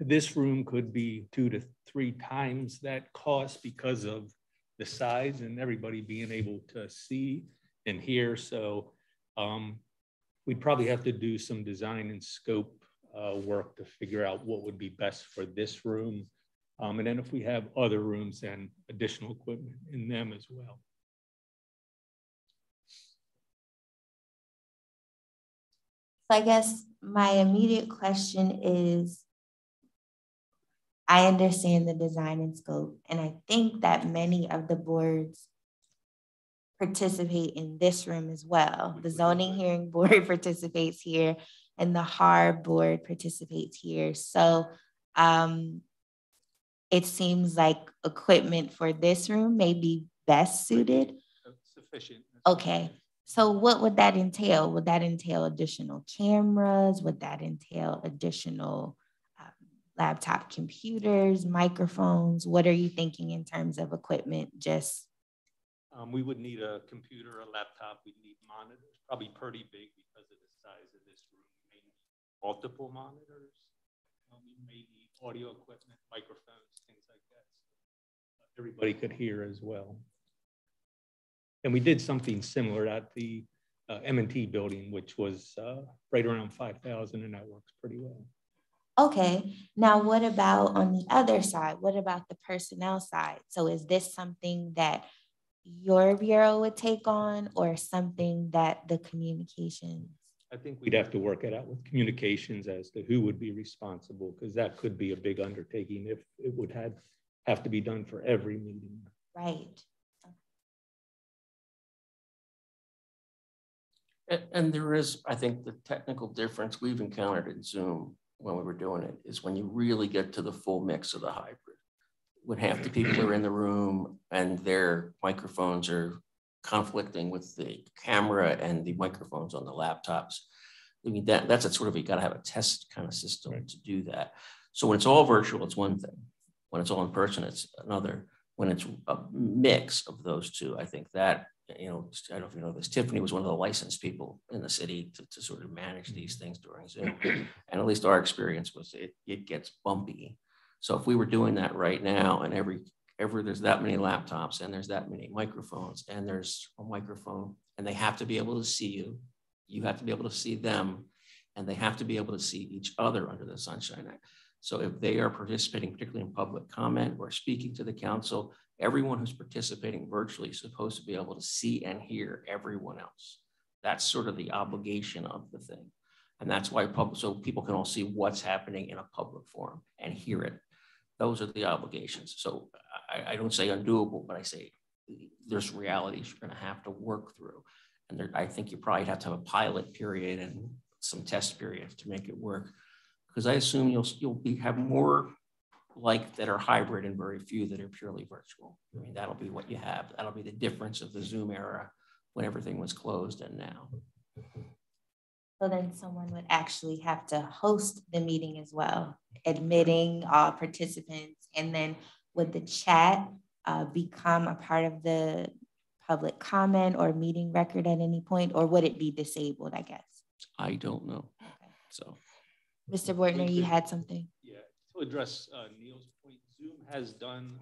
This room could be 2 to 3 times that cost because of the size and everybody being able to see and hear. So we'd probably have to do some design and scope work to figure out what would be best for this room. And then if we have other rooms and additional equipment in them as well. So I guess my immediate question is, I understand the design and scope, and I think that many of the boards participate in this room as well. The zoning hearing board participates here, and the HAR board participates here. So it seems like equipment for this room may be best suited. Sufficient. Okay, so what would that entail? Would that entail additional cameras? Would that entail additional laptop computers, microphones? What are you thinking in terms of equipment? Just we would need a computer, a laptop. We'd need monitors, probably pretty big because of the size of this room. We may need multiple monitors. We may need audio equipment, microphones, things like that. So everybody could hear as well. And we did something similar at the M&T building, which was right around 5,000, and that works pretty well. Okay, now what about on the other side? What about the personnel side? So is this something that your bureau would take on, or something that the communications? I think we'd have to work it out with communications as to who would be responsible, because that could be a big undertaking if it would have to be done for every meeting. Right. And there is, I think, the technical difference we've encountered in Zoom when we were doing it is when you really get to the full mix of the hybrid. When half the people are in the room and their microphones are conflicting with the camera and the microphones on the laptops. I mean, that's a sort of, you got to have a test kind of system to do that. So when it's all virtual, it's one thing. When it's all in person, it's another. When it's a mix of those two, I think that, you know, I don't know if you know this, Tiffany was one of the licensed people in the city to sort of manage these things during Zoom. And at least our experience was it gets bumpy. So if we were doing that right now, and every there's that many laptops and there's that many microphones and there's a microphone, and they have to be able to see you, you have to be able to see them, and they have to be able to see each other under the Sunshine Act. So if they are participating, particularly in public comment or speaking to the council, everyone who's participating virtually is supposed to be able to see and hear everyone else. That's sort of the obligation of the thing. And that's why so people can all see what's happening in a public forum and hear it. Those are the obligations. So I don't say undoable, but I say there's realities you're going to have to work through. And there, I think you probably have to have a pilot period and some test periods to make it work. Because I assume you'll have more like that are hybrid and very few that are purely virtual. I mean, that'll be what you have. That'll be the difference of the Zoom era when everything was closed and now. So then someone would actually have to host the meeting as well, admitting all participants. And then would the chat become a part of the public comment or meeting record at any point, or would it be disabled, I guess? I don't know. Okay. So, Mr. Bortner, you had something? Yeah, to address Neil's point, Zoom has done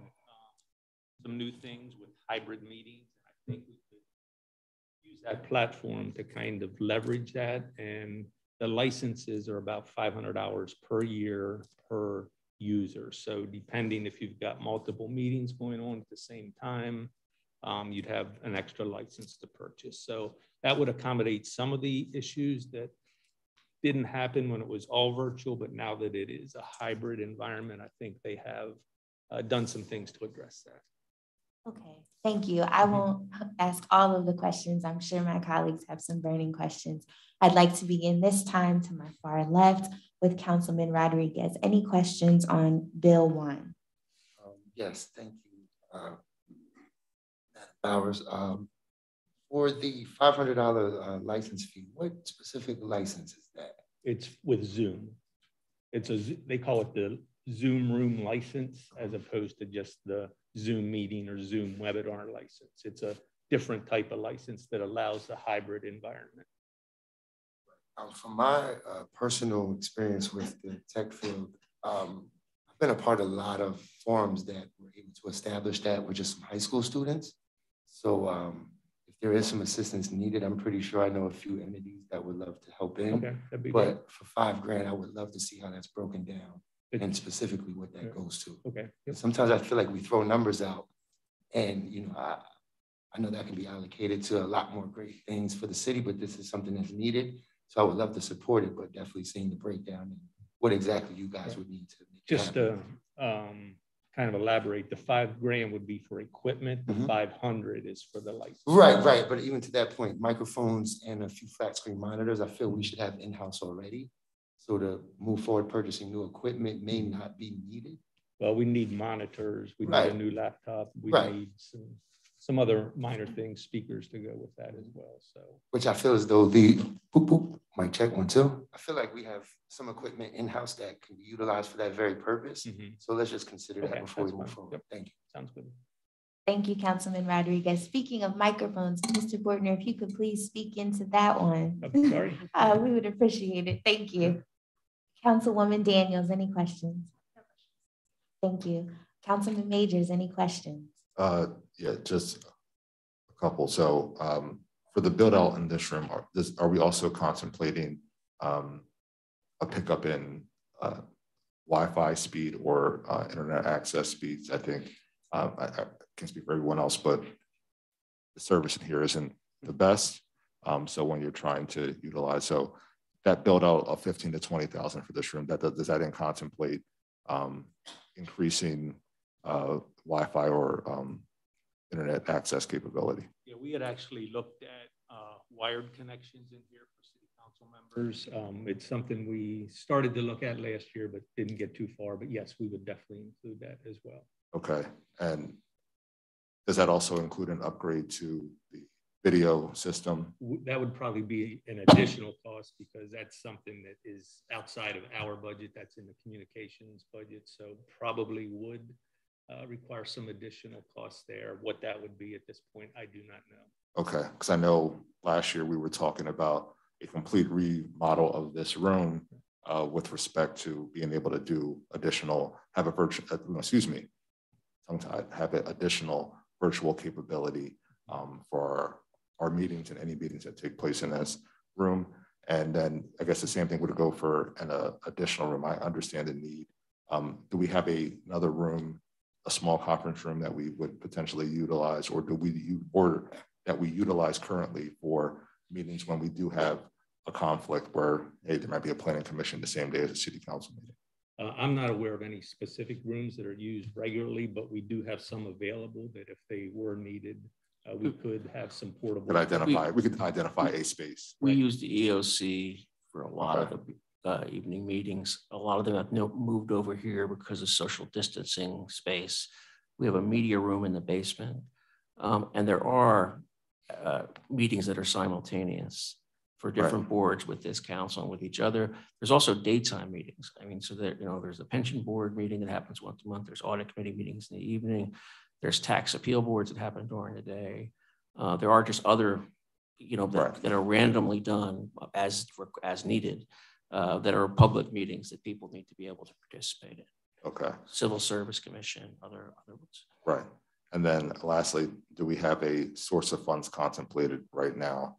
some new things with hybrid meetings. I think we could use that platform to kind of leverage that. And the licenses are about $500 per year per user. So depending if you've got multiple meetings going on at the same time, you'd have an extra license to purchase. So that would accommodate some of the issues that didn't happen when it was all virtual, but now that it is a hybrid environment, I think they have done some things to address that. Okay, thank you. I won't ask all of the questions. I'm sure my colleagues have some burning questions. I'd like to begin this time to my far left with Councilman Rodriguez. Any questions on Bill 1? Yes, thank you, Madam Bowers. For the $500 license fee, what specific license is that? It's with Zoom. They call it the Zoom room license as opposed to just the Zoom meeting or Zoom webinar license. It's a different type of license that allows the hybrid environment. From my personal experience with the tech field, I've been a part of a lot of forums that were able to establish that with just some high school students. So if there is some assistance needed, I'm pretty sure I know a few entities that would love to help in. Okay, that'd be but great. For $5,000, I would love to see how that's broken down and specifically what that goes to. Okay. Yep. Sometimes I feel like we throw numbers out, and I know that can be allocated to a lot more great things for the city, but this is something that's needed. So I would love to support it, but definitely seeing the breakdown and what exactly you guys would need to make just to kind of elaborate, the $5,000 would be for equipment, the 500 is for the license. Right. But even to that point, microphones and a few flat screen monitors, I feel we should have in-house already. So to move forward, purchasing new equipment may not be needed. Well, we need monitors, we need a new laptop, we need some other minor things, speakers to go with that as well. So, which I feel as though the boop boop mic check 1 2. I feel like we have some equipment in-house that can be utilized for that very purpose. So let's just consider that before we move forward. Yep. Thank you. Sounds good. Thank you, Councilman Rodriguez. Speaking of microphones, Mr. Bortner, if you could please speak into that one. I'm sorry. We would appreciate it. Thank you. Councilwoman Daniels, any questions? Thank you. Councilman Majors, any questions? Yeah, just a couple. So for the build out in this room, are we also contemplating a pickup in Wi-Fi speed or internet access speeds? I think I can't speak for everyone else, but the service in here isn't the best. So when you're trying to utilize, so that build out of 15 to 20,000 for this room, does that then contemplate increasing Wi-Fi or internet access capability? Yeah, we had actually looked at wired connections in here for city council members. It's something we started to look at last year, but didn't get too far. But yes, we would definitely include that as well. Okay, and does that also include an upgrade to the video system? That would probably be an additional cost because that's something that is outside of our budget. That's in the communications budget. So probably would require some additional costs there. What that would be at this point, I do not know. Okay, because I know last year we were talking about a complete remodel of this room with respect to being able to do additional, have additional virtual capability for our meetings and any meetings that take place in this room. And then I guess the same thing would go for an additional room. I understand the need. Do we have another room, a small conference room that we would potentially utilize, or that we utilize currently for meetings when we do have a conflict where, hey, there might be a planning commission the same day as a city council meeting? I'm not aware of any specific rooms that are used regularly, but we do have some available that if they were needed, we could have some portable. We could identify a space. We use the EOC for a lot of the evening meetings. A lot of them have moved over here because of social distancing space. We have a media room in the basement. And there are meetings that are simultaneous for different boards with this council and with each other. There's also daytime meetings. I mean, so that, there's a pension board meeting that happens once a month. There's audit committee meetings in the evening. There's tax appeal boards that happen during the day. There are just other, that are randomly done as needed, that are public meetings that people need to be able to participate in. Okay. Civil Service Commission, other ones. Right. And then lastly, do we have a source of funds contemplated right now?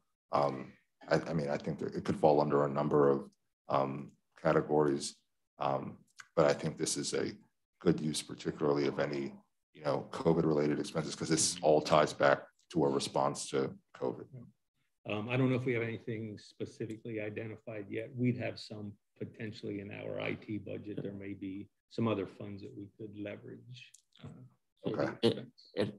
I mean, I think that it could fall under a number of categories, but I think this is a good use, particularly of any, COVID-related expenses, because this all ties back to a response to COVID. I don't know if we have anything specifically identified yet. We'd have some potentially in our IT budget. There may be some other funds that we could leverage. Okay.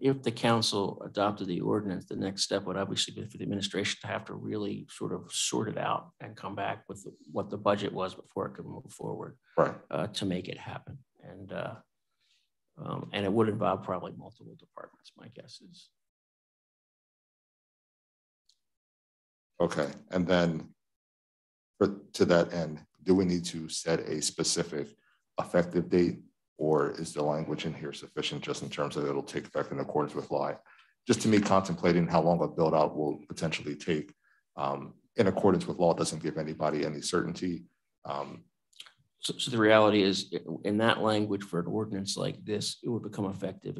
If the council adopted the ordinance, the next step would obviously be for the administration to have to really sort of sort it out and come back with what the budget was before it could move forward, to make it happen. And it would involve probably multiple departments, my guess is. Okay, and then to that end, do we need to set a specific effective date, or is the language in here sufficient just in terms of it'll take effect in accordance with law? Just to me, contemplating how long a build out will potentially take in accordance with law doesn't give anybody any certainty. So the reality is, in that language for an ordinance like this, it would become effective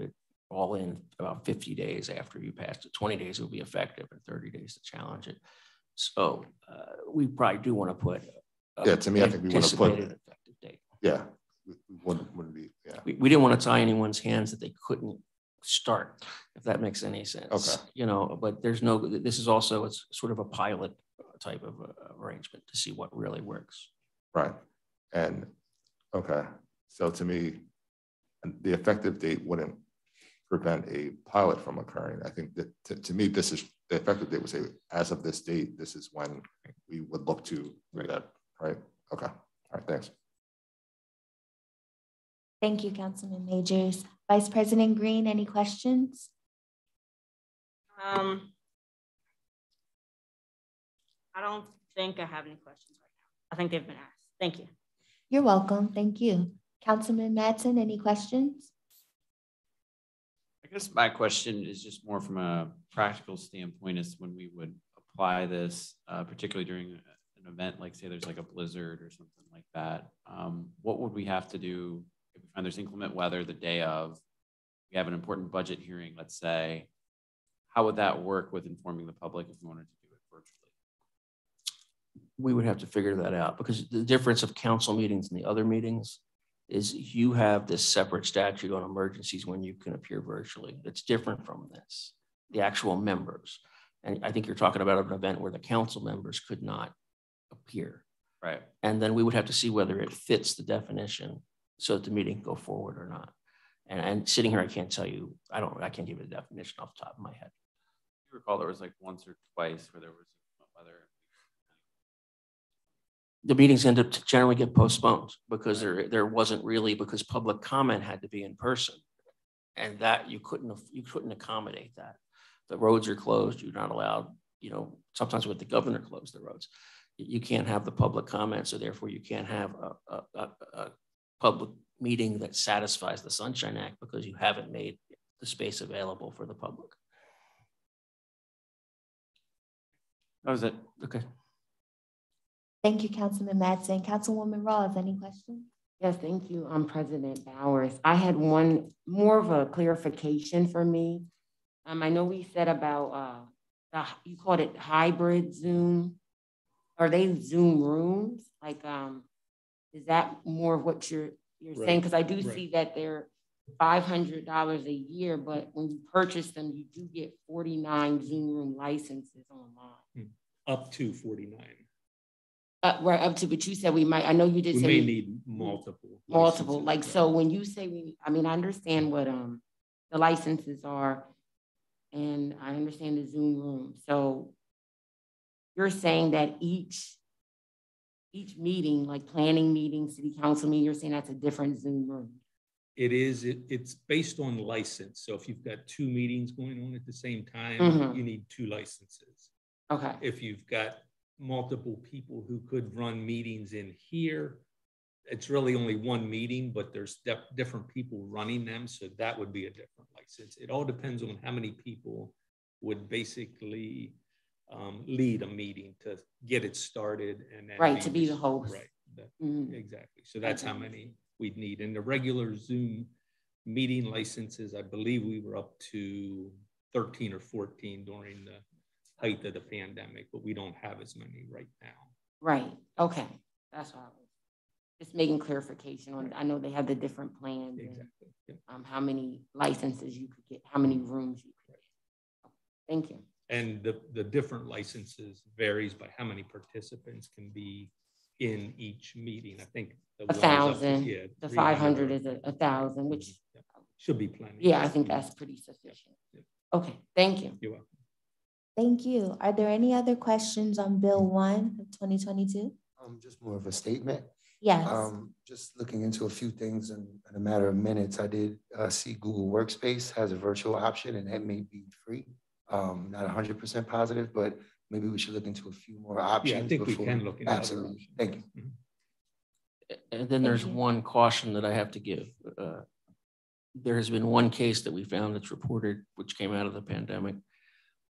all in about 50 days after you passed it. 20 days it will be effective, and 30 days to challenge it. So we probably do want to put to me, I think we want to put effective date. Yeah, we wouldn't be. Yeah, we didn't want to tie anyone's hands that they couldn't start, if that makes any sense. Okay. But there's no. This is also it's sort of a pilot type of arrangement to see what really works. Right. And okay, so to me, the effective date wouldn't prevent a pilot from occurring. I think that to me, this is the effective date would say, as of this date, this is when we would look to do that, right? Okay, all right, thanks. Thank you, Councilman Majors. Vice President Greene, any questions? I don't think I have any questions right now. I think they've been asked. Thank you. You're welcome. Thank you. Councilman Madsen, any questions? I guess my question is just more from a practical standpoint, is when we would apply this, particularly during an event, like say there's like a blizzard or something like that. What would we have to do if we find there's inclement weather the day of, we have an important budget hearing, let's say? How would that work with informing the public if we wanted to do it virtually? We would have to figure that out, because the difference of council meetings and the other meetings is you have this separate statute on emergencies when you can appear virtually. That's different from this, the actual members. And I think you're talking about an event where the council members could not appear. Right. And then we would have to see whether it fits the definition so that the meeting can go forward or not. And sitting here, I can't tell you, I can't give you the definition off the top of my head. I recall there was like once or twice where there was weather. The meetings end up to generally get postponed because there wasn't really, because public comment had to be in person, and that you couldn't accommodate that. The roads are closed. You're not allowed, sometimes with the governor closed the roads, you can't have the public comment. So therefore you can't have a public meeting that satisfies the Sunshine Act because you haven't made the space available for the public. That was it. Okay. Thank you, Councilman Madsen. Councilwoman Rawls, any questions? Yes, thank you, President Bowers. I had one more of a clarification for me. I know we said about you called it hybrid Zoom. Are they Zoom rooms? Like, is that more of what you're saying? Because I do see that they're $500 a year, but when you purchase them, you do get 49 Zoom room licenses online. Up to 49. Right, up to, but you said we might, I know you did say we may need multiple. Multiple, like, so when you say I understand what the licenses are, and I understand the Zoom room. So you're saying that each meeting, like planning meeting, city council meeting, you're saying that's a different Zoom room? It is, it's based on license. So if you've got 2 meetings going on at the same time, you need 2 licenses. Okay. If you've got multiple people who could run meetings in here. It's really only one meeting, but there's different people running them. So that would be a different license. It all depends on how many people would basically lead a meeting to get it started. And then right, to be the host. Right, exactly. So that's how many we'd need. And the regular Zoom meeting licenses, I believe we were up to 13 or 14 during the height of the pandemic, but we don't have as many right now. Right, okay, that's what I was just making clarification on. I know they have the different plans. Exactly. And, how many licenses you could get, how many rooms you could get. Thank you. And the different licenses varies by how many participants can be in each meeting. I think the 1,000. The 500 is 1,000, which should be plenty. Yeah, I think that's pretty sufficient. Okay, thank you. You're welcome. Thank you. Are there any other questions on Bill 1 of 2022? Just more of a statement. Yes. Just looking into a few things in a matter of minutes, I did see Google Workspace has a virtual option, and that may be free. Not 100% positive, but maybe we should look into a few more options. Yeah, I think we can look into absolutely. Thank you. And then there's one caution that I have to give. There has been one case that we found that's reported, which came out of the pandemic,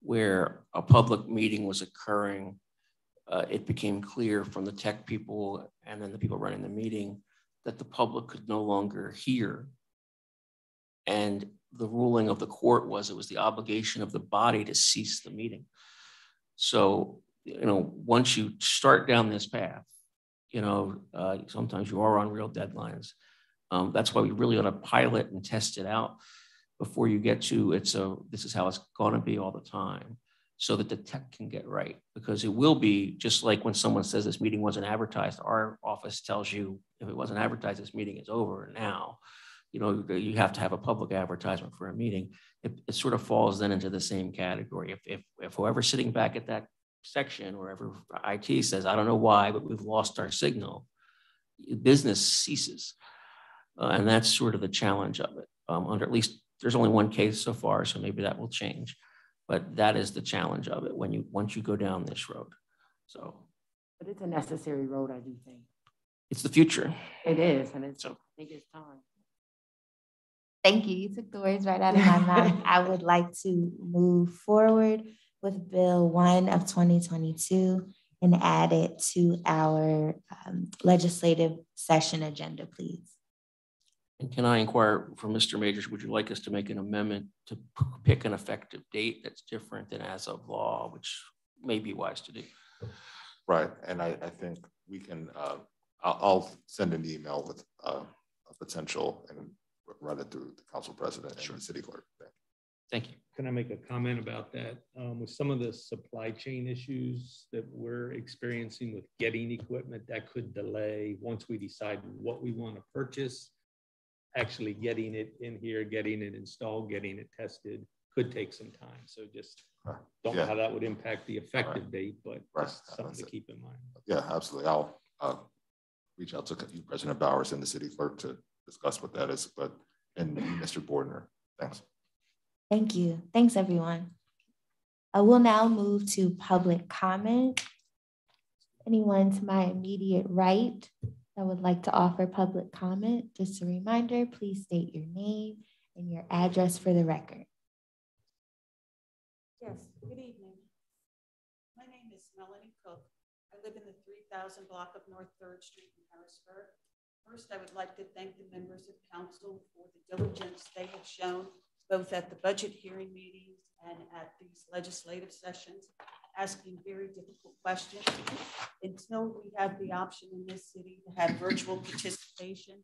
where a public meeting was occurring. It became clear from the tech people and then the people running the meeting that the public could no longer hear. And the ruling of the court was it was the obligation of the body to cease the meeting. So, once you start down this path, sometimes you are on real deadlines. That's why we really ought to pilot and test it out before you get to this is how it's going to be all the time, so that the tech can get right. Because it will be just like when someone says this meeting wasn't advertised, our office tells you if it wasn't advertised, this meeting is over now. You have to have a public advertisement for a meeting. It sort of falls then into the same category. If whoever's sitting back at that section or wherever IT says, I don't know why, but we've lost our signal, business ceases. And that's sort of the challenge of it. Under at least, there's only one case so far, so maybe that will change. But that is the challenge of it once you go down this road. So, but it's a necessary road, I do think. It's the future. It is, and I think it's time. Thank you. You took the words right out of my mouth. I would like to move forward with Bill 1 of 2022 and add it to our legislative session agenda, please. And can I inquire from Mr. Majors, would you like us to make an amendment to pick an effective date that's different than as of law, which may be wise to do? Right, and I think we can, I'll send an email with a potential and run it through the council president and the city clerk. Thank you. Can I make a comment about that? With some of the supply chain issues that we're experiencing with getting equipment, that could delay once we decide what we want to purchase. Actually getting it in here, getting it installed, getting it tested could take some time. So just don't know how that would impact the effective date, but just something to keep in mind. Yeah, absolutely. I'll reach out to you, President Bowers, and the city clerk to discuss what that is, and Mr. Bordner. Thanks. Thank you. Thanks, everyone. I will now move to public comment. Anyone to my immediate right that would like to offer public comment? Just a reminder, please state your name and your address for the record. Yes, good evening. My name is Melanie Cook. I live in the 3000 block of North 3rd Street in Harrisburg. First, I would like to thank the members of council for the diligence they have shown both at the budget hearing meetings and at these legislative sessions, asking very difficult questions. Until we have the option in this city to have virtual participation,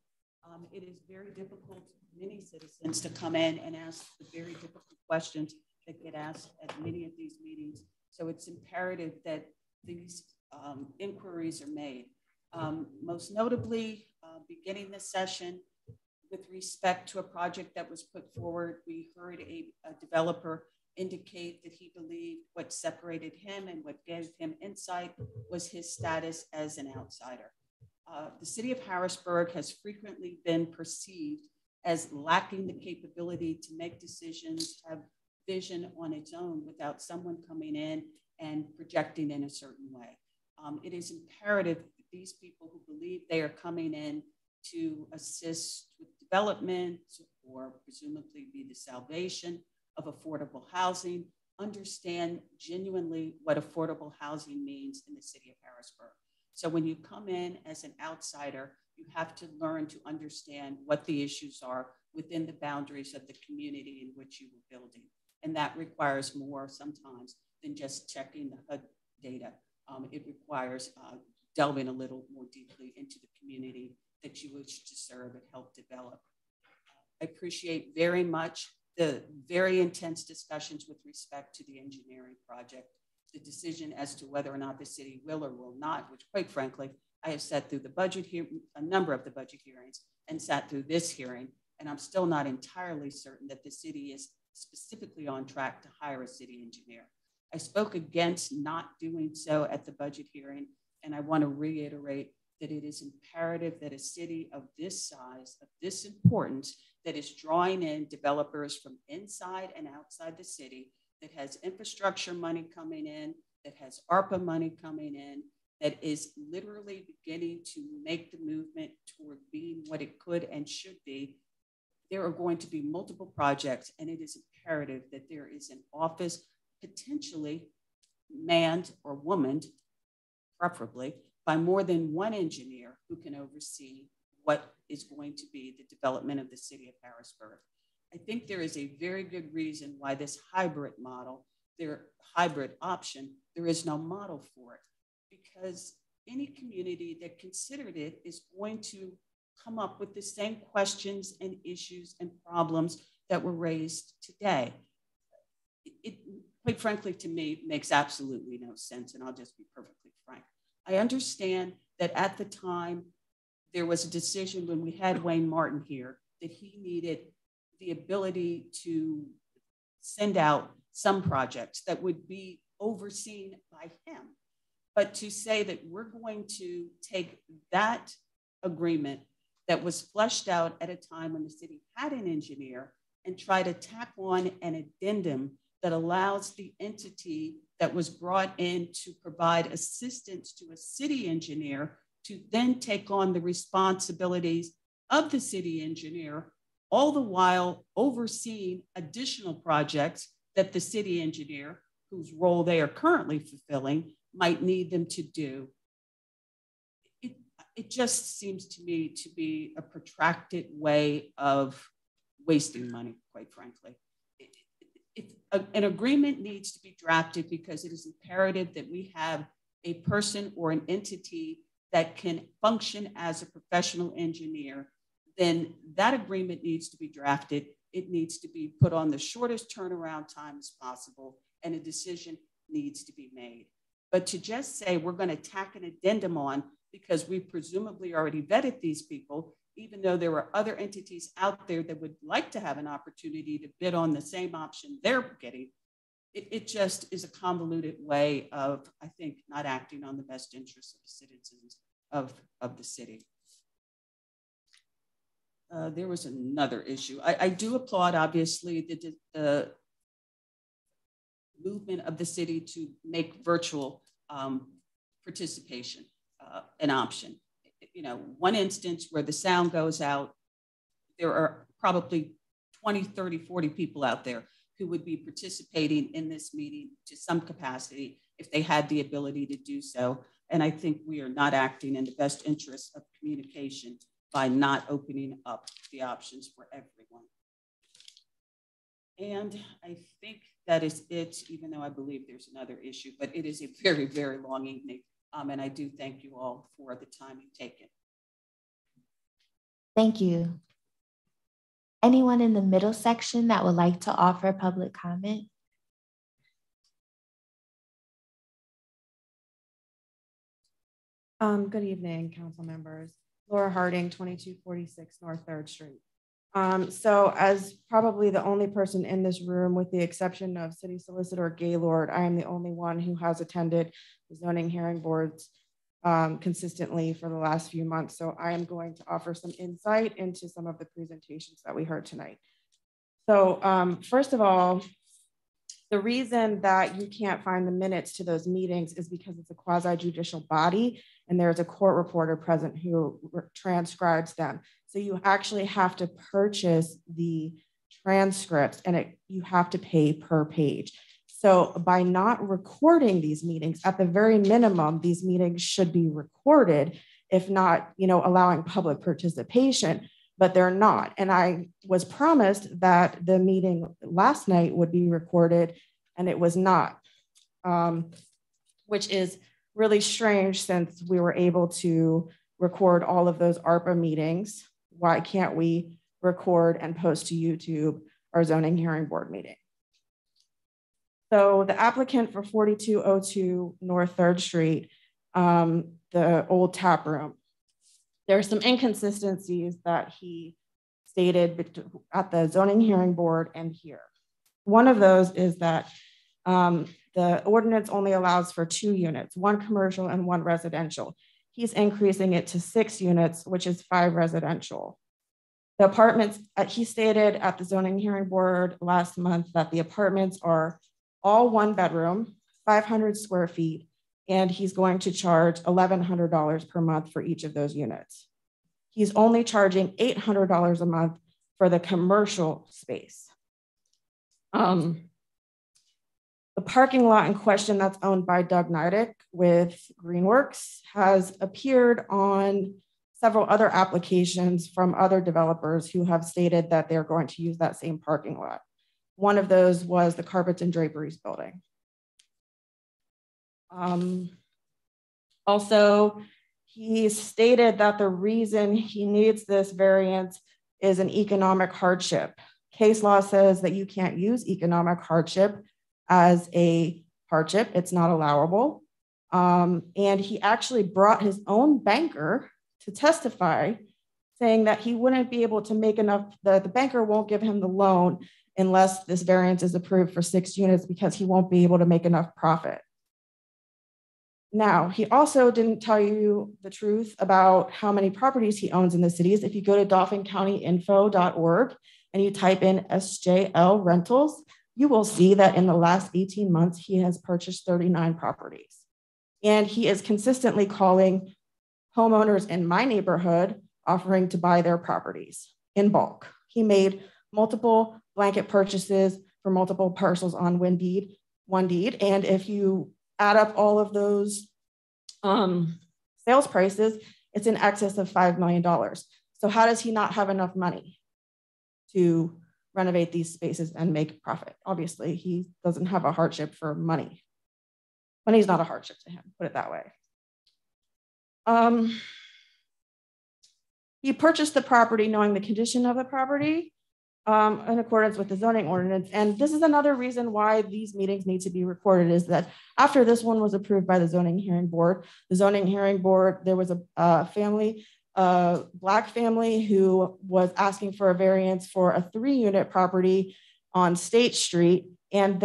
it is very difficult for many citizens to come in and ask the very difficult questions that get asked at many of these meetings. So it's imperative that these inquiries are made. Most notably, beginning this session, with respect to a project that was put forward, we heard a developer indicate that he believed what separated him and what gave him insight was his status as an outsider. The city of Harrisburg has frequently been perceived as lacking the capability to make decisions, have vision on its own without someone coming in and projecting in a certain way. It is imperative that these people who believe they are coming in to assist with development or presumably be the salvation of affordable housing understand genuinely what affordable housing means in the city of Harrisburg. So when you come in as an outsider, you have to learn to understand what the issues are within the boundaries of the community in which you were building. And that requires more sometimes than just checking the HUD data. It requires delving a little more deeply into the community that you wish to serve and help develop. I appreciate very much the very intense discussions with respect to the engineering project, the decision as to whether or not the city will or will not, which quite frankly, I have sat through the budget here, a number of the budget hearings, and sat through this hearing, and I'm still not entirely certain that the city is specifically on track to hire a city engineer. I spoke against not doing so at the budget hearing, and I want to reiterate that it is imperative that a city of this size, of this importance, that is drawing in developers from inside and outside the city, that has infrastructure money coming in, that has ARPA money coming in, that is literally beginning to make the movement toward being what it could and should be. There are going to be multiple projects, and it is imperative that there is an office potentially manned or womaned, preferably, by more than one engineer who can oversee what is going to be the development of the city of Harrisburg. I think there is a very good reason why this hybrid model, their hybrid option, there is no model for it, because any community that considered it is going to come up with the same questions and issues and problems that were raised today. It quite frankly, to me, makes absolutely no sense, and I'll just be perfectly frank. I understand that at the time, there was a decision when we had Wayne Martin here that he needed the ability to send out some projects that would be overseen by him. But to say that we're going to take that agreement that was fleshed out at a time when the city had an engineer and try to tack on an addendum that allows the entity that was brought in to provide assistance to a city engineer to then take on the responsibilities of the city engineer, all the while overseeing additional projects that the city engineer, whose role they are currently fulfilling, might need them to do. It just seems to me to be a protracted way of wasting money, quite frankly. An agreement needs to be drafted because it is imperative that we have a person or an entity that can function as a professional engineer. Then that agreement needs to be drafted. It needs to be put on the shortest turnaround time as possible, and a decision needs to be made. But to just say we're going to tack an addendum on because we presumably already vetted these people, even though there are other entities out there that would like to have an opportunity to bid on the same option they're getting, it just is a convoluted way of, I think, not acting on the best interests of the citizens of the city. There was another issue. I do applaud, obviously, the movement of the city to make virtual participation an option. You know, one instance where the sound goes out, there are probably 20, 30, 40 people out there who would be participating in this meeting to some capacity if they had the ability to do so. And I think we are not acting in the best interest of communication by not opening up the options for everyone. And I think that is it, even though I believe there's another issue, but it is a very, very long evening. And I do thank you all for the time you've taken. Thank you. Anyone in the middle section that would like to offer public comment? Good evening, council members. Laura Harding, 2246 North 3rd Street. So as probably the only person in this room, with the exception of City Solicitor Gaylord, I am the only one who has attended the zoning hearing boards consistently for the last few months. So I am going to offer some insight into some of the presentations that we heard tonight. So first of all, The reason that you can't find the minutes to those meetings is because it's a quasi-judicial body and there's a court reporter present who transcribes them. So you actually have to purchase the transcripts and you have to pay per page. So by not recording these meetings, at the very minimum, these meetings should be recorded, if not, allowing public participation, but they're not. And I was promised that the meeting last night would be recorded and it was not, which is really strange since we were able to record all of those ARPA meetings. Why can't we record and post to YouTube our zoning hearing board meeting? So the applicant for 4202 North 3rd Street, the old tap room, there are some inconsistencies that he stated at the zoning hearing board and here. One of those is that the ordinance only allows for 2 units, 1 commercial and 1 residential. He's increasing it to 6 units, which is 5 residential. The apartments, he stated at the zoning hearing board last month that the apartments are all 1 bedroom, 500 square feet, and he's going to charge $1,100 per month for each of those units. He's only charging $800 a month for the commercial space. The parking lot in question that's owned by Doug Neidick with Greenworks has appeared on several other applications from other developers who have stated that they're going to use that same parking lot. One of those was the Carpets and Draperies building. Also, he stated that the reason he needs this variance is an economic hardship. Case law says that you can't use economic hardship as a hardship. It's not allowable. And he actually brought his own banker to testify, saying that he wouldn't be able to make enough, the banker won't give him the loan unless this variance is approved for 6 units because he won't be able to make enough profit. Now, he also didn't tell you the truth about how many properties he owns in the cities. If you go to dauphincountyinfo.org and you type in SJL Rentals, you will see that in the last 18 months, he has purchased 39 properties. And he is consistently calling homeowners in my neighborhood offering to buy their properties in bulk. He made multiple blanket purchases for multiple parcels on one deed. And if you add up all of those sales prices, it's in excess of $5 million. So how does he not have enough money to renovate these spaces and make profit? Obviously, he doesn't have a hardship for money. Money's not a hardship to him, put it that way. He purchased the property knowing the condition of the property in accordance with the zoning ordinance. And this is another reason why these meetings need to be recorded, is that after this one was approved by the zoning hearing board, there was a family, a Black family who was asking for a variance for a 3-unit property on State Street. And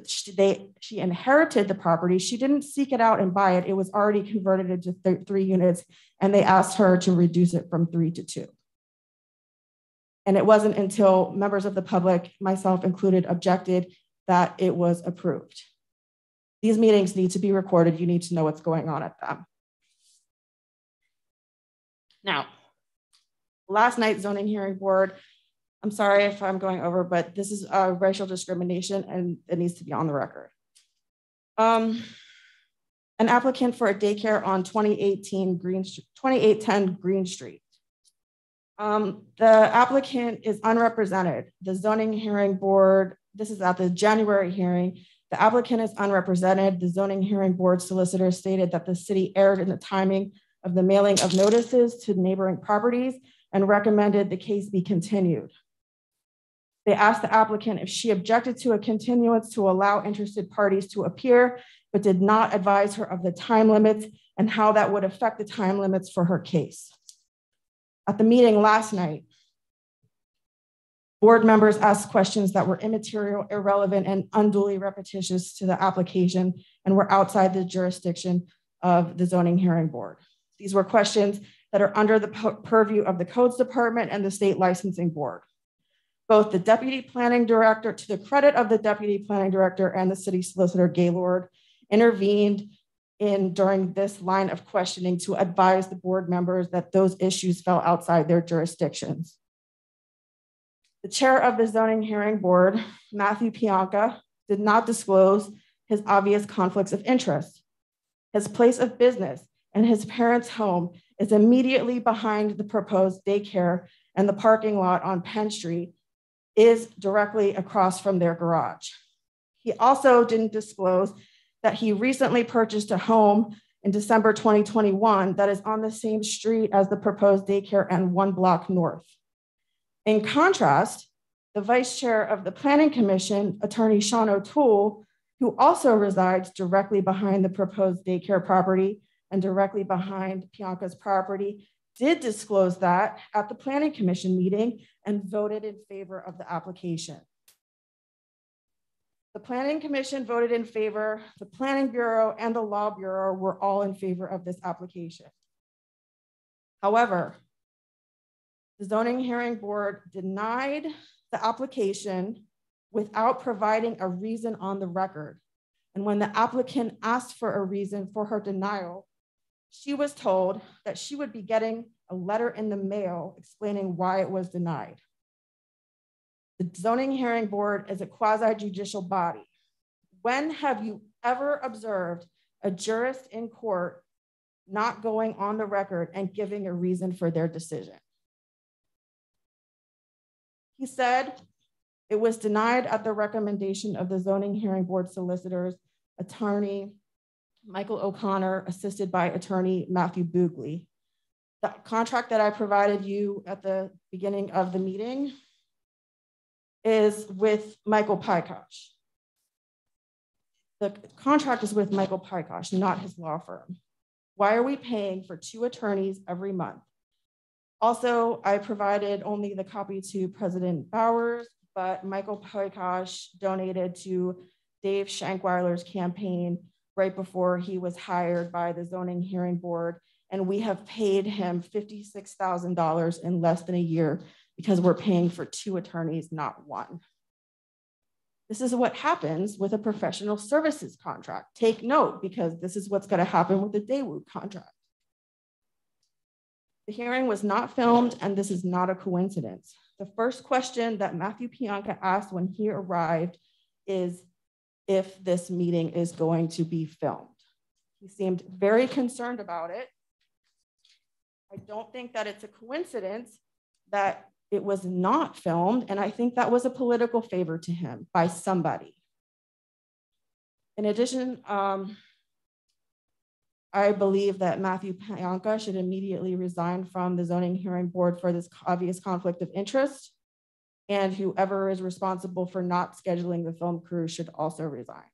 she inherited the property. She didn't seek it out and buy it. It was already converted into 3 units. And they asked her to reduce it from 3 to 2. And it wasn't until members of the public, myself included, objected that it was approved. These meetings need to be recorded. You need to know what's going on at them. Now, last night's zoning hearing board, I'm sorry if I'm going over, but this is racial discrimination and it needs to be on the record. An applicant for a daycare on 2810 Greene Street. The applicant is unrepresented. The zoning hearing board, this is at the January hearing, the applicant is unrepresented. The zoning hearing board solicitor stated that the city erred in the timing of the mailing of notices to neighboring properties and recommended the case be continued. They asked the applicant if she objected to a continuance to allow interested parties to appear, but did not advise her of the time limits and how that would affect the time limits for her case. At the meeting last night, board members asked questions that were immaterial, irrelevant, and unduly repetitious to the application and were outside the jurisdiction of the zoning hearing board. These were questions that are under the purview of the codes department and the state licensing board. Both the deputy planning director, to the credit of the deputy planning director and the city solicitor Gaylord, intervened during this line of questioning to advise the board members that those issues fell outside their jurisdictions. The chair of the zoning hearing board, Matthew Pianka, did not disclose his obvious conflicts of interest. His place of business and his parents' home is immediately behind the proposed daycare, and the parking lot on Penn Street is directly across from their garage. He also didn't disclose that he recently purchased a home in December 2021 that is on the same street as the proposed daycare and 1 block north. In contrast, the vice chair of the Planning Commission, Attorney Sean O'Toole, who also resides directly behind the proposed daycare property and directly behind Pianka's property, did disclose that at the Planning Commission meeting and voted in favor of the application. The Planning Commission voted in favor, the Planning Bureau and the Law Bureau were all in favor of this application. However, the Zoning Hearing Board denied the application without providing a reason on the record. And when the applicant asked for a reason for her denial, she was told that she would be getting a letter in the mail explaining why it was denied. The Zoning Hearing Board is a quasi-judicial body. When have you ever observed a jurist in court not going on the record and giving a reason for their decision? He said it was denied at the recommendation of the Zoning Hearing Board solicitors, Attorney Michael O'Connor, assisted by Attorney Matthew Boogley. The contract that I provided you at the beginning of the meeting is with Michael Pykosh. The contract is with Michael Pykosh, not his law firm. Why are we paying for 2 attorneys every month? Also, I provided only the copy to President Bowers, but Michael Pykosh donated to Dave Shankweiler's campaign right before he was hired by the Zoning Hearing Board. And we have paid him $56,000 in less than a year because we're paying for 2 attorneys, not 1. This is what happens with a professional services contract. Take note, because this is what's going to happen with the Daewoo contract. The hearing was not filmed, and this is not a coincidence. The first question that Matthew Pianka asked when he arrived is if this meeting is going to be filmed. He seemed very concerned about it. I don't think that it's a coincidence that it was not filmed, and I think that was a political favor to him by somebody. In addition, I believe that Matthew Pianka should immediately resign from the Zoning Hearing Board for this obvious conflict of interest, and whoever is responsible for not scheduling the film crew should also resign.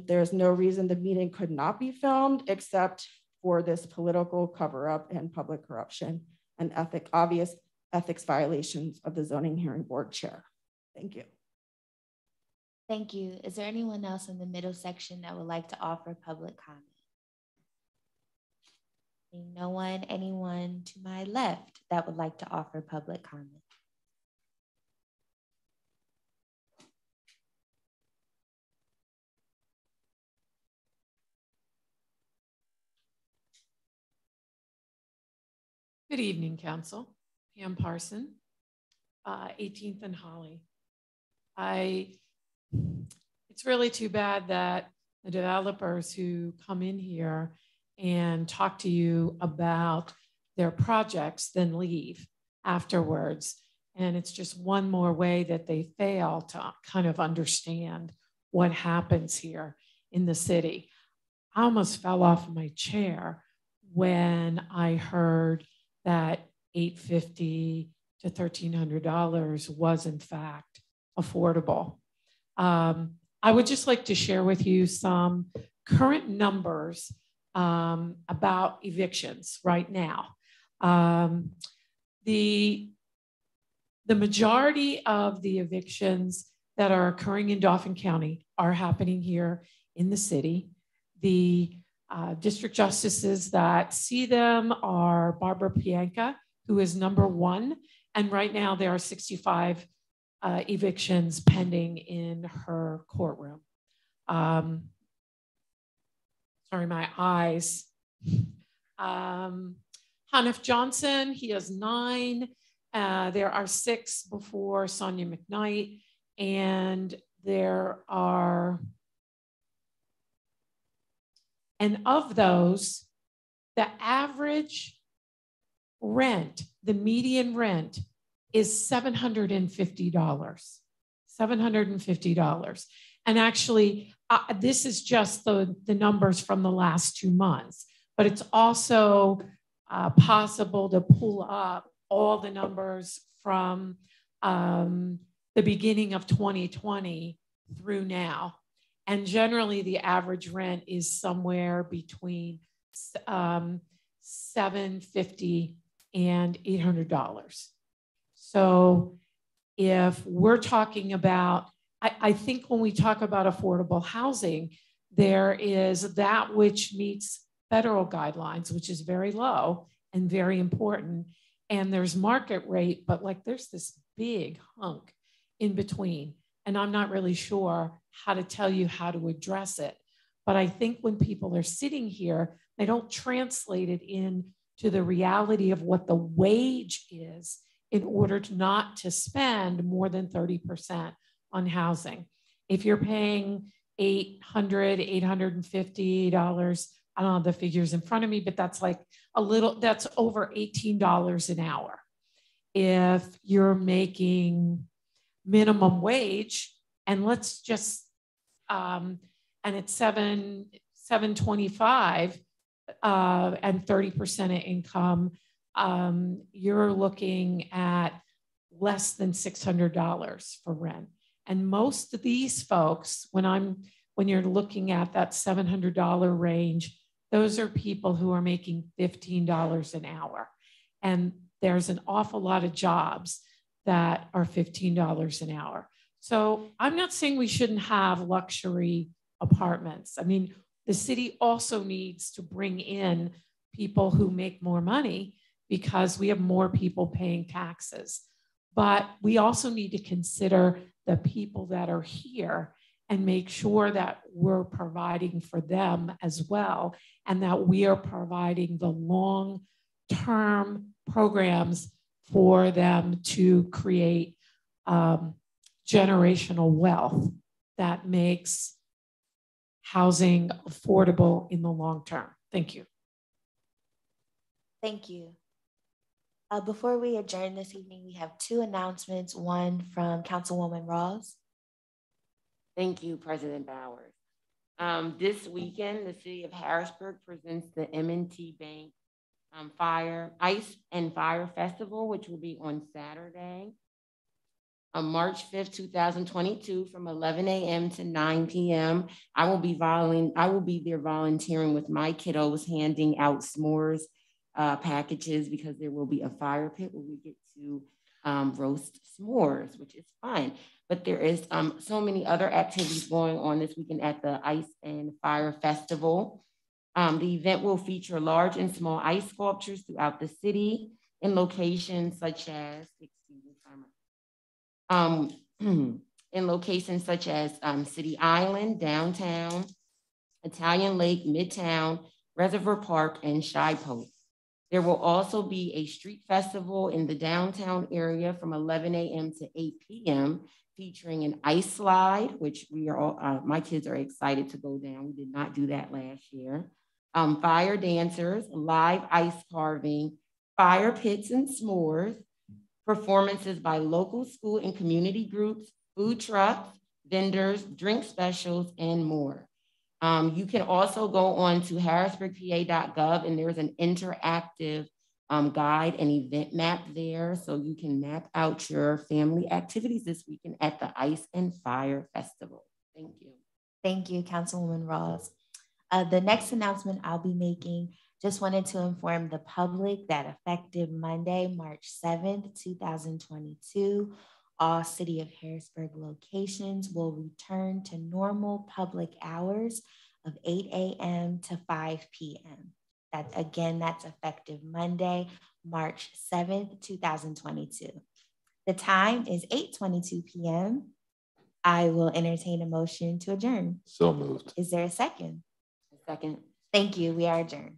There's no reason the meeting could not be filmed except for this political cover-up and public corruption and obvious ethics violations of the Zoning Hearing Board chair. Thank you. Thank you. Is there anyone else in the middle section that would like to offer public comment? No one, anyone to my left that would like to offer public comment? Good evening, Council. Pam Parson, 18th and Holly. It's really too bad that the developers who come in here and talk to you about their projects then leave afterwards. And it's just one more way that they fail to kind of understand what happens here in the city. I almost fell off my chair when I heard that $850 to $1,300 was in fact affordable. I would just like to share with you some current numbers about evictions right now. The majority of the evictions that are occurring in Dauphin County are happening here in the city. The district justices that see them are Barbara Pianka who is number one. And right now there are 65 evictions pending in her courtroom. Sorry, my eyes. Hanif Johnson, he has 9. There are 6 before Sonia McKnight, and there are, and of those, the average rent, the median rent is $750. $750. And actually, this is just the numbers from the last 2 months, but it's also possible to pull up all the numbers from the beginning of 2020 through now. And generally the average rent is somewhere between $750 and $800. So if we're talking about, I think when we talk about affordable housing, there is that which meets federal guidelines, which is very low and very important. And there's market rate, but like there's this big hunk in between. And I'm not really sure how to tell you how to address it. But I think when people are sitting here, they don't translate it into the reality of what the wage is in order not to spend more than 30% on housing. If you're paying $800, $850, I don't have the figures in front of me, but that's like that's over $18 an hour. If you're making minimum wage, and let's just, and it's $725 and 30% of income, you're looking at less than $600 for rent. And most of these folks, when you're looking at that $700 range, those are people who are making $15 an hour. And there's an awful lot of jobs that are $15 an hour. So I'm not saying we shouldn't have luxury apartments. I mean, the city also needs to bring in people who make more money because we have more people paying taxes. But we also need to consider the people that are here and make sure that we're providing for them as well, and that we are providing the long-term programs for them to create generational wealth that makes housing affordable in the long term. Thank you. Thank you. Before we adjourn this evening, we have 2 announcements, one from Councilwoman Rawls. Thank you, President Bowers. This weekend, the city of Harrisburg presents the M&T Bank Ice and Fire Festival, which will be on Saturday, on March 5th, 2022, from 11 a.m. to 9 p.m. I will be there volunteering with my kiddos, handing out s'mores packages, because there will be a fire pit where we get to roast s'mores, which is fun. But there is so many other activities going on this weekend at the Ice and Fire Festival. The event will feature large and small ice sculptures throughout the city in locations such as, City Island, downtown, Italian Lake, Midtown, Reservoir Park, and Shy-Post. There will also be a street festival in the downtown area from 11 a.m. to 8 p.m. featuring an ice slide, which we are all, my kids are excited to go down. We did not do that last year. Fire dancers, live ice carving, fire pits and s'mores, performances by local school and community groups, food trucks, vendors, drink specials, and more. You can also go on to harrisburgpa.gov, and there's an interactive guide and event map there, so you can map out your family activities this weekend at the Ice and Fire Festival. Thank you. Thank you, Councilwoman Rawls. The next announcement I'll be making, just wanted to inform the public that effective Monday, March 7th, 2022, all City of Harrisburg locations will return to normal public hours of 8 a.m. to 5 p.m. That's effective Monday, March 7th, 2022. The time is 8:22 p.m. I will entertain a motion to adjourn. So moved. Is there a second? A second. Thank you. We are adjourned.